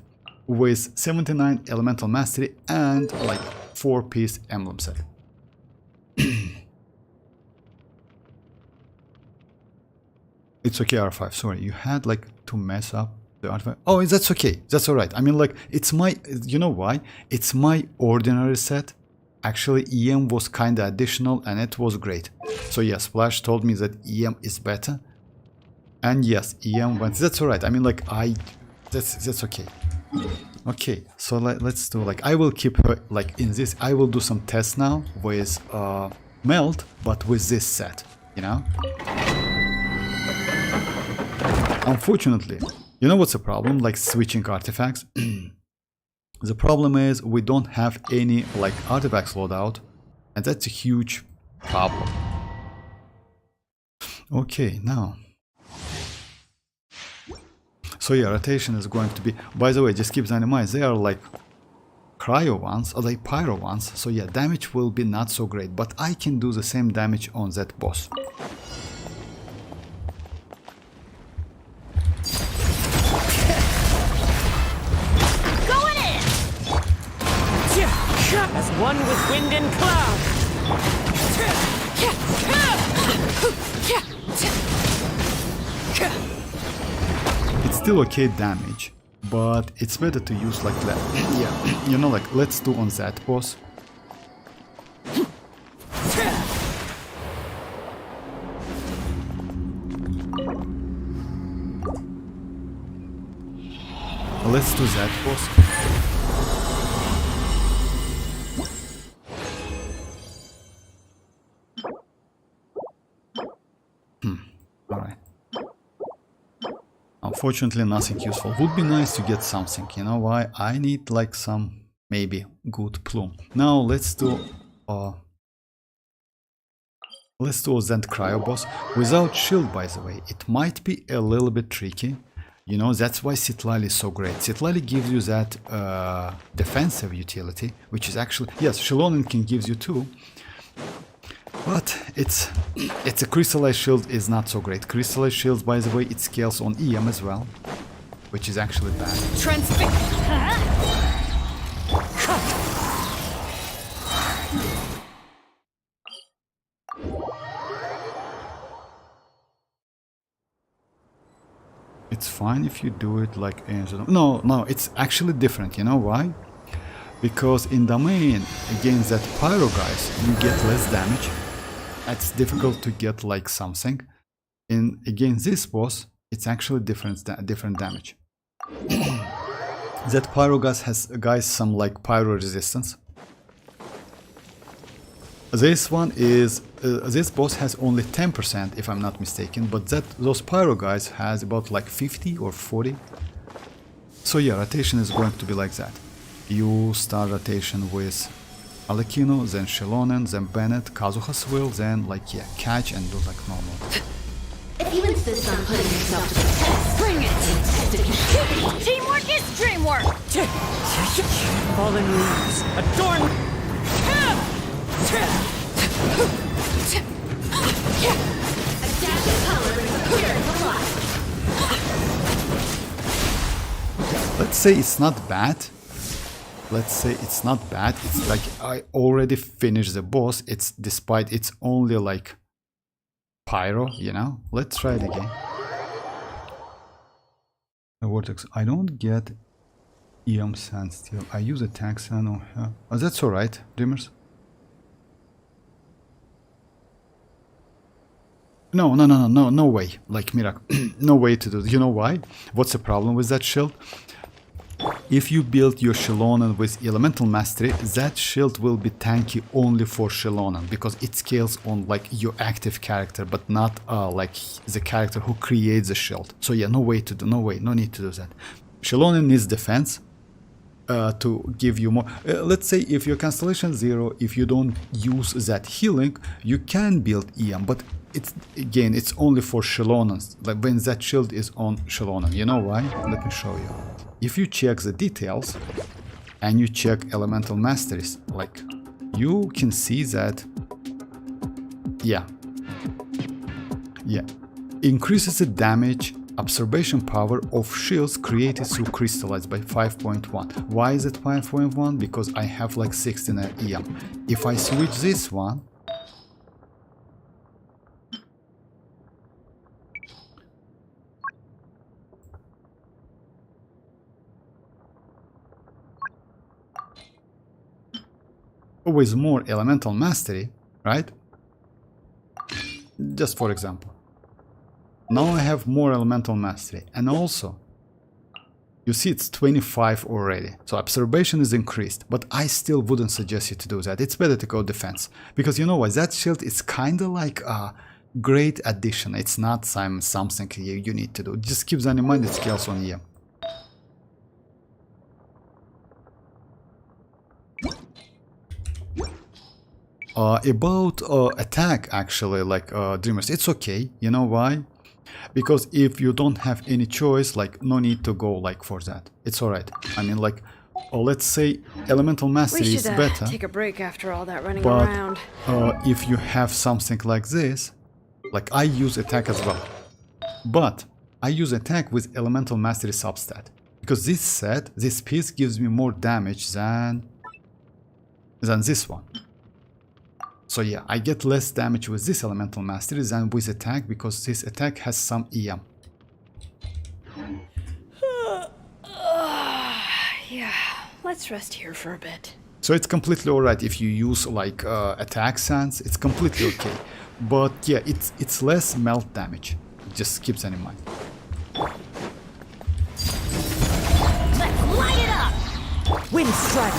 With 79 elemental mastery and like 4-piece emblem set. It's okay, R5. Sorry, you had like to mess up the artifact. Oh, that's okay. That's all right. I mean, like, it's my. You know why? It's my ordinary set. Actually, EM was kinda additional, and it was great. So yeah, Splash told me that EM is better, and yes, EM went. That's all right. I mean, like, that's okay. Okay, so let's do like I will keep her like in this. I will do some tests now with Melt, but with this set. You know. Unfortunately, you know what's the problem? Like switching artifacts. The problem is we don't have any like artifacts loadout, and that's a huge problem. Okay, now. So yeah, rotation is going to be. By the way, just keep that in mind. They are like cryo ones, or like pyro ones. So yeah, damage will be not so great, but I can do the same damage on that boss. As one with wind and cloud. It's still okay damage, but it's better to use like that. Yeah, you know, like let's do on that boss. Let's do that boss. Alright. Unfortunately, nothing useful. Would be nice to get something. You know why? I need like some maybe good plume. Now let's do Zend Cryo boss without shield. By the way, it might be a little bit tricky. You know, that's why citlali is so great. Citlali gives you that defensive utility, which is actually yes, Xilonen can gives you too. But it's a crystallized shield is not so great. Crystallized shields, by the way, it scales on EM as well, which is actually bad. It's fine if you do it like no, it's actually different. You know why? Because in domain against that pyro guys, you get less damage. It's difficult to get like something. In against this boss, it's actually different damage. That pyro guys has some like pyro resistance. This one is this boss has only 10% if I'm not mistaken, but those pyro guys has about like 50 or 40. So yeah, rotation is going to be like that. You start rotation with Arlecchino, then Xilonen, then Bennett, Kazuha's will, then like yeah, catch and do like normal. If you insist on putting yourself to the test, Bring it! Teamwork is dreamwork! Fallen leaves adorn. adaptive color is the spirit of life. Let's say it's not bad. Let's say it's not bad. It's like I already finished the boss. It's despite it's only like pyro, you know. Let's try it again. The vortex. I don't get EM sand still. I use a taxan or oh, that's all right, dreamers. No way. Like miracle, no way to do. You know why? What's the problem with that shield? If you build your Xilonen with elemental mastery, that shield will be tanky only for Xilonen because it scales on like your active character, but not like the character who creates the shield. So yeah, no need to do that. Xilonen needs defense to give you more. Let's say if your constellation 0, if you don't use that healing, you can build EM, but it's again, it's only for Xilonen, like when that shield is on Xilonen. You know why? Let me show you. If you check the details and you check elemental masteries, like you can see that, yeah, increases the damage absorption power of shields created through crystallized by 5.1. Why is it 5.1? Because I have like 16 EM. If I switch this one, with more elemental mastery, right? Just for example. Now I have more elemental mastery, and also you see it's 25 already, so absorption is increased, but I still wouldn't suggest you to do that. It's better to go defense, because you know what, that shield is kind of like a great addition. It's not something you need to do. Just keep that in mind, it scales on you. About attack, actually, like Dreamers, it's okay. You know why? Because if you don't have any choice, like no need to go like for that. It's alright. I mean, like, let's say elemental mastery is better. Take a break after all that running but, around. If you have something like this, like I use attack as well, but I use attack with elemental mastery substat, because this piece gives me more damage than this one. So yeah, I get less damage with this elemental mastery than with attack, because this attack has some EM. Yeah, let's rest here for a bit. So it's completely alright if you use like attack sense, it's completely okay. But yeah, it's less melt damage. Just keep that in mind. Let's light it up! Wind strike!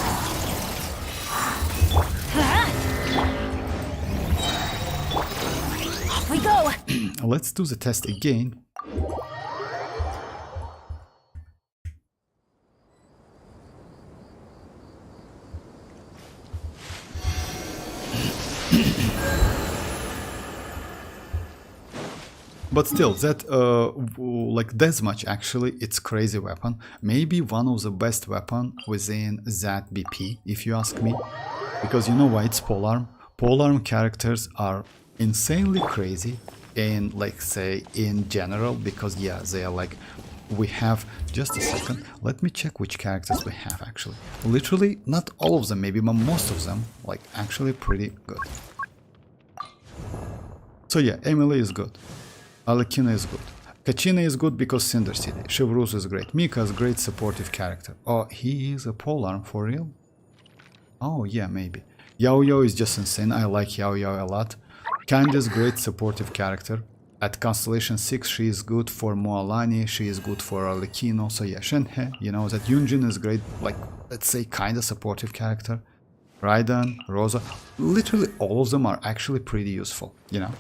Off we go! Let's do the test again. But still, that like deathmatch, actually, it's crazy weapon. Maybe one of the best weapon within that BP, if you ask me. Because you know why? It's polearm. Polearm characters are insanely crazy in, like, say, in general, because yeah, they are like, we have, just a second, let me check which characters we have actually. Literally, not all of them maybe, but most of them, like, actually pretty good. So yeah, Emily is good. Arlecchino is good. Kachina is good because Cinder City. Chevreuse is great. Mika is great supportive character. Oh, he is a polearm for real? Oh yeah, maybe. Yaoyao is just insane. I like Yaoyao a lot. Candy great supportive character. At Constellation 6 she is good for Mualani, she is good for Arlecchino. So yeah, Shenhe, you know, that Yunjin is great, like, let's say, kinda supportive character. Raiden, Rosa, literally all of them are actually pretty useful, you know.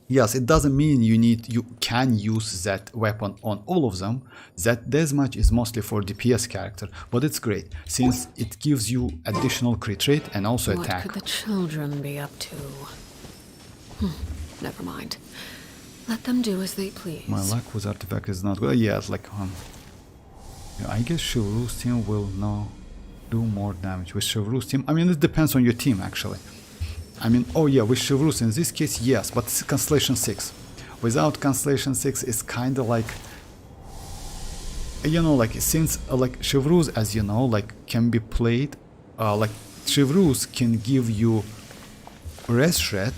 Yes, it doesn't mean you can use that weapon on all of them. That deathmatch is mostly for DPS character, but it's great since it gives you additional crit rate and also attack. What could the children be up to? Never mind. Let them do as they please. My luck with artifact is not good. Yeah, it's like yeah, I guess Chevreuse team will now do more damage with Chevreuse team. I mean, it depends on your team actually. I mean, oh yeah, with Chevreuse in this case, yes, but it's Constellation 6. Without Constellation 6, it's kind of like, you know, like, since, like, Chevreuse, as you know, like, can be played, like, Chevreuse can give you Res Shred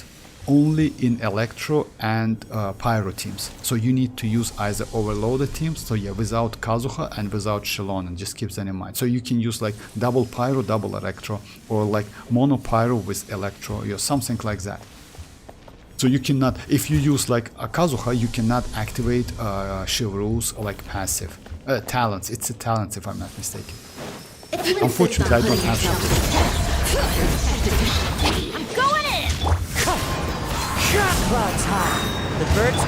only in Electro and Pyro teams. So you need to use either overloaded teams, so yeah, without Kazuha and without Xilonen, just keep that in mind. So you can use like double Pyro, double Electro, or like mono Pyro with Electro, or something like that. So you cannot, if you use like a Kazuha, you cannot activate Chevreuse like passive. Talents, it's a talent if I'm not mistaken. Unfortunately, I don't have Chevreuse. I'm going in! Clouds high. The birds.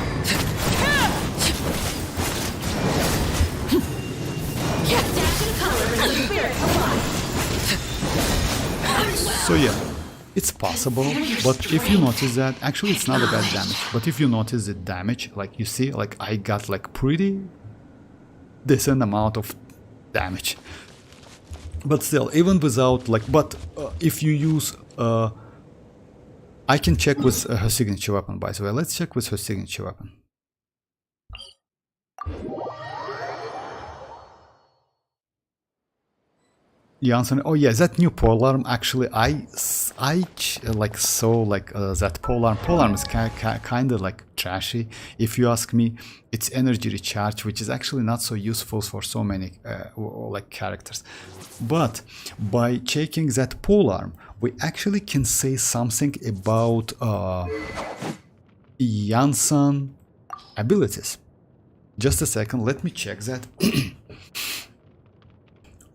Dashing color and spirit alive. So yeah, It's possible, but if you notice that, actually it's not a bad damage. But if you notice the damage, like you see, like I got like pretty decent amount of damage. But still, even without like, but if you use, I can check with her signature weapon, by the way. Let's check with her signature weapon. The answer, oh yeah, that new polearm, actually I like saw like that polearm is kind of like trashy if you ask me. It's energy recharge, which is actually not so useful for so many like characters, but by checking that polearm we actually can say something about Xianyun abilities. Just a second, let me check that.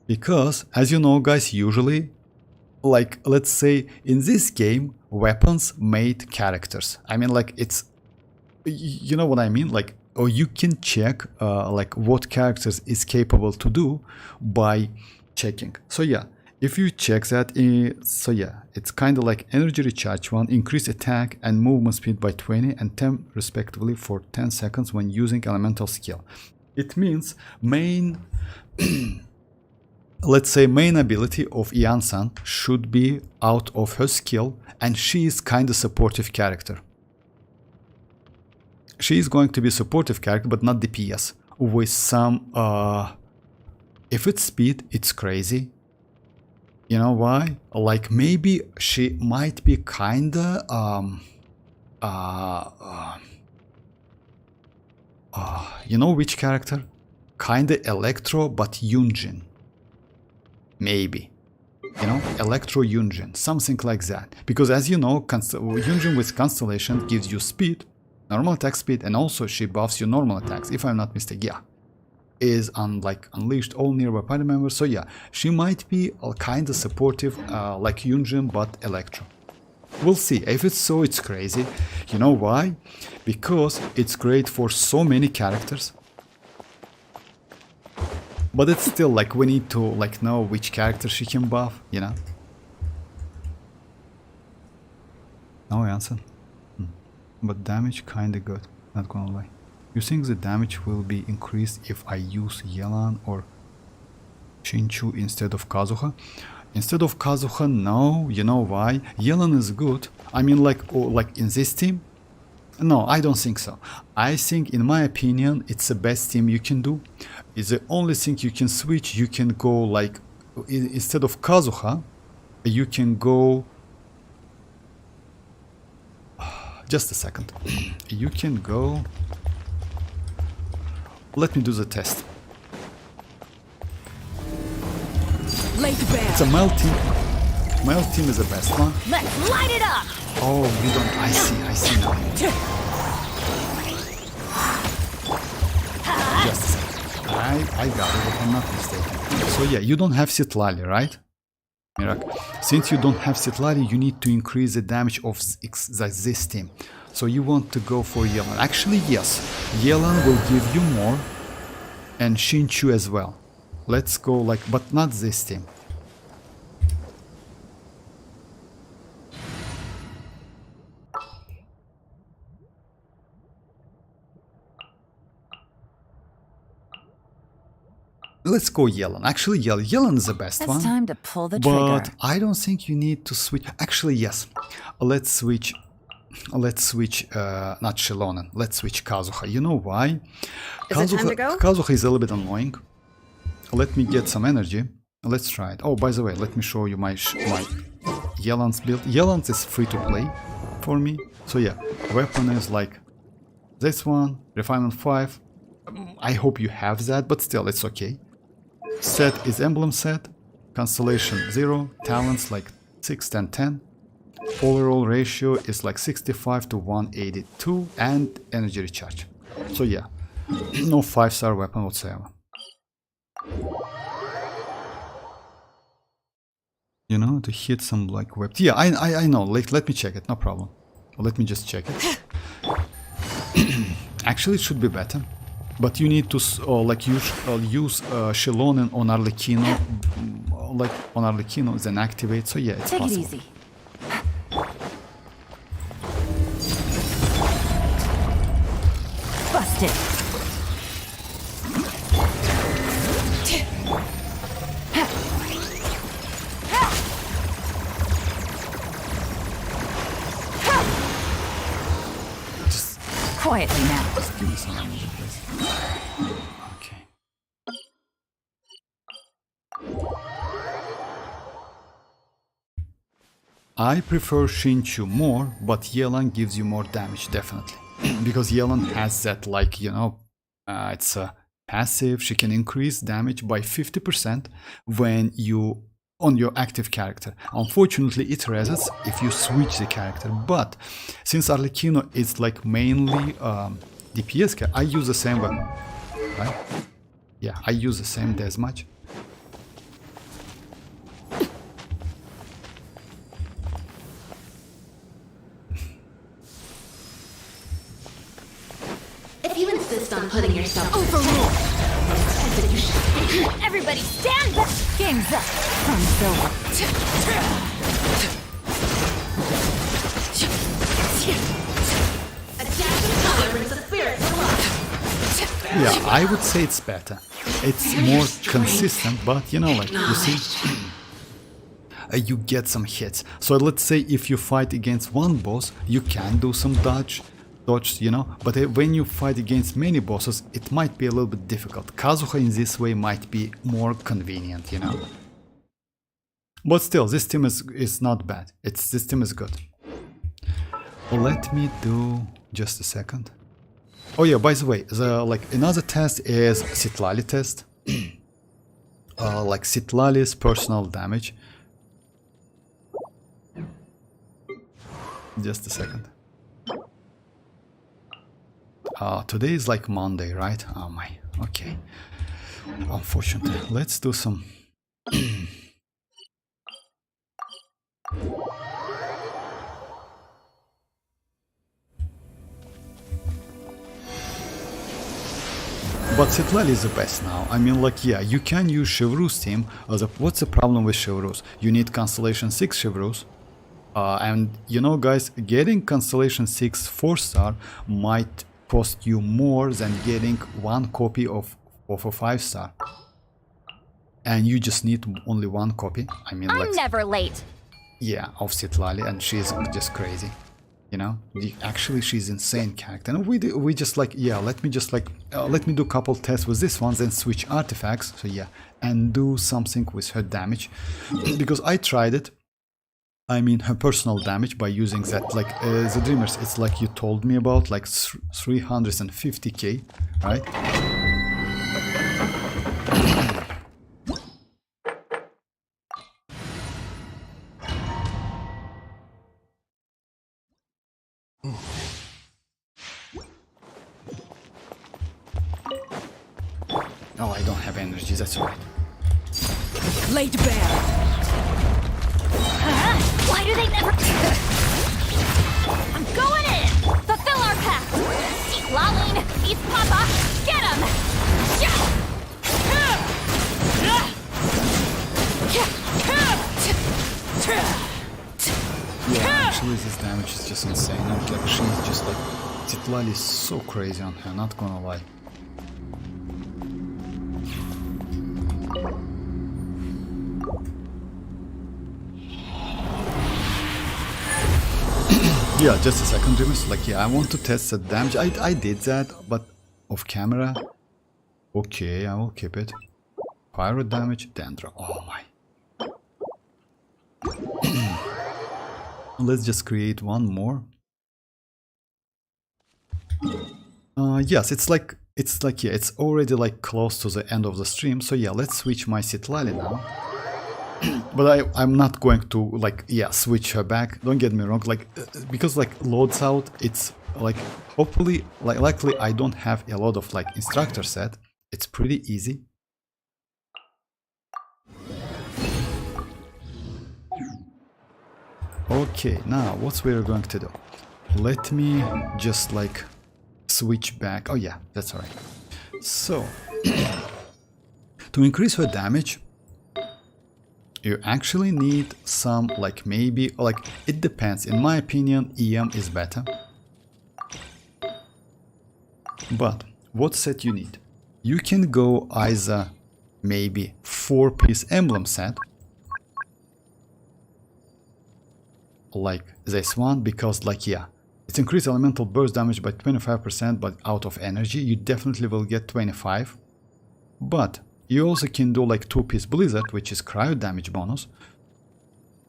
Because, as you know guys, usually, like, let's say, in this game, weapons made characters. I mean, like, it's, you know what I mean? Like, or you can check, like, what characters is capable to do by checking. So yeah, if you check that, so yeah, it's kind of like energy recharge 1, increase attack and movement speed by 20 and 10 respectively for 10 seconds when using elemental skill. It means main... let's say main ability of Xianyun should be out of her skill, and she is kind of supportive character. She is going to be supportive character, but not DPS. With some, if it's speed, it's crazy. You know why? Like maybe she might be kinda, you know which character? Kinda Electro, but Yunjin. Maybe, you know, Electro Yunjin, something like that. Because as you know, Yunjin with Constellation gives you speed, normal attack speed, and also she buffs your normal attacks, if I'm not mistaken. Yeah, is like unleashed all nearby party members. So yeah, she might be kind of supportive like Yunjin, but Electro. We'll see. If it's so, it's crazy. You know why? Because it's great for so many characters. But it's still like we need to like know which character she can buff, you know? No answer. But damage kinda good, not gonna lie. You think the damage will be increased if I use Yelan or Shinchu instead of Kazuha? Instead of Kazuha, no. You know why? Yelan is good. I mean, like, like in this team? No, I don't think so. I think, in my opinion, it's the best team you can do. It's the only thing you can switch. You can go like, instead of Kazuha, you can go... Just a second. You can go... Let me do the test. It's a male team. Male team is the best one. Let's light it up! Oh, you don't... I see now. Just a second. I got it, if I'm not mistaken. So yeah, you don't have citlali, right? Mirak. Since you don't have citlali, you need to increase the damage of this team. So you want to go for Yelan. Actually, yes. Yelan will give you more. And Shinchu as well. Let's go like... But not this team. Let's go Yelan. Actually, Yelan is the best one. It's time to pull the trigger. But I don't think you need to switch. Actually, yes. Let's switch. Not Xilonen. Let's switch Kazuha. You know why? Is it time to go? Kazuha is a little bit annoying. Let me get some energy. Let's try it. Oh, by the way, let me show you my Yelan's build. Yelan's is free to play for me. So yeah, weapon is like this one. Refinement 5. I hope you have that, but still, it's okay. Set is emblem set, constellation 0, talents like 6, 10, 10. Overall ratio is like 65 to 182 and energy recharge. So yeah, no 5-star weapon whatsoever. You know, to hit some like weapon. Yeah, I know. Like, let me check it. No problem. Let me just check it. Actually, it should be better. But you need to like use Xilonen on arlecchino, like on arlecchino, then activate. So yeah, it's possible. Take it easy. exhausted. Just Quietly now. give me some energy, please. Okay. I prefer Shinchu more, but Yelan gives you more damage, definitely. Because Yelan has that, like, you know, it's a passive. She can increase damage by 50% when you on your active character. Unfortunately, it resets if you switch the character. But since Arlecchino is like mainly DPS, I use the same weapon, right? Yeah, I use the same deathmatch. If you insist on putting yourself Overruled. Everybody stand back. Game's up. Fun's over. a dash of color brings the spirit to life. Yeah, I would say it's better. It's more consistent, but you know, like, you see, you get some hits. So let's say if you fight against one boss, you can do some dodge, you know, but when you fight against many bosses, it might be a little bit difficult. Kazuha in this way might be more convenient, you know. But still, this team is not bad. This team is good. Let me do just a second. Oh yeah, by the way, another test is citlali test. Like citlali's personal damage. Just a second. Today is like Monday, right? Oh my, okay. Unfortunately, let's do some... But citlali is the best now. I mean, like, yeah, you can use Chevreuse team. What's the problem with Chevreuse? You need Constellation 6 Chevreuse. And, you know, guys, getting Constellation 6 4-star might cost you more than getting one copy of a 5-star. And you just need only one copy. I mean, I'm like, never late. yeah, of citlali, and she's just crazy. You know, actually she's insane character. And we just like, yeah, let me do a couple tests with this one, then switch artifacts. So yeah, and do something with her damage. Because I tried it. I mean, her personal damage by using that, like, the Dreamers, it's like you told me about, like 350k, right? Oh, I don't have energy, that's right. Laid bare. Why do they never... I'm going in! Fulfill our path! Xilonen, eat Papa! Get him! Yeah, actually this damage is just insane. Like, she's just like... citlali is so crazy on her, not gonna lie. Yeah, just a second, Dreamers. Like, yeah, I want to test the damage. I did that, but off camera. Okay, I will keep it. Pyro damage, Dendro. Oh my. Let's just create one more. Yes, it's like, yeah, it's already like close to the end of the stream. So yeah, let's switch my citlali now. But I'm not going to, like, yeah, switch her back. Don't get me wrong, like, because like loads out, it's like, hopefully, like, likely I don't have a lot of like instructor set. It's pretty easy. Okay, now what we're going to do? Let me just like switch back. Oh yeah, that's all right. So to increase her damage, you actually need some, like, maybe, like, it depends. In my opinion, EM is better. But what set you need? You can go either maybe 4-piece emblem set, like this one, because like yeah, it increases elemental burst damage by 25%, but out of energy you definitely will get 25. But you also can do like 2-piece blizzard, which is cryo damage bonus,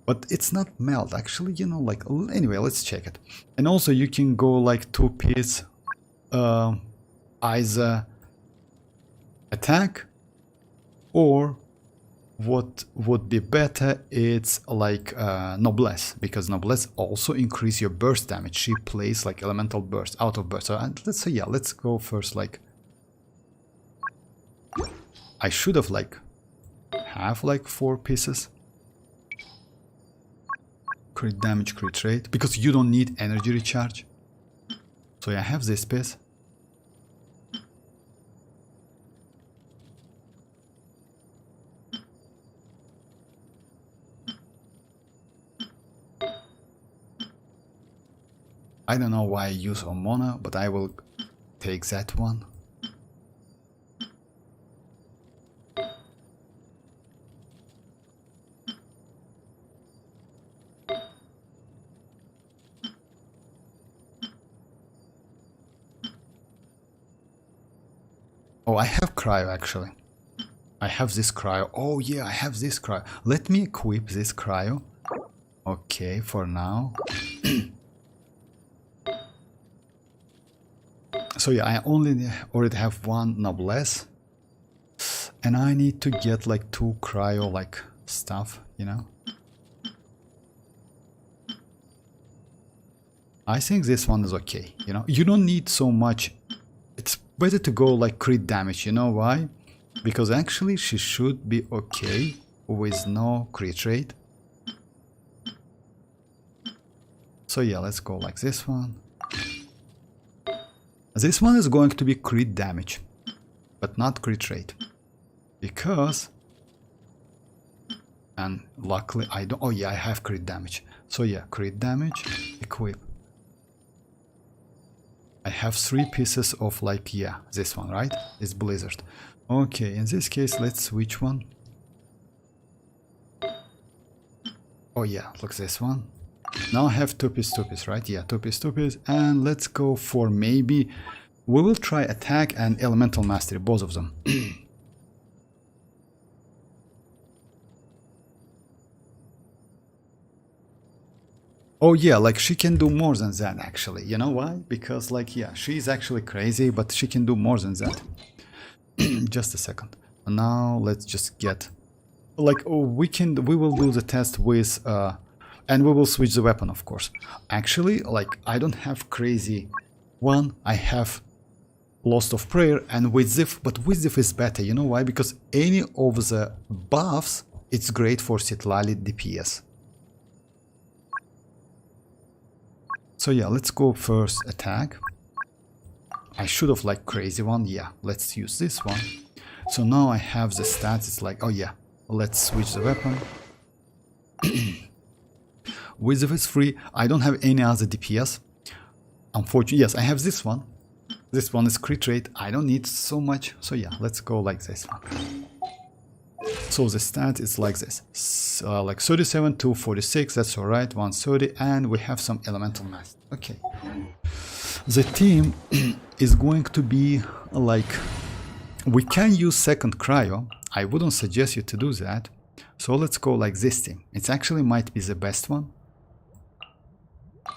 but it's not melt actually, you know, like anyway, let's check it. And also you can go like 2-piece either attack, or what would be better, it's like noblesse, because noblesse also increase your burst damage. She plays like elemental burst, out of burst. So let's say yeah, let's go first like I should have like have like 4 pieces. Crit damage, crit rate, because you don't need energy recharge. So yeah, I have this piece. I don't know why I use Omona, but I will take that one. Oh, I have cryo actually. I have this cryo. Oh yeah, I have this cryo. Let me equip this cryo. Okay, for now. So yeah, I already have 1 noblesse, and I need to get like 2 cryo like stuff, you know. I think this one is okay, you know. You don't need so much. It's better to go like crit damage, you know why? Because actually she should be okay with no crit rate. So yeah, let's go like this one. This one is going to be crit damage, but not crit rate, because, and luckily I don't, oh yeah, I have crit damage. So yeah, crit damage, equip. I have 3 pieces of like, yeah, this one, right? It's blizzard. Okay, in this case, let's switch one. Oh yeah, look this one. Now I have 2-piece, right? Yeah, 2-piece, and let's go for maybe we will try attack and elemental mastery, both of them. Oh yeah, like she can do more than that actually. You know why? Because like yeah, she's actually crazy, but she can do more than that. Just a second. Now let's just get like we will do the test with and we will switch the weapon, of course. Actually, like I don't have crazy one, I have Lost of Prayer and Wizdif, but Wizdif is better, you know why? Because any of the buffs, it's great for citlali DPS. So yeah, let's go first attack. I should have like crazy one, yeah, let's use this one. So now I have the stats, it's like, oh yeah, let's switch the weapon. Wizdif is free, I don't have any other DPS. Unfortunately, yes, I have this one. This one is crit rate, I don't need so much. So yeah, let's go like this one. So the stat is like this, like 37 to 46, that's alright, 130, and we have some elemental mass. Okay. The team is going to be like, we can use second cryo, I wouldn't suggest you to do that. So let's go like this team, it actually might be the best one.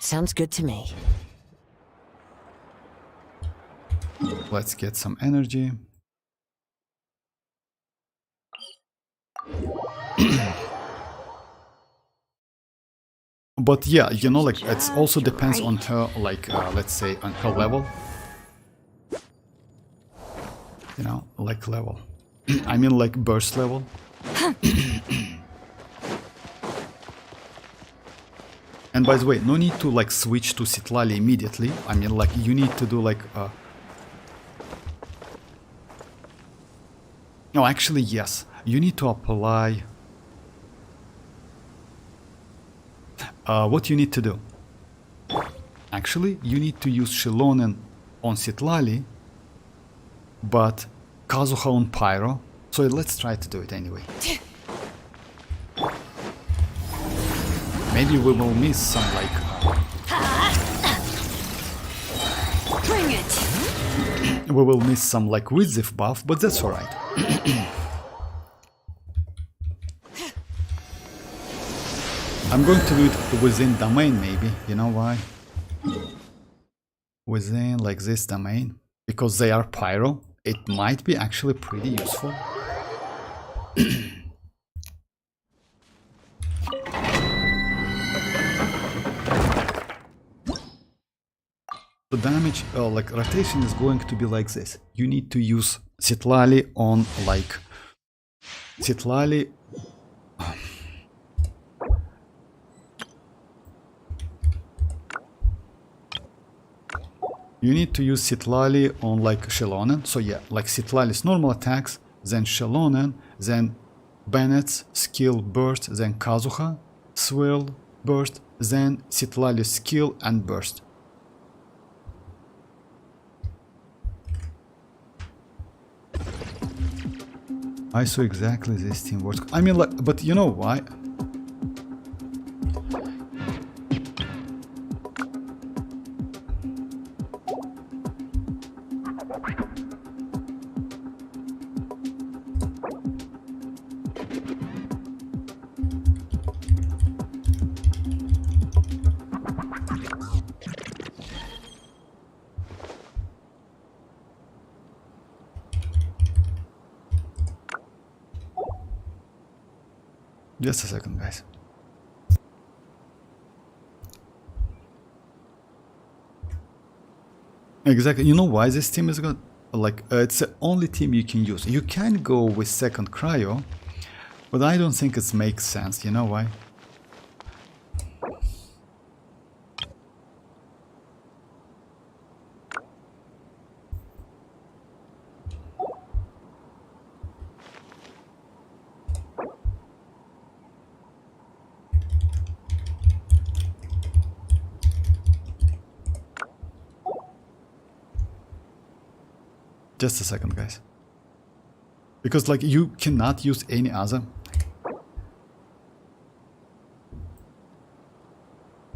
Sounds good to me. Let's get some energy. But yeah, you know, like it also depends on her, like let's say on her level. You know, like level. I mean like burst level. And by the way, no need to like switch to citlali immediately. I mean like you need to do like no, actually yes, you need to apply. What you need to do? Actually, you need to use Xilonen on citlali but Kazuha on Pyro, so let's try to do it anyway. Maybe we will miss some like... Bring it! We will miss some like Widzif buff, but that's alright. I'm going to do it within domain maybe, you know why? Within like this domain, because they are Pyro, it might be actually pretty useful. The damage, like rotation is going to be like this. You need to use citlali on like citlali. You need to use citlali on like Xilonen. So yeah, like citlali's normal attacks, then Xilonen, then Bennett's skill burst, then Kazuha swirl burst, then citlali's skill and burst. I saw exactly this team works. I mean, like, but you know why? Just a second, guys. Exactly. You know why this team is good? Like, it's the only team you can use. You can go with second cryo, but I don't think it makes sense. You know why? Just a second, guys. Because like you cannot use any other.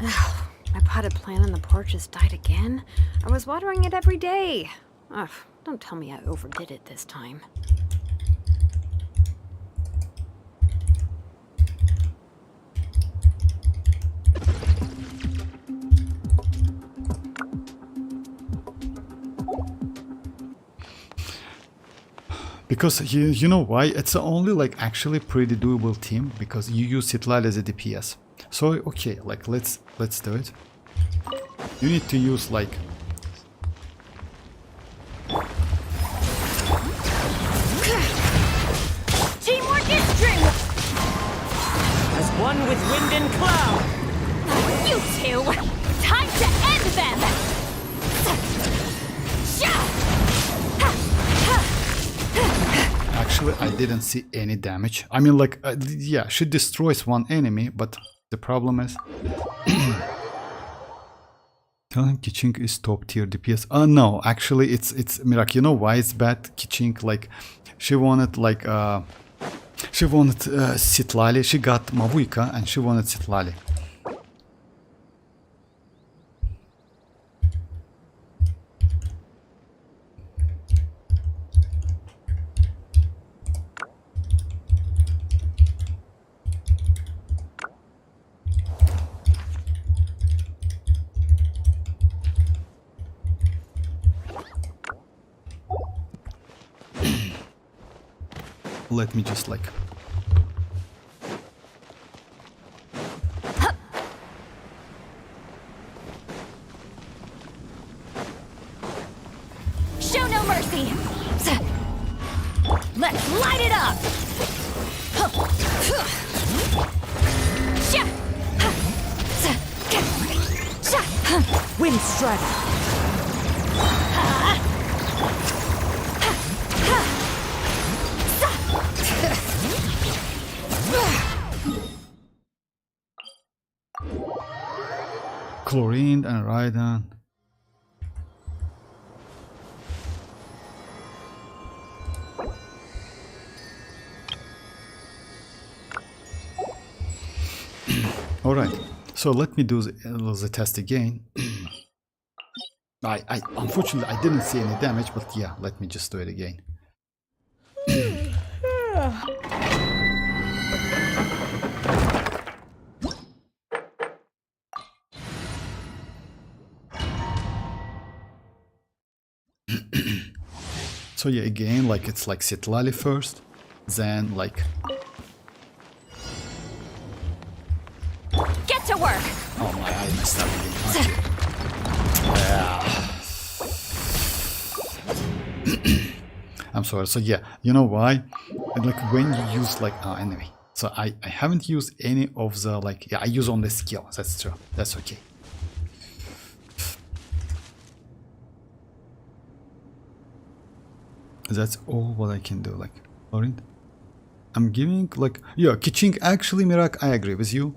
My potted plant on the porch has died again. I was watering it every day. Ugh, don't tell me I overdid it this time. Because you know why? It's only like actually pretty doable team because you use citlali as a DPS. So okay, like let's do it. You need to use like Teamwork is dreamwork! As one with wind and cloud. You two! Time to end them! Actually, I didn't see any damage. I mean, like, yeah, she destroys one enemy, but the problem is... Telling Kiching is top tier DPS. No, actually, it's Mirak. You know why it's bad? Kiching, like, she wanted, like, citlali. She got Mavuika, and she wanted citlali. Let me just like show no mercy. Let's light it up. Wind Strider. Chlorine and Raiden. Alright, so let me do the test again. I unfortunately I didn't see any damage, but yeah, let me just do it again. So yeah, again, like it's like citlali first, then like... Get to work! Oh my, I messed up again. Okay. I'm sorry. So yeah, you know why? Like when you use like anyway. So I haven't used any of the like, yeah, I use only skill. That's true. That's okay. That's all what I can do. Like, alright. I'm giving like, yeah, Keqing, actually Mirak, I agree with you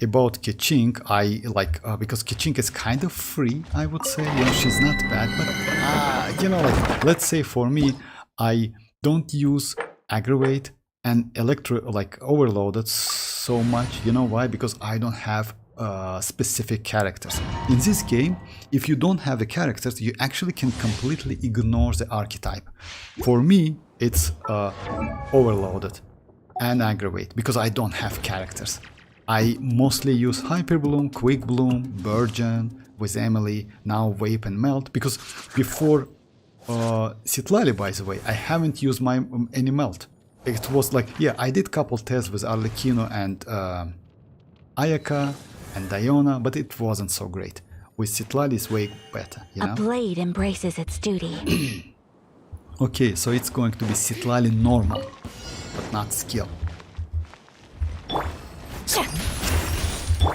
about Keqing. I like because Keqing is kind of free, I would say. You know, she's not bad, but you know, like let's say for me, I don't use aggravate and electro like overloaded so much. You know why? Because I don't have specific characters. In this game, if you don't have the characters, you actually can completely ignore the archetype. For me, it's overloaded and aggravate because I don't have characters. I mostly use Hyper Bloom, Quick Bloom, Burgeon with Emily, now Vape and Melt, because before citlali, by the way, I haven't used my any Melt. It was like, yeah, I did couple tests with Arlecchino and Ayaka and Diona, but it wasn't so great. With citlali it's way better, you know? A blade embraces its duty. Okay, so it's going to be citlali normal, but not skill.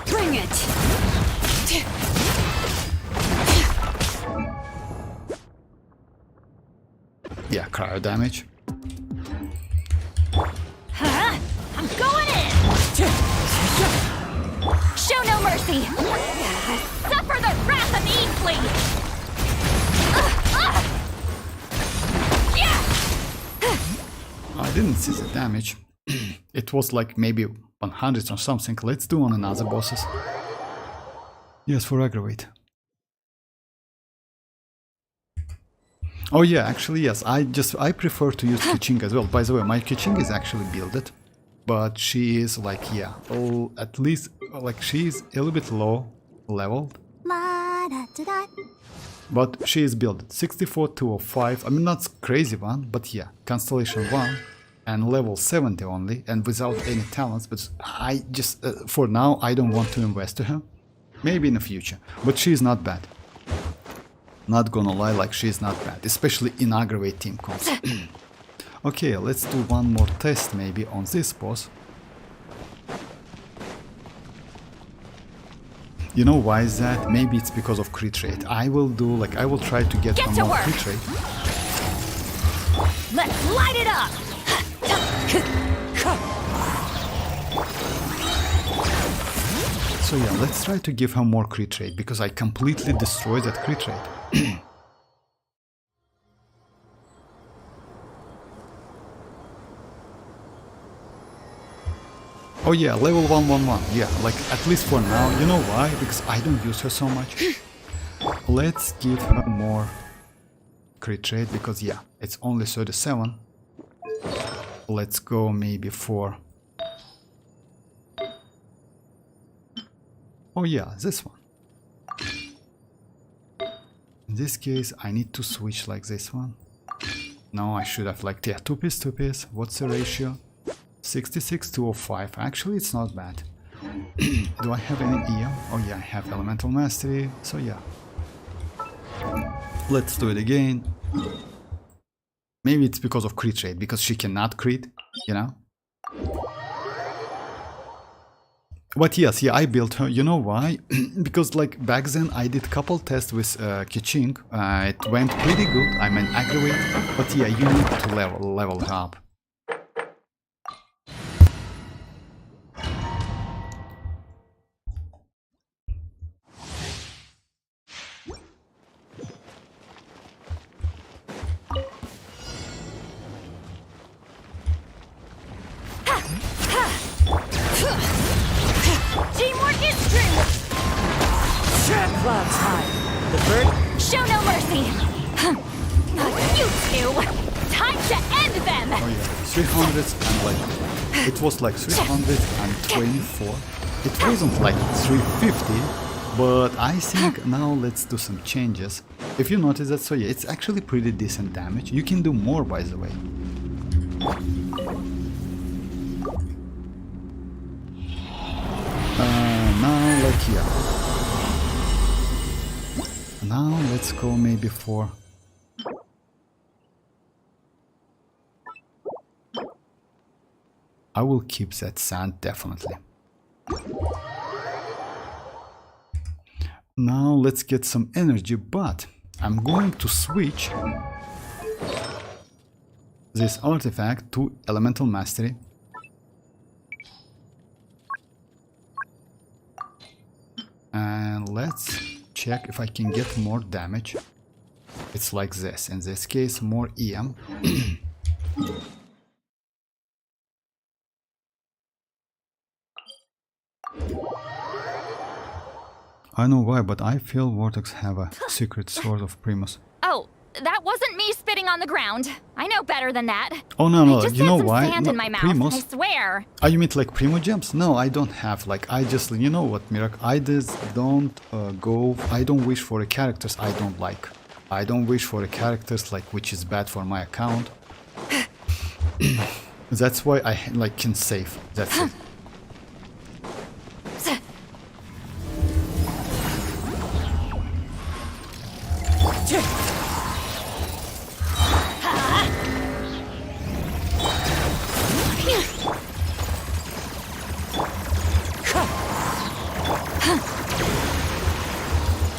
Bring it! Yeah, cryo damage. Huh? I'm going in! Show no mercy! Suffer the wrath of Eastly! I didn't see the damage. It was like maybe 100 or something. Let's do on another bosses. Yes, for aggravate. Oh yeah, actually yes. I prefer to use Keqing as well. By the way, my Keqing is actually builded, but she is like, yeah, at least like she is a little bit low leveled. But she is built 64 205. I mean, not crazy one, but yeah, Constellation 1 and level 70 only, and without any talents. But I just for now I don't want to invest to her. Maybe in the future, but she is not bad. Not gonna lie, like she is not bad, especially in aggravate team comps. Okay, let's do one more test maybe on this boss. You know why is that? Maybe it's because of crit rate. I will try to get some more crit rate. Let's light it up! So yeah, let's try to give her more crit rate, because I completely destroyed that crit rate. Oh yeah, level 111, yeah, like at least for now. You know why? Because I don't use her so much. Let's give her more crit rate, because yeah, it's only 37. Let's go maybe for... Oh yeah, this one. In this case, I need to switch like this one. No, I should have like, yeah, 2 piece. What's the ratio? 66 205. Actually, it's not bad. Do I have any EM? Oh yeah, I have Elemental Mastery. So yeah. Let's do it again. Maybe it's because of crit rate, because she cannot crit, you know? But yes, yeah, I built her. You know why? Because like back then I did couple tests with Keqing. It went pretty good. I mean aggravate. But yeah, you need to level her up. Teamwork is You two! Time to end them! Oh yeah, 300 and like it was like 324. It wasn't like 350, but I think now let's do some changes. If you notice that, so yeah, it's actually pretty decent damage. You can do more, by the way. Now like yeah. Now let's go maybe for. I will keep that sand definitely. Now let's get some energy, but I'm going to switch this artifact to Elemental Mastery. And let's check if I can get more damage. It's like this. In this case, more EM. I know why, but I feel Vortex have a secret sword of Primus. Oh, that wasn't me spitting on the ground. I know better than that. Oh no, I just you know had some why? sand No, in my mouth, Primus. I swear. Oh, you mean like Primogems? No, I don't have. Like, I just, you know what, Mirak? I just don't I don't wish for the characters I don't like. I don't wish for the characters like which is bad for my account. That's why I like can save. That's it.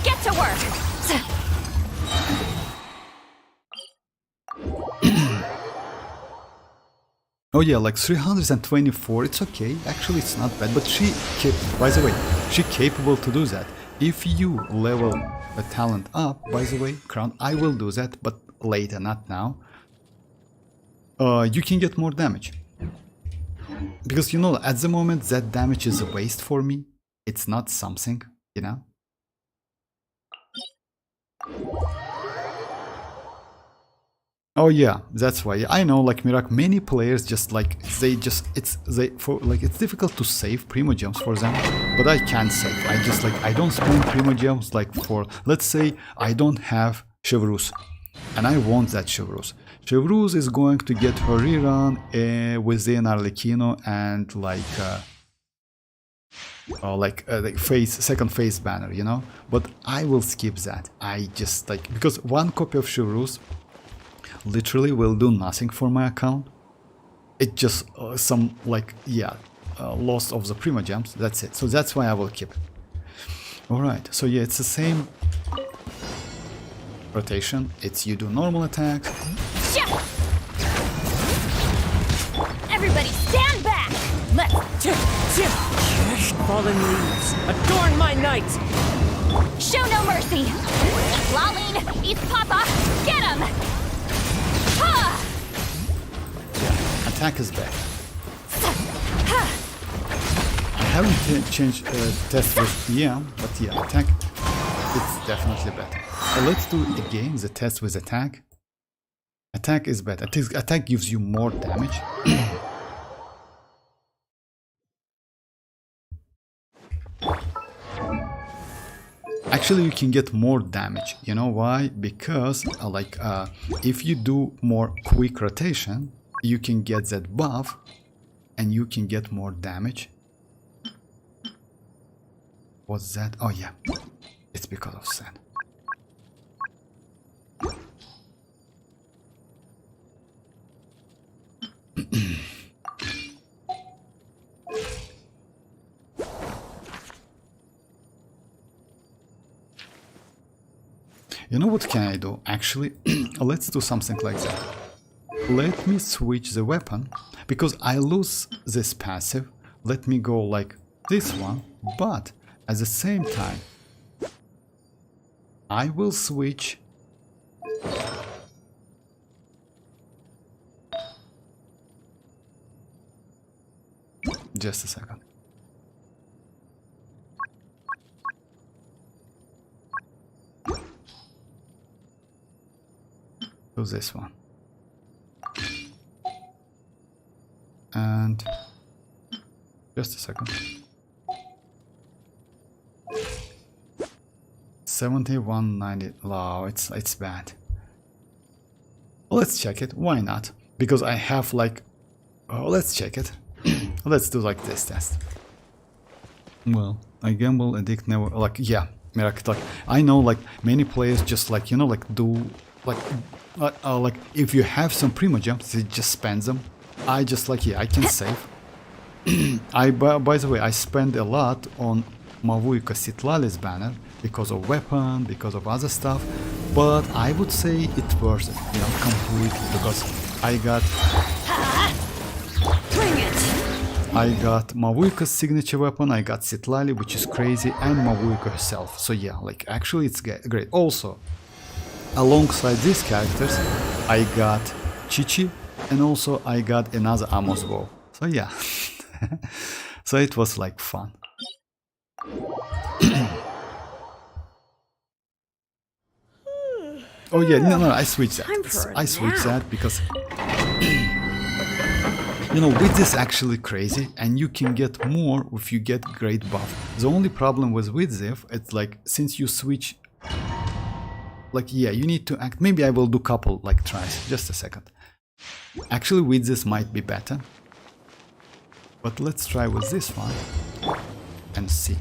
Get to work. Oh yeah, like 324, it's okay. Actually, it's not bad. But she, by the way, she capable to do that. If you level a talent up, by the way, Crown, I will do that, but later, not now. You can get more damage. Because, you know, at the moment, that damage is a waste for me. It's not something, you know? Oh yeah, that's why. I know, like Mirak, many players just like it's difficult to save Primogems for them, but I can't save. I don't spend Primogems like for, let's say I don't have Chevreuse, and I want that Chevreuse. Chevreuse is going to get Horiran within Arlecchino and second phase banner, you know. But I will skip that. I just like because one copy of Chevreuse literally will do nothing for my account. It just some loss of the Primogems. That's it. So that's why I will keep it. All right. So yeah, it's the same rotation. It's you do normal attack. Everybody stand back. Let's Fallen leaves, adorn my night! show no mercy. Xilonen, eats Papa. Get him. Yeah, attack is back. I haven't changed test with EM, but yeah, attack it's definitely better. Let's do again the test with attack. Attack is better. Attack gives you more damage. Actually, you can get more damage. You know why? Because if you do more quick rotation, you can get that buff and you can get more damage. What's that? Oh yeah, it's because of sand. You know what can I do? Actually, let's do something like that. Let me switch the weapon, because I lose this passive. Let me go like this one, but at the same time, I will switch just a second. choose this one. And just a second. 7190. Wow, it's bad. Let's check it. Why not? Because I have like, oh, let's check it. Let's do like this test. Well, I gamble, addict, never, like, yeah, miracle. Like, I know like many players just like, you know, like do like if you have some Primogems, they just spend them. I just like, yeah, I can save. By the way, I spend a lot on Mavuika citlali's banner because of weapon, because of other stuff, but I would say it's worth it, you know, completely, because I got Mavuika's signature weapon, I got citlali, which is crazy, and Mavuika herself. So yeah, like actually it's great. Also, alongside these characters, I got Chichi, and also I got another Amos bow. So yeah, so it was like fun. Oh yeah, no, I switched that. I switched that because you know, with this actually crazy, and you can get more if you get great buff. The only problem with Zif, it's like since you switch, like yeah, you need to act. Maybe I will do couple like tries. Just a second. Actually, with this might be better, but let's try with this one and see.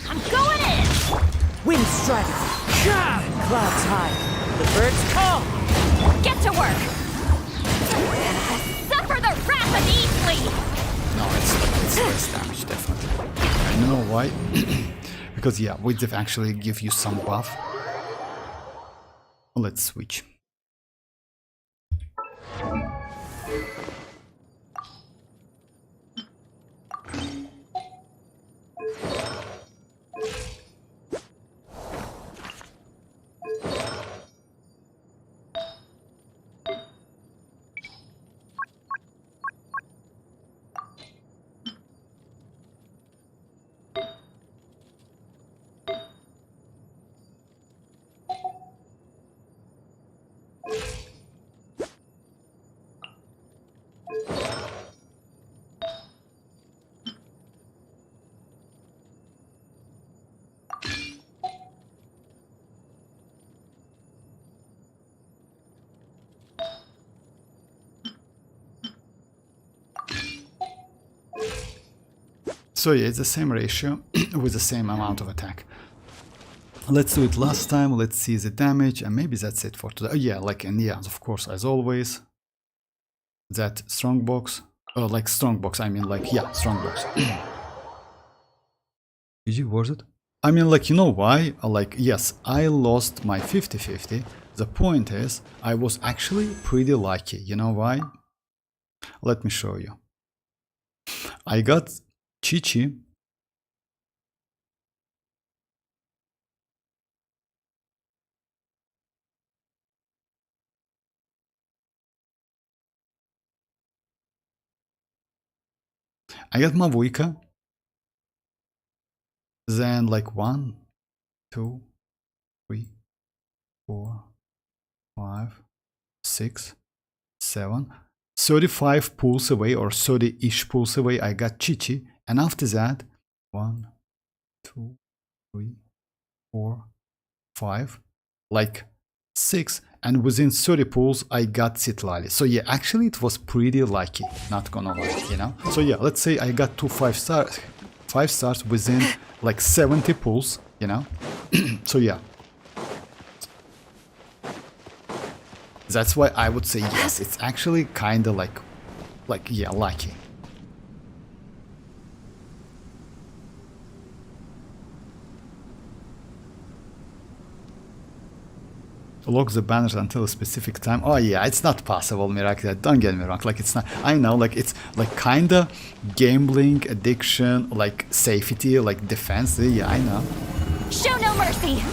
I'm going in! Wind strike! Clouds high. The birds call! Get to work! Suffer the wrath of Eastly! No, it's less damage, definitely. And you know why? Because yeah, Zif actually give you some buff. Let's switch. So yeah, it's the same ratio with the same amount of attack. Let's do it last time, let's see the damage, and maybe that's it for today. Oh yeah, like, and yeah, of course, as always, that strongbox, like strongbox, I mean like, yeah, strongbox. Is it worth it? I mean, like, you know why? Like, yes, I lost my 50-50. The point is, I was actually pretty lucky. You know why? Let me show you. I got Chichi. I got Mavuika. Then like 1, 2, 3, 4, 5, 6, 7, 35 pulls away, or 30-ish pulls away, I got Chichi. And after that, 1, 2, 3, 4, 5, like 6. And within 30 pulls, I got citlali. So yeah, actually it was pretty lucky, not gonna lie, you know? So yeah, let's say I got 2 5 stars within like 70 pulls, you know? So yeah. That's why I would say yes, it's actually kinda like yeah, lucky. Lock the banners until a specific time. Oh yeah, it's not possible, Miracle. Don't get me wrong. Like, it's not. I know, like, it's like kinda gambling, addiction, like safety, like defense. Yeah, I know. Show no mercy.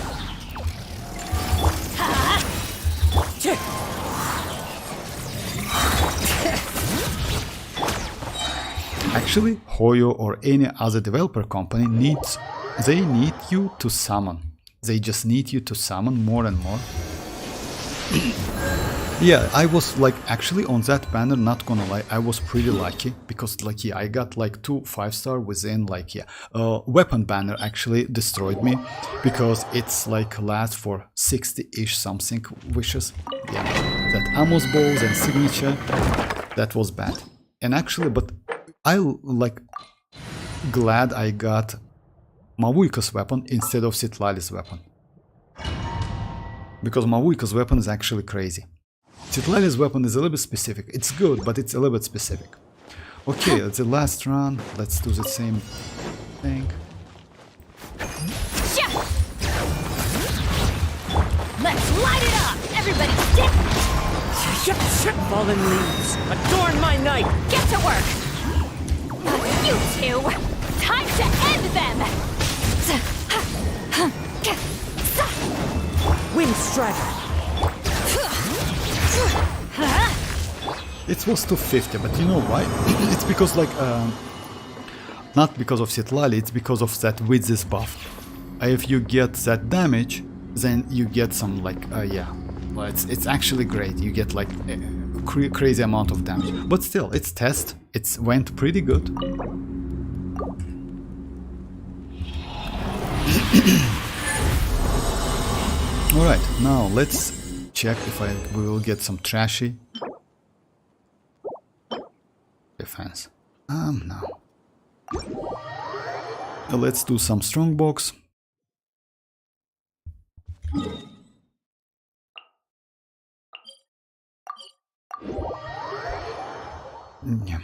Actually, Hoyo or any other developer company needs they need you to summon. They just need you to summon more and more. Yeah, I was like actually on that banner, not gonna lie, I was pretty lucky because like yeah, I got like 2 5-star within like yeah. Weapon banner actually destroyed me because it's like lasts for 60-ish something wishes. Yeah, that Amos balls and signature, that was bad. And actually, but I like glad I got Mavuika's weapon instead of Citlali's weapon. Because Mavuika's weapon is actually crazy. Citlali's weapon is a little bit specific. It's good, but it's a little bit specific. Okay, it's the last run. Let's do the same thing. Let's light it up! Everybody stick! Fallen leaves, adorn my night! Get to work! You two! Time to end them! Wind strider! It was 250, but you know why? It's because like not because of Citlali, it's because of that Widz's buff. If you get that damage, then you get some like yeah, well, it's actually great. You get like a crazy amount of damage, but still, it's test. It went pretty good. All right, now let's check if we will get some trashy defense. No. Let's do some strongbox. Yeah.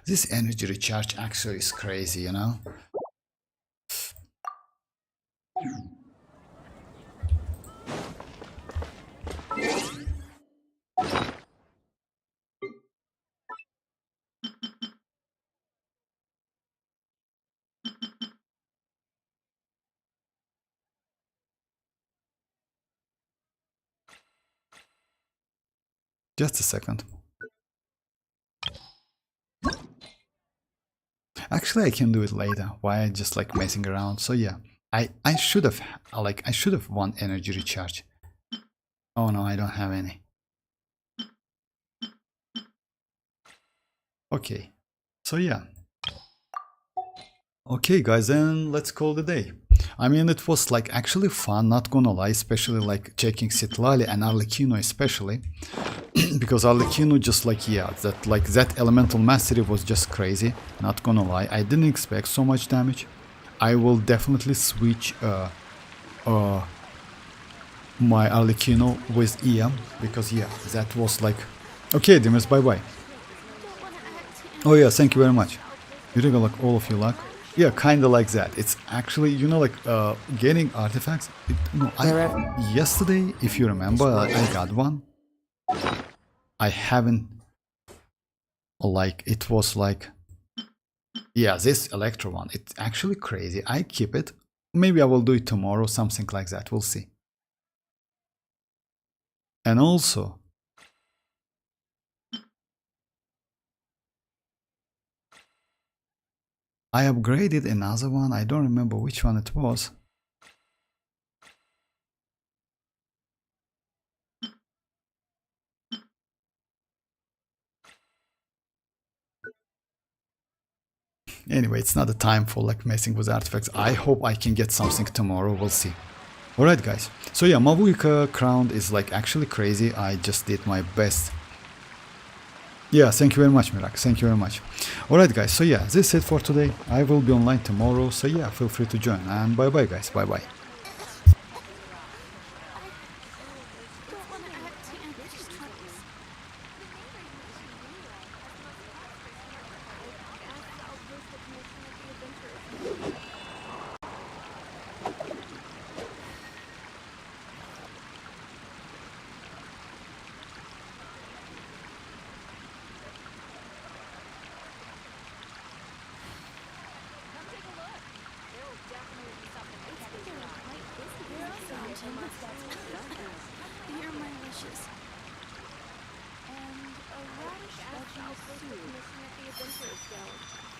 This energy recharge actually is crazy, you know? Just a second. Actually, I can do it later. Why I just like messing around? So yeah, I should have won energy recharge. Oh no, I don't have any. Okay, so yeah. Okay, guys, then let's call the day. I mean, it was like actually fun, not gonna lie, especially like checking Citlali and Arlecchino especially. Because Arlecchino just like, yeah, that elemental mastery was just crazy, not gonna lie. I didn't expect so much damage. I will definitely switch my Arlecchino with EM, because yeah, that was like... Okay, Dimas, bye bye. Oh yeah, thank you very much. You really like all of your luck. Yeah, kinda like that. It's actually, you know, like getting artifacts. Yesterday, if you remember, I got one. I haven't, like, it was like, yeah, this Electro one, it's actually crazy. I keep it. Maybe I will do it tomorrow, something like that. We'll see. And also, I upgraded another one. I don't remember which one it was. Anyway, it's not the time for like messing with artifacts. I hope I can get something tomorrow. We'll see. Alright, guys. So yeah, Mavuika crown is like actually crazy. I just did my best. Yeah, thank you very much, Mirak. Thank you very much. Alright, guys. So yeah, this is it for today. I will be online tomorrow. So yeah, feel free to join. And bye bye, guys. Bye bye. Commission at the Adventurers Guild.